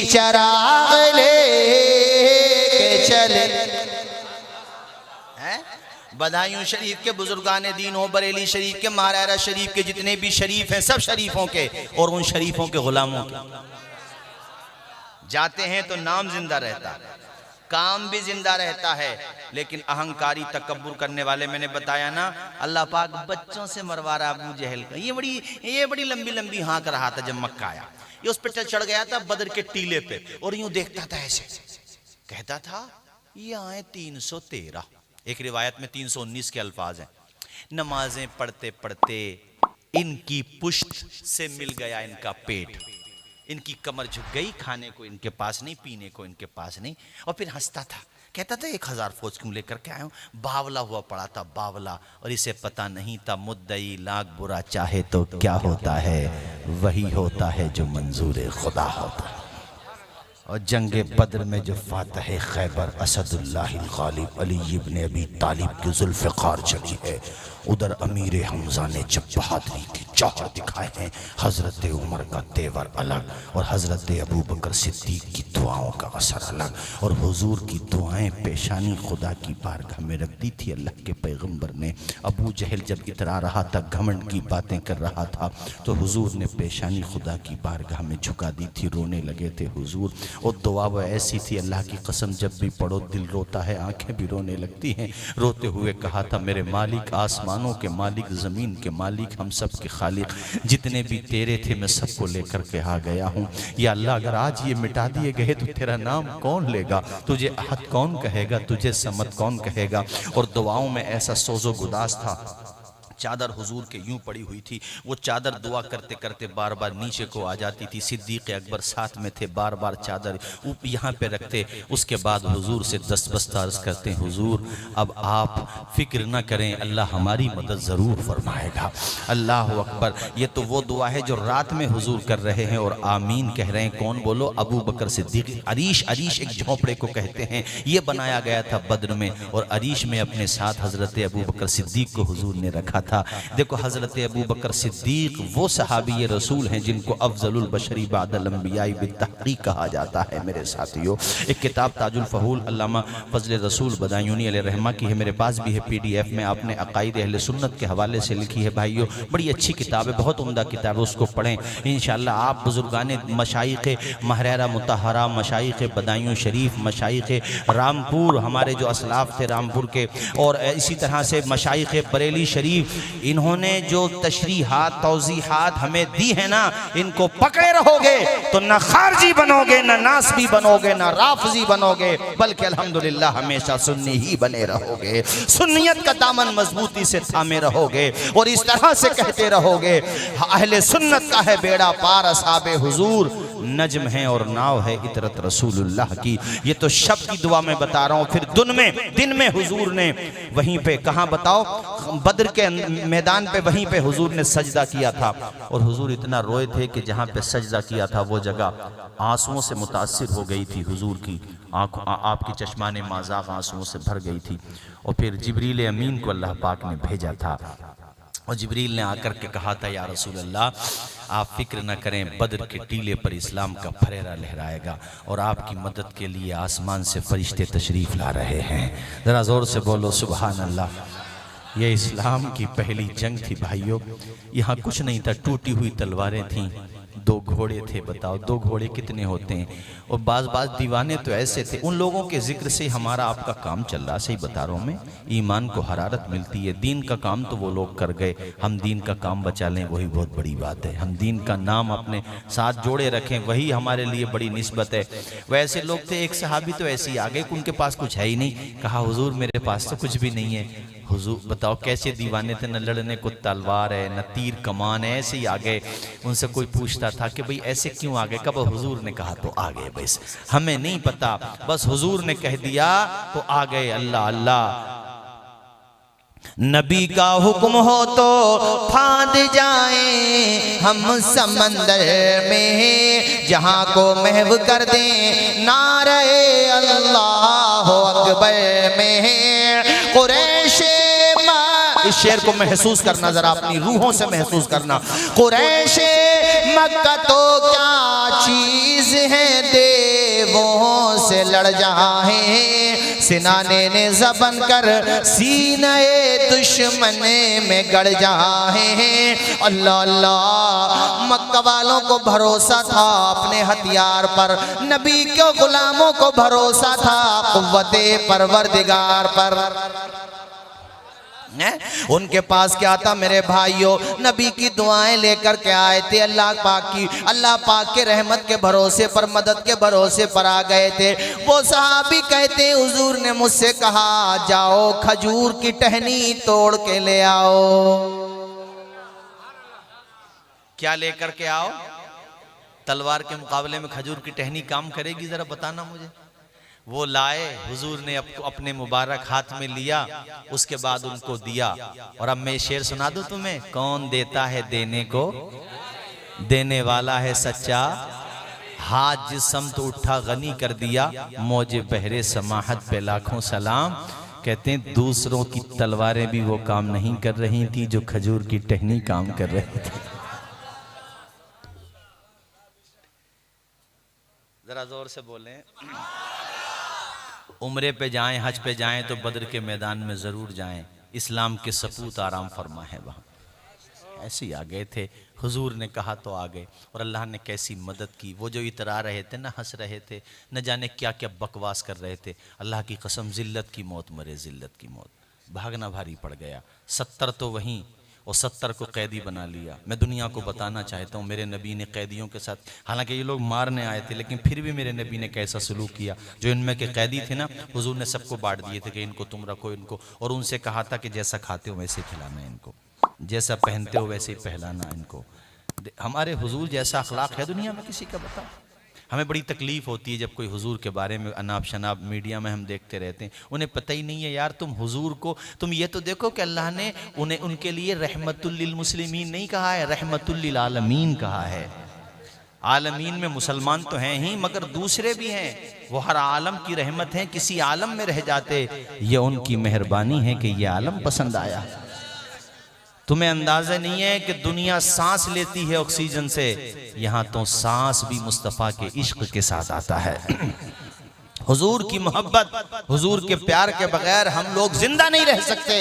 चराग लेके चले। हैं बदायूं शरीफ के बुजुर्गान दीन हो, बरेली शरीफ के, महारारा शरीफ के जितने भी शरीफ हैं, सब शरीफों के और उन शरीफों के गुलामों के जाते हैं तो नाम जिंदा रहता है, काम भी जिंदा रहता है। लेकिन अहंकारी तकब्बुर करने वाले, मैंने बताया ना, अल्लाह पाक बच्चों से मरवा रहा अबू जहल का। ये बड़ी लंबी लंबी हाँक रहा था जब मक्का आया। ये उस पर चढ़ गया था बदर के टीले पे और यूं देखता था ऐसे, कहता था ये आए 313। एक रिवायत में 319 के अल्फाज हैं। नमाजें पढ़ते पढ़ते इनकी पुश्त से मिल गया इनका पेट, इनकी कमर झुक गई, खाने को इनके पास नहीं, पीने को इनके पास नहीं। और फिर हंसता था, कहता था 1000 फौज क्यों लेकर के आया हूं। बावला हुआ पड़ा था, बावला, और इसे पता नहीं था मुद्दई लाख बुरा चाहे तो क्या होता है, वही होता है जो मंजूर खुदा होता है। और जंगे बद्र में जो फातह खैबर असदुल्लाह गालिब अली इब्न अबी तालिब की जुल्फ़िकार चली है, उधर अमीर हमजा ने जब बहादुरी की जौहर दिखाए हैं, हज़रत उमर का तेवर अलग और हज़रत अबू बकर सिद्दीक़ की दुआओं का असर अलग। और हुजूर की दुआएं पेशानी खुदा की बारगाह में रख दी थी अल्लाह के पैगंबर ने। अबू जहल जब इतरा रहा था, घमंड की बातें कर रहा था, तो हुजूर ने पेशानी खुदा की बारगाह में झुका दी थी, रोने लगे थे हुजूर। और दुआ वो ऐसी थी, अल्लाह की कसम जब भी पढ़ो दिल रोता है, आंखें भी रोने लगती हैं। रोते हुए कहा था, मेरे मालिक, आसमानों के मालिक, ज़मीन के मालिक, हम सब के खालिक, जितने भी तेरे थे मैं सबको लेकर के आ गया हूँ। या अल्लाह, अगर आज ये मिटा दिए गए तो तेरा नाम कौन लेगा, तुझे अहद कौन कहेगा, तुझे समद कौन कहेगा। और दुआओं में ऐसा सोजो गुदास था, चादर हुजूर के यूं पड़ी हुई थी, वो चादर दुआ करते करते बार बार नीचे को आ जाती थी। सिद्दीक़ अकबर साथ में थे, बार बार चादर यहाँ पे रखते। उसके बाद हुजूर से दस्तबस्ता अर्ज़ करते, हुजूर अब आप फिक्र न करें, अल्लाह हमारी मदद ज़रूर फरमाएगा। अल्लाह अकबर। ये तो वो दुआ है जो रात में हुजूर कर रहे हैं और आमीन कह रहे हैं। कौन बोलो? अबू बकर सिद्दीक़। अरीश, अरीश एक झोंपड़े को कहते हैं, ये बनाया गया था बद्र में, और अरीश में अपने साथ हज़रत अबू बकर सिद्दीक़ को हुजूर ने रखा था। देखो, हज़रत अबू बकर सिद्दीक़ वो सहाबी रसूल हैं जिनको अफ़ज़लुल बशरी बादल अंबिया बित्तहक़ीक़ कहा जाता है। मेरे साथियों, एक किताब ताजुल फ़हूल अल्लामा फ़ज़ल रसूल बदायूनी अलैहिर्रहमा की है, मेरे पास भी है PDF में, आपने अक़ाइद अहले सुन्नत के हवाले से लिखी है। भाइयों, बड़ी अच्छी किताब है, बहुत उम्दा किताब है, उसको पढ़ें इंशाअल्लाह। आप बुजुर्गान मशाइख़ महरेरा मुतहरा, मशाइख़ बदायूं शरीफ, मशाइख़ रामपुर, हमारे जो असलाफ थे रामपुर के, और इसी तरह से मशाइख़ बरेली शरीफ, इन्होंने जो तशरीहात तौज़ीहात हमें दी है ना, इनको पकड़े रहोगे तो न खारजी बनोगे, न नासबी बनोगे, न राफजी बनोगे, बल्कि अल्हम्दुलिल्लाह हमेशा सुन्नी ही बने रहोगे। सुन्नियत का दामन मजबूती से थामे रहोगे और इस तरह से कहते रहोगे, अहले सुन्नत का है बेड़ा पार, असहाबे हुजूर नज्म है और नाव है इतरत रसूलुल्लाह की। ये तो शब्द की दुआ में बता रहा हूँ। फिर दिन में हुजूर ने वहीं पे, कहाँ बताओ, बद्र के मैदान पे, वहीं पे हुजूर ने सजदा किया था और हुजूर इतना रोए थे कि जहाँ पे सजदा किया था वो जगह आंसुओं से मुतासिर हो गई थी। हुजूर की आंखों, आपकी चश्माने माज़ाक़ आंसुओं से भर गई थी। और फिर जिब्रील अमीन को अल्लाह पाक ने भेजा था और जिब्रील ने आकर के कहा था, या रसूल अल्लाह, आप फिक्र न करें, बद्र के टीले पर इस्लाम का फरेरा लहराएगा और आपकी मदद के लिए आसमान से फरिश्ते तशरीफ़ ला रहे हैं। ज़रा ज़ोर से बोलो सुबहान अल्लाह। ये इस्लाम की पहली जंग थी भाइयों। यहाँ कुछ नहीं था, टूटी हुई तलवारें थीं, 2 घोड़े थे। बताओ 2 घोड़े कितने होते हैं। और बाज़ दीवाने तो ऐसे थे, उन लोगों के जिक्र से हमारा आपका काम चल रहा। सही बता रहा हूँ मैं, ईमान को हरारत मिलती है। दीन का काम तो वो लोग कर गए, हम दीन का काम बचा लें वही बहुत बड़ी बात है। हम दीन का नाम अपने साथ जोड़े रखें वही हमारे लिए बड़ी निस्बत है। वैसे लोग थे, एक सहाबी तो ऐसे ही आ गए, उनके पास कुछ है ही नहीं। कहा हुजूर मेरे पास तो कुछ भी नहीं है। हुजूर बताओ कैसे दीवाने थे, न लड़ने को तलवार है न तीर कमान है, ऐसे ही आ गए। उनसे कोई पूछता था कि भाई ऐसे क्यों आ गए, कब हुजूर ने कहा तो आ गए, बस हमें नहीं पता, बस हुजूर ने कह दिया तो आ गए। अल्लाह अल्लाह। नबी का हुक्म हो तो फांद जाए हम समंदर में, जहां को महव कर दें नारे अल्लाह अकबर में। कुरैश, इस शेर को महसूस करना, जरा अपनी रूहों से महसूस करना। कुरैश मक्का तो क्या चीज है, देवों से लड़ जाए, सिनाने ने जबन कर सीने दुश्मन में गड़ जाए। अल्लाह अल्लाह। मक्का वालों को भरोसा था अपने हथियार पर, नबी के गुलामों को भरोसा था कुव्वते परवरदिगार पर। उनके पास क्या था मेरे भाइयों, नबी की दुआएं लेकर के आए थे। अल्लाह पाक की, अल्लाह पाक के रहमत के भरोसे पर, मदद के भरोसे पर आ गए थे। वो सहाबी कहते हुजूर ने मुझसे कहा, जाओ खजूर की टहनी तोड़ के ले आओ। क्या लेकर के आओ? तलवार के मुकाबले में खजूर की टहनी काम करेगी, जरा बताना मुझे। वो लाए, हुजूर ने अपने मुबारक हाथ में लिया, उसके बाद उनको दिया। और अब मैं शेर सुना दूं तुम्हें, कौन देता है देने को, देने वाला है सच्चा। हाथ जिस समत उठा गनी कर दिया, मौजे बहरे समाहत पे लाखों सलाम। कहते हैं दूसरों की तलवारें भी वो काम नहीं कर रही थी जो खजूर की टहनी काम कर रही थी। जरा जोर से बोलें। उम्रे पे जाएं, हज पे जाएं तो बद्र के मैदान में ज़रूर जाएं। इस्लाम के सपूत आराम फरमा है वहाँ। ऐसे ही आ गए थे, हुजूर ने कहा तो आ गए। और अल्लाह ने कैसी मदद की। वो जो इतरा रहे थे ना, हंस रहे थे, न जाने क्या क्या बकवास कर रहे थे, अल्लाह की कसम जिल्लत की मौत मरे, जिल्लत की मौत। भागना भारी पड़ गया। 70 तो वहीं और 70 को कैदी बना लिया। मैं दुनिया को बताना चाहता हूँ मेरे नबी ने कैदियों के साथ, हालांकि ये लोग मारने आए थे लेकिन फिर भी मेरे नबी ने कैसा सलूक किया। जो इनमें के कैदी थे ना, हुजूर ने सबको बांट दिए थे कि इनको तुम रखो इनको, और उनसे कहा था कि जैसा खाते हो वैसे खिलाना इनको, जैसा पहनते हो वैसे ही पहनाना इनको। हमारे हुजूर जैसा अखलाक है दुनिया में किसी का, बताओ। हमें बड़ी तकलीफ़ होती है जब कोई हुजूर के बारे में अनाप शनाप मीडिया में हम देखते रहते हैं। उन्हें पता ही नहीं है यार, तुम हुजूर को, तुम ये तो देखो कि अल्लाह ने उन्हें, उनके लिए रहमतुल लिल मुस्लिमीन नहीं कहा है, रहमतुल लिल आलमीन कहा है। आलमीन में मुसलमान तो हैं ही मगर दूसरे भी हैं। वो हर आलम की रहमत है, किसी आलम में रह जाते, ये उनकी मेहरबानी है कि ये आलम पसंद आया। तुम्हें अंदाजा नहीं है कि दुनिया सांस लेती है ऑक्सीजन से, यहाँ तो सांस भी मुस्तफ़ा के इश्क के साथ आता है। हुजूर की मोहब्बत, हुजूर के प्यार के बगैर हम लोग जिंदा नहीं रह सकते।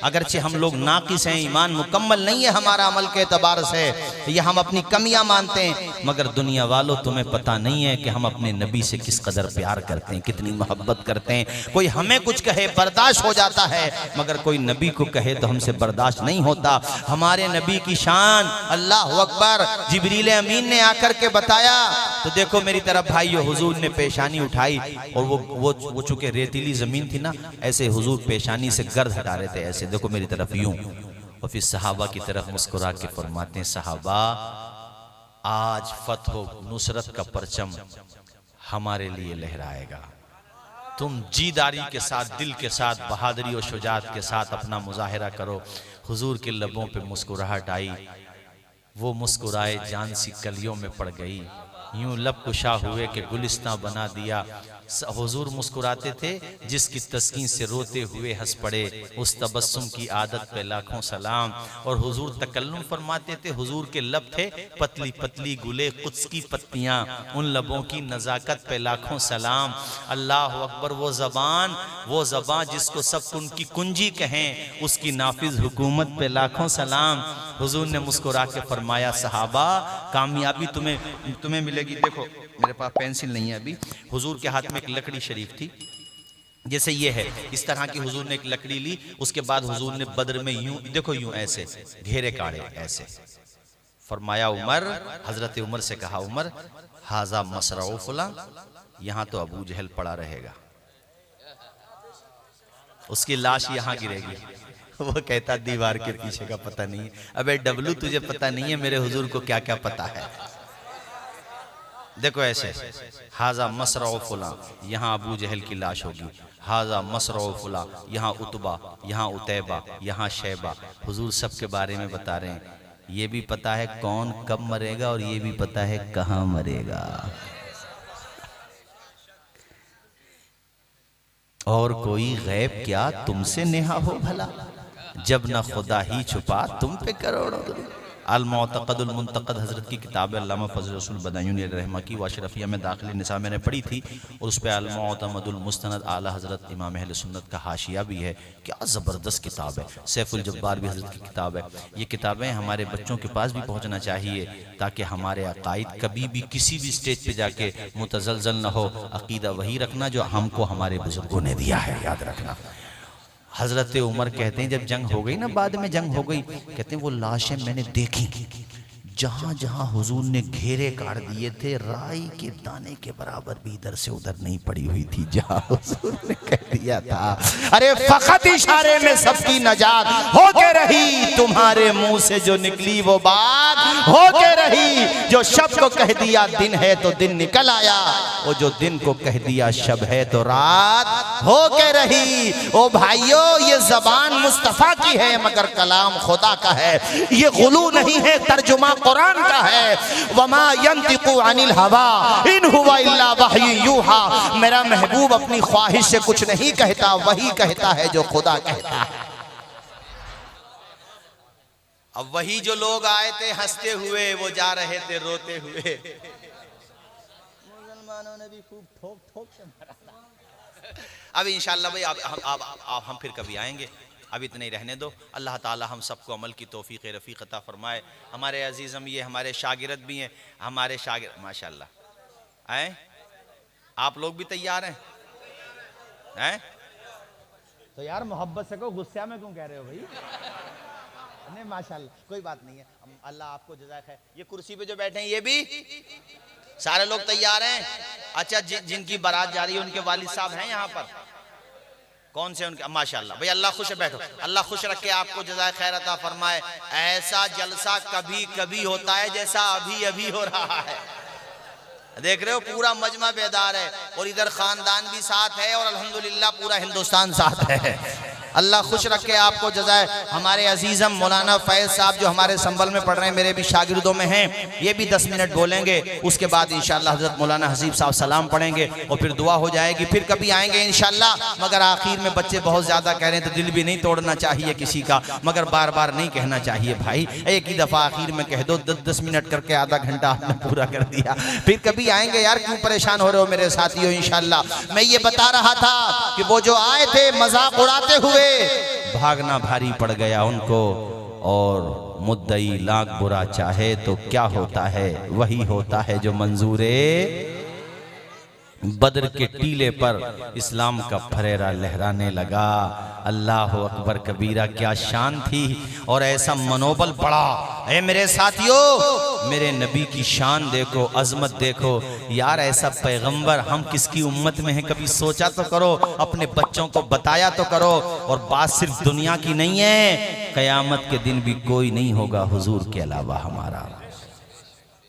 अगरचे हम लोग नाकिस हैं, ईमान मुकम्मल नहीं है हमारा अमल के एतबार से, ये हम अपनी कमियां मानते हैं, मगर दुनिया वालों तुम्हें पता नहीं है कि हम अपने नबी से किस कदर प्यार करते हैं, कितनी मोहब्बत करते हैं। कोई हमें कुछ कहे बर्दाश्त हो जाता है, मगर कोई नबी को कहे तो हमसे बर्दाश्त नहीं होता। हमारे नबी की शान, अल्लाह अकबर, जिब्रील अमीन ने आकर के बताया तो देखो मेरी तरफ भाइयों, हुजूर ने पेशानी उठाई और वो चूंकि रेतीली जमीन थी ना, ऐसे हुजूर पेशानी से गर्द हटा रहे थे, ऐसे देखो मेरी तरफ यूं, और फिर सहाबा की तरफ मुस्कुरा के फरमाते हैं, सहाबा आज फतह नुसरत का परचम हमारे लिए लहराएगा। तुम जीदारी के साथ, दिल के साथ, बहादुरी और शुजात के साथ अपना मुजाहिरा करो। हुजूर के लबों पे मुस्कुराहट आई, वो मुस्कुराए जान सी कलियों में पड़ गई, यूं लब कुशा हुए कि गुलिस्तां बना दिया। हुजूर मुस्कुराते थे, जिसकी तस्कीन से रोते हुए हंस पड़े, उस तबस्सुम की आदत पे लाखों सलाम। और हुजूर तकल्लुम फरमाते थे, हुजूर के लब थे पतली पतली गुले कुद्स की पत्तियां, उन लबों की नज़ाकत पे लाखों सलाम। अल्लाह अकबर, वो ज़बान जिसको सब उनकी कुंजी कहें, उसकी नाफिज हुकूमत पे लाखों सलाम। हुजूर ने मुस्कुरा के फरमाया, सहाबा कामयाबी तुम्हें मिलेगी। देखो मेरे पास पेंसिल नहीं है अभी। हुजूर के हाथ में एक लकड़ी शरीफ थी, जैसे ये है, इस तरह की हुजूर ने एक लकड़ी ली। उसके बाद हुजूर ने बद्र में यूं, देखो यूं ऐसे घेरे काढ़े, ऐसे फरमाया उमर, हजरत उमर से कहा, उमर हाजा मसरऊ फुला, यहां तो अबू जहल पड़ा रहेगा, उसकी लाश यहां गिरेगी। वो कहता दीवार के पीछे का पता नहीं है। अबे डब्लू, तुझे पता नहीं है मेरे हुजूर को क्या क्या पता है। देखो ऐसे, हाजा मसरऊ फुला, यहाँ अबू जहल की लाश होगी, हाजा मसरऊ फुला, यहाँ उतबा, यहाँ उतैबा, यहाँ शैबा। हुजूर सबके बारे में बता रहे हैं। ये भी पता है कौन कब मरेगा और ये भी पता है कहाँ मरेगा। और कोई गैब क्या तुमसे नेहा हो भला, जब न खुदा ही छुपा तुम पे करोड़ों। अल-मुअतक़दुल मुंतक़द हज़रत की किताब अल्लामा फ़ज़ल रसूल बदायूनी रहमा की वाशरफिया में दाखिल निसा मैंने पढ़ी थी, और उस पर अल-मुअतमदुल मुस्तनद आला हज़रत इमाम अहले सुन्नत का हाशिया भी है। क्या ज़बरदस्त किताब है। सैफुल जब्बार भी हज़रत की किताब है। ये किताबें हमारे बच्चों के पास भी पहुँचना चाहिए, ताकि हमारे अक़ाइद कभी भी किसी भी स्टेज पर जाके मुतज़लज़ल न हो। अक़ीदा वही रखना जो हमको हमारे बुज़ुर्गों ने दिया है, याद रखना। हजरत उमर कहते हैं जब जंग हो गई ना, बाद में जंग हो गई, कहते हैं वो लाशें मैंने देखी, जहां जहां हुजूर ने घेरे काट दिए थे, राई के दाने के बराबर भी इधर से उधर नहीं पड़ी हुई थी, जहां हुजूर ने कह दिया था, अरे फकत इशारे में सबकी नजात होके रही, तुम्हारे मुंह से जो निकली वो बात होके रही। जो शब को कह दिया दिन है तो दिन निकल आया, वो जो दिन को कह दिया शब है तो रात होके रही। ओ भाइयों, ये जबान मुस्तफा की है मगर कलाम खुदा का है। ये गुलू नहीं है, तर्जुमा कुरान का है। वमा यंतिकु अनिल हवा इन हुवा इल्ला वही यूहा। मेरा महबूब अपनी ख्वाहिश से कुछ नहीं कहता, वही कहता है जो खुदा कहता है। अब वही जो लोग आए थे हंसते हुए, वो जा रहे थे रोते हुए। मुसलमानों ने भी खूब ठोक ठोक से मारा। अब इंशाअल्लाह भाई आप हम फिर कभी आएंगे, अब इतने ही रहने दो। अल्लाह ताला हम सबको अमल की तौफीक रफ़ीक अता फरमाए। हमारे अजीज़म ये हमारे शागिर्द भी हैं, हमारे शागिर्द माशाअल्लाह आए। आप लोग भी तैयार हैं? तो यार मोहब्बत से को गुस्सा में क्यों कह रहे हो भाई? नहीं माशाअल्लाह, कोई बात नहीं है, अल्लाह आपको जज़ा खैर। ये कुर्सी पे जो बैठे हैं ये भी सारे लोग तैयार हैं? अच्छा, जिनकी बारात जा रही है उनके वालिद साहब हैं यहाँ पर? कौन से उनके? माशाअल्लाह भाई, अल्लाह खुश बैठो, अल्लाह खुश रखे, आपको जज़ाए खैर अता फरमाए। ऐसा जलसा कभी कभी होता है जैसा अभी अभी हो रहा है। देख रहे हो पूरा मजमा बेदार है, और इधर खानदान भी साथ है, और अल्हम्दुलिल्लाह पूरा हिंदुस्तान साथ है। अल्लाह खुश रखे, आपको जज़ाए। हमारे अजीज़म मौलाना फैज़ साहब जो हमारे संबल में पढ़ रहे हैं, मेरे भी शागिर्दों में हैं, ये भी 10 मिनट बोलेंगे। उसके बाद इंशाअल्लाह हज़रत मौलाना हसीब साहब सलाम पढ़ेंगे और फिर दुआ हो जाएगी। फिर कभी आएंगे इंशाअल्लाह। मगर आखिर में बच्चे बहुत ज़्यादा कह रहे हैं तो दिल भी नहीं तोड़ना चाहिए किसी का, मगर बार बार नहीं कहना चाहिए भाई। एक ही दफ़ा आखिर में कह दो, 10 मिनट करके आधा घंटा आपने पूरा कर दिया। फिर कभी आएंगे यार, क्यों परेशान हो रहे हो मेरे साथियों? इंशाअल्लाह। मैं ये बता रहा था कि वो जो आए थे मजाक उड़ाते हुए, भागना भारी पड़ गया उनको, और मुद्दई लाख बुरा चाहे तो क्या होता है, वही होता है जो मंजूरे। बद्र के टीले पर इस्लाम का फरेरा लहराने लगा। अल्लाह अकबर कबीरा, क्या शान थी और ऐसा मनोबल बढ़ा। ऐ मेरे साथियों, मेरे नबी की शान देखो, अजमत देखो यार। ऐसा पैगंबर हम किसकी उम्मत में है, कभी सोचा तो करो, अपने बच्चों को बताया तो करो। और बात सिर्फ दुनिया की नहीं है, कयामत के दिन भी कोई नहीं होगा हुजूर के अलावा हमारा।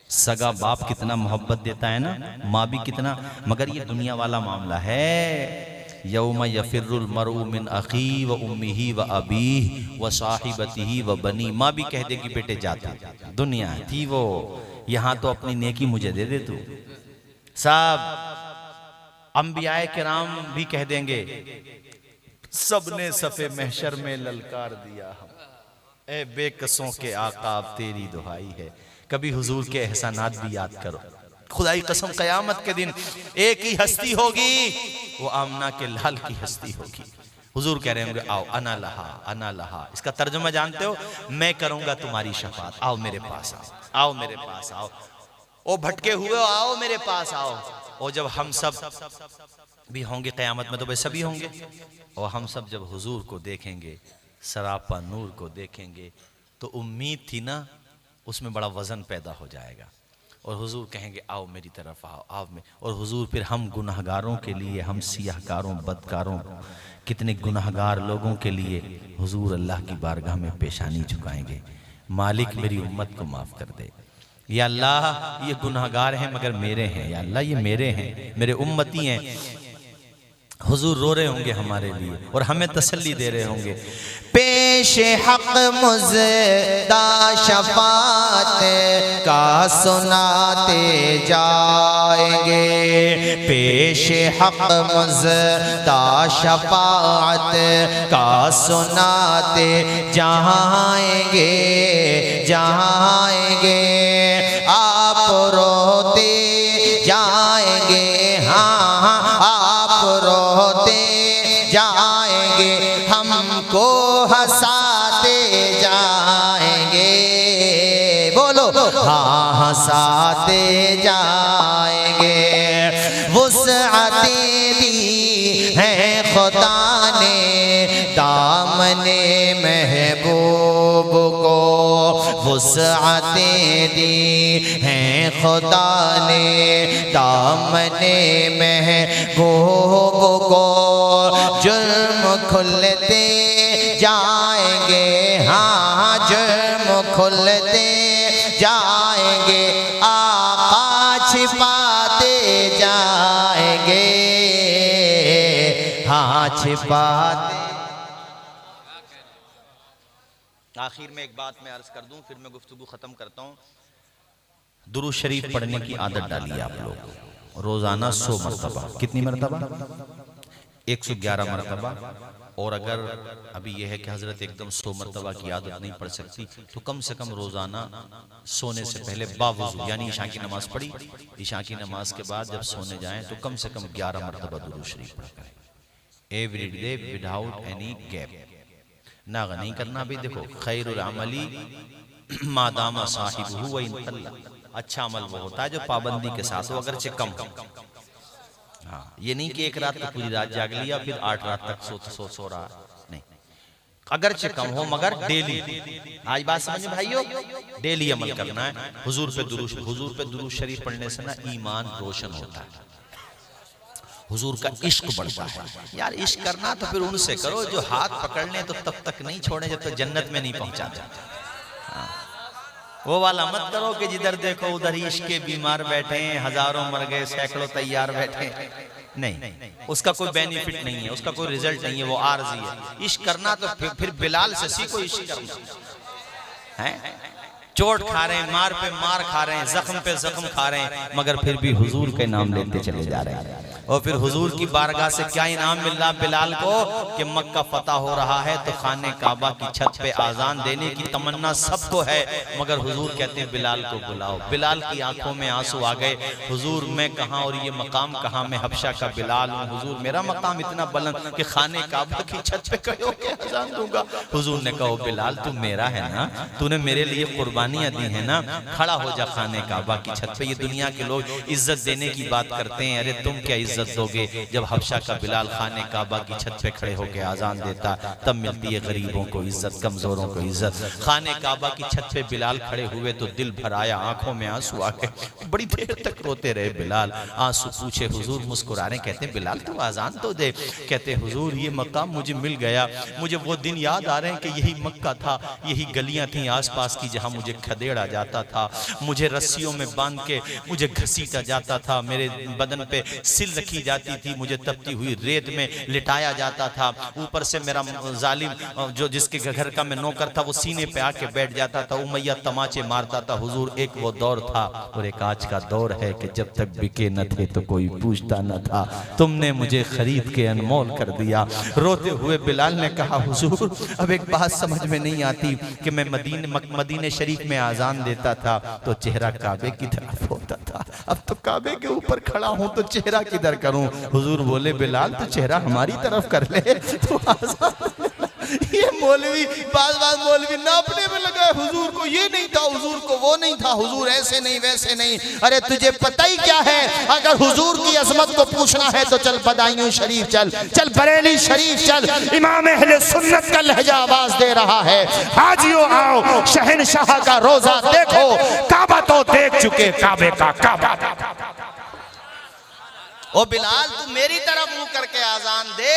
सगा बाप कितना मोहब्बत देता है ना, माँ भी कितना, मगर ये दुनिया वाला मामला है। यौम यफिरुल मरउ मिन अखी व उम्मिही व अबीह व साहिबतिही व बनी। माँ भी कह देगी बेटे जाते, दुनिया थी वो, यहाँ तो अपनी नेकी मुझे दे दे तू। सब अंबियाए किराम भी कह देंगे, सबने सफे महशर में ललकार दिया हम, ए बेकसों के आका अब तेरी दुहाई है। कभी हुजूर के एहसानात भी याद करो। खुदाई कसम, कयामत के दिन एक ही हस्ती होगी, वो आमना के लाल की हस्ती होगी। हुजूर कह रहे होंगे आओ अना लहा अना लहा। इसका तर्जुमा जानते हो, मैं करूंगा तुम्हारी शफात, आओ मेरे पास आओ, आओ मेरे पास आओ। ओ भटके हुए आओ मेरे पास आओ। और जब हम सब भी होंगे कयामत में, तो वे सभी होंगे, और हम सब जब हुजूर को देखेंगे, सरापा नूर को देखेंगे, तो उम्मीद थी ना, उसमें बड़ा वज़न पैदा हो जाएगा। और हुजूर कहेंगे आओ मेरी तरफ आओ, आओ में। और हुजूर फिर हम गुनाहगारों के लिए, हम सियाहकारों बदकारों, कितने गुनाहगार लोगों के लिए हुजूर अल्लाह की बारगाह में पेशानी झुकाएंगे। मालिक मेरी उम्मत को माफ़ कर दे, या अल्लाह ये गुनाहगार हैं मगर मेरे हैं, या अल्लाह ये मेरे हैं, मेरे उम्मती हैं। हुजूर रो रहे होंगे हमारे लिए और हमें तसल्ली दे रहे होंगे। पेश हक मुज़दा शफात का सुनाते जाएंगे, पेश हक मुज़दा शफात का सुनाते जाएंगे, जाएंगे। आप रोते जाएंगे, हाँ आप रोते जाएंगे, हमको हंसाते जाएंगे। बोलो हाँ हंसाते जाएंगे। वुसअतें दी है खुदा ने दामने महबूब को, वुसअतें दी हैं खुदा ने दामने महबूब को। जुर्म खुलते जाएंगे, हाँ जुर्म खुलते जाएंगे, आका छिपाते जाएंगे, हाँ छिपाते। आखिर में एक बात मैं अर्ज कर दूं, फिर मैं गुफ्तगू खत्म करता हूं। दुरूद शरीफ पढ़ने की आदत डालिए आप लोग, रोजाना 100 मरतबा। कितनी मरतबा? 111 मरतबा। और अगर अभी यह है कि हजरत एकदम 100 मरतबा की आदत नहीं पढ़ सकती, तो कम से कम रोजाना सोने से पहले बावुज़ू, यानी ईशा की नमाज पढ़ी, ईशा की नमाज के बाद जब सोने जाएं तो कम से कम 11 मरतबा दुरूद शरीफ पढ़ करें every day without any gap. Naga नहीं करना भी। देखो खैरुल अमली मादामा साहिबहु व इन तल्ला, अच्छा अमल वो होता है जो पाबंदी के साथ हो, अगरचे कम हो। हाँ, ये नहीं कि एक रात तो पूरी रात जाग लिया फिर 8 रात तक सो रहा, नहीं, अगरचे कम हो मगर डेली। आज बात समझ भाइयों, डेली अमल करना है। हुजूर पे दुरूद शरीफ पढ़ने से ना ईमान रोशन होता है, हुजूर का इश्क बढ़ता है। यार इश्क करना तो फिर उनसे करो जो हाथ पकड़ लें तो तब तक नहीं छोड़े जब तक जन्नत में नहीं पहुंचाते। हाँ, वो वाला मत करो कि जिधर देखो उधर ही इश्क के बीमार बैठे हैं, हजारों मर गए सैकड़ों तैयार बैठे। नहीं, उसका कोई बेनिफिट नहीं है, उसका कोई रिजल्ट नहीं है, वो आर्जी है। इश्क करना तो फिर बिलाल से सीखो इश्क करना है। चोट खा रहे हैं, मार पे मार खा रहे हैं, जख्म पे जख्म खा रहे हैं, मगर फिर भी हुजूर के नाम लेते चले जा रहे हैं। और फिर हुजूर की बारगाह से क्या इनाम मिल रहा बिलाल को कि मक्का फतह हो रहा है तो खाने काबा की छत पे आजान देने की तमन्ना सबको है, मगर हुजूर कहते हैं बिलाल को बुलाओ। बिलाल की आंखों में आंसू आ गए, हुजूर मैं कहाँ और ये मकाम कहाँ, मैं हबशा का बिलाल हूँ हुजूर, मेरा मकाम इतना बुलंद कि खाने काबा की छत पे खड़े होकर आजान दूंगा। हुजूर ने कहा बिलाल तू मेरा है ना, तूने मेरे लिए कुर्बानियां दी है ना, खड़ा हो जा खाने काबा की छत पे। ये दुनिया के लोग इज्जत देने की बात करते हैं, अरे तुम क्या इज्जत दोगे जब हबशा का बिलाल खाने काबा की छत पे खड़े होकर आजान देता, तब मिलती है गरीबों को इज्जत, कमजोरों को इज्जत। खाने काबा की छत पे बिलाल खड़े हुए तो दिल भर आया, आंखों में आंसू आ गए, बड़ी देर तक रोते रहे बिलाल। आंसू पूछे हुजूर, मुस्कुरा रहे, कहते हैं बिलाल तू आजान तो दे। कहते हुजूर ये मकाम मुझे मिल गया, मुझे वो दिन याद आ रहे हैं कि यही मक्का था, यही गलियां थी आसपास की जहां मुझे खदेड़ा जाता था, मुझे रस्सियों में बांध के मुझे घसीटा जाता था, मेरे बदन पे सिल रखी जाती थी, मुझे तपती हुई रेत में लिटाया जाता था, ऊपर से मेरा जालिम जो जिसके घर का मैं नौकर था वो सीने पे आके बैठ जाता था, उमैया तमाचे मारता था। हुजूर एक वो दौर था और एक आज का दौर है कि जब तक बिके न थे तो कोई पूछता न था, तुमने मुझे खरीद के अनमोल कर दिया। रोते हुए बिलाल ने कहा हुजूर अब एक बात समझ में नहीं आती कि मैं मदीने शरीफ में आजान देता था तो चेहरा काबे की तरफ होता था, अब तो काबे के ऊपर खड़ा हूं तो चेहरा किधर करूं। हुजूर बोले बिलाल तो चेहरा हमारी तरफ कर ले तो आजान। ये मौलवी बाज मौलवी नापने में लगा, हुजूर को ये नहीं था, हुजूर को वो नहीं था, हुजूर ऐसे नहीं वैसे नहीं। अरे तुझे पता ही क्या है, अगर हुजूर की अजमत को पूछना है तो चल बदायूं शरीफ चल, चल बरेली शरीफ चल, इमाम अहले सुन्नत का लहजा आवाज दे रहा है, हाजियो आओ शहनशाह का रोजा देखो, काबा तो देख चुके, काबे का काबा। ओ बिलाल तू मेरी तरफ मुंह करके आजान दे,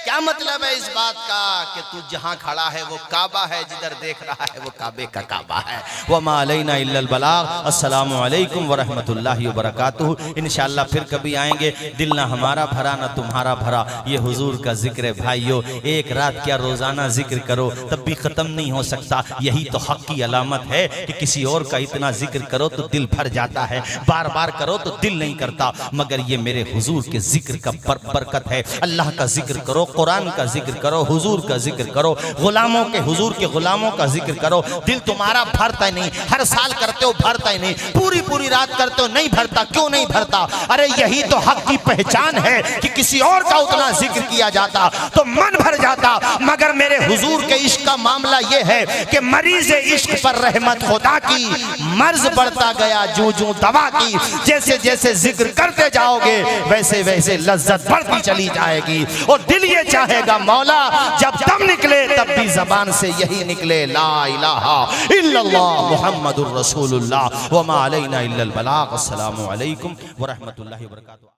क्या मतलब है इस बात का कि तू जहां खड़ा है वो काबा है, जिधर देख रहा है वो काबे का काबा है। वमा अलैना इल्लल बलाग। अस्सलामु अलैकुम व रहमतुल्लाहि व बरकातुहू। इंशाअल्लाह फिर कभी आएंगे, दिल ना हमारा भरा ना तुम्हारा भरा, ये हुजूर का जिक्र है भाइयों। एक रात क्या रोजाना जिक्र करो तब भी खत्म नहीं हो सकता, यही तो हक की अलामत है कि किसी और का इतना जिक्र करो तो दिल भर जाता है, बार बार करो तो दिल नहीं करता, मगर ये मेरे हुजूर के जिक्र का बरकत है। अल्लाह का जिक्र करो, कुरान का जिक्र करो, हुजूर का जिक्र करो, गुलामों के हुजूर के गुलामों का जिक्र करो, दिल तुम्हारा भरता ही नहीं। हर साल करते हो भरता ही नहीं, पूरी पूरी रात करते हो नहीं भरता, क्यों नहीं भरता? अरे यही तो हक की पहचान है कि किसी और का उतना जिक्र किया जाता तो मन भर जाता, मगर मेरे हुजूर के इश्क का मामला यह है कि मरीज इश्क पर रहमत खुदा की, मर्ज बढ़ता गया जूं जूं दवा की, जैसे जैसे जिक्र करते जाओगे वैसे वैसे लज्जत बढ़ती चली जाएगी। और दिल ये चाहेगा मौला जब दम निकले तब भी जबान से यही निकले, ला इलाहा इल्लल्लाह मुहम्मदुर रसूलुल्लाह व मा अलैना इल्लल बलाग। अस्सलामु अलैकुम व रहमतुल्लाहि व बरकातुहू।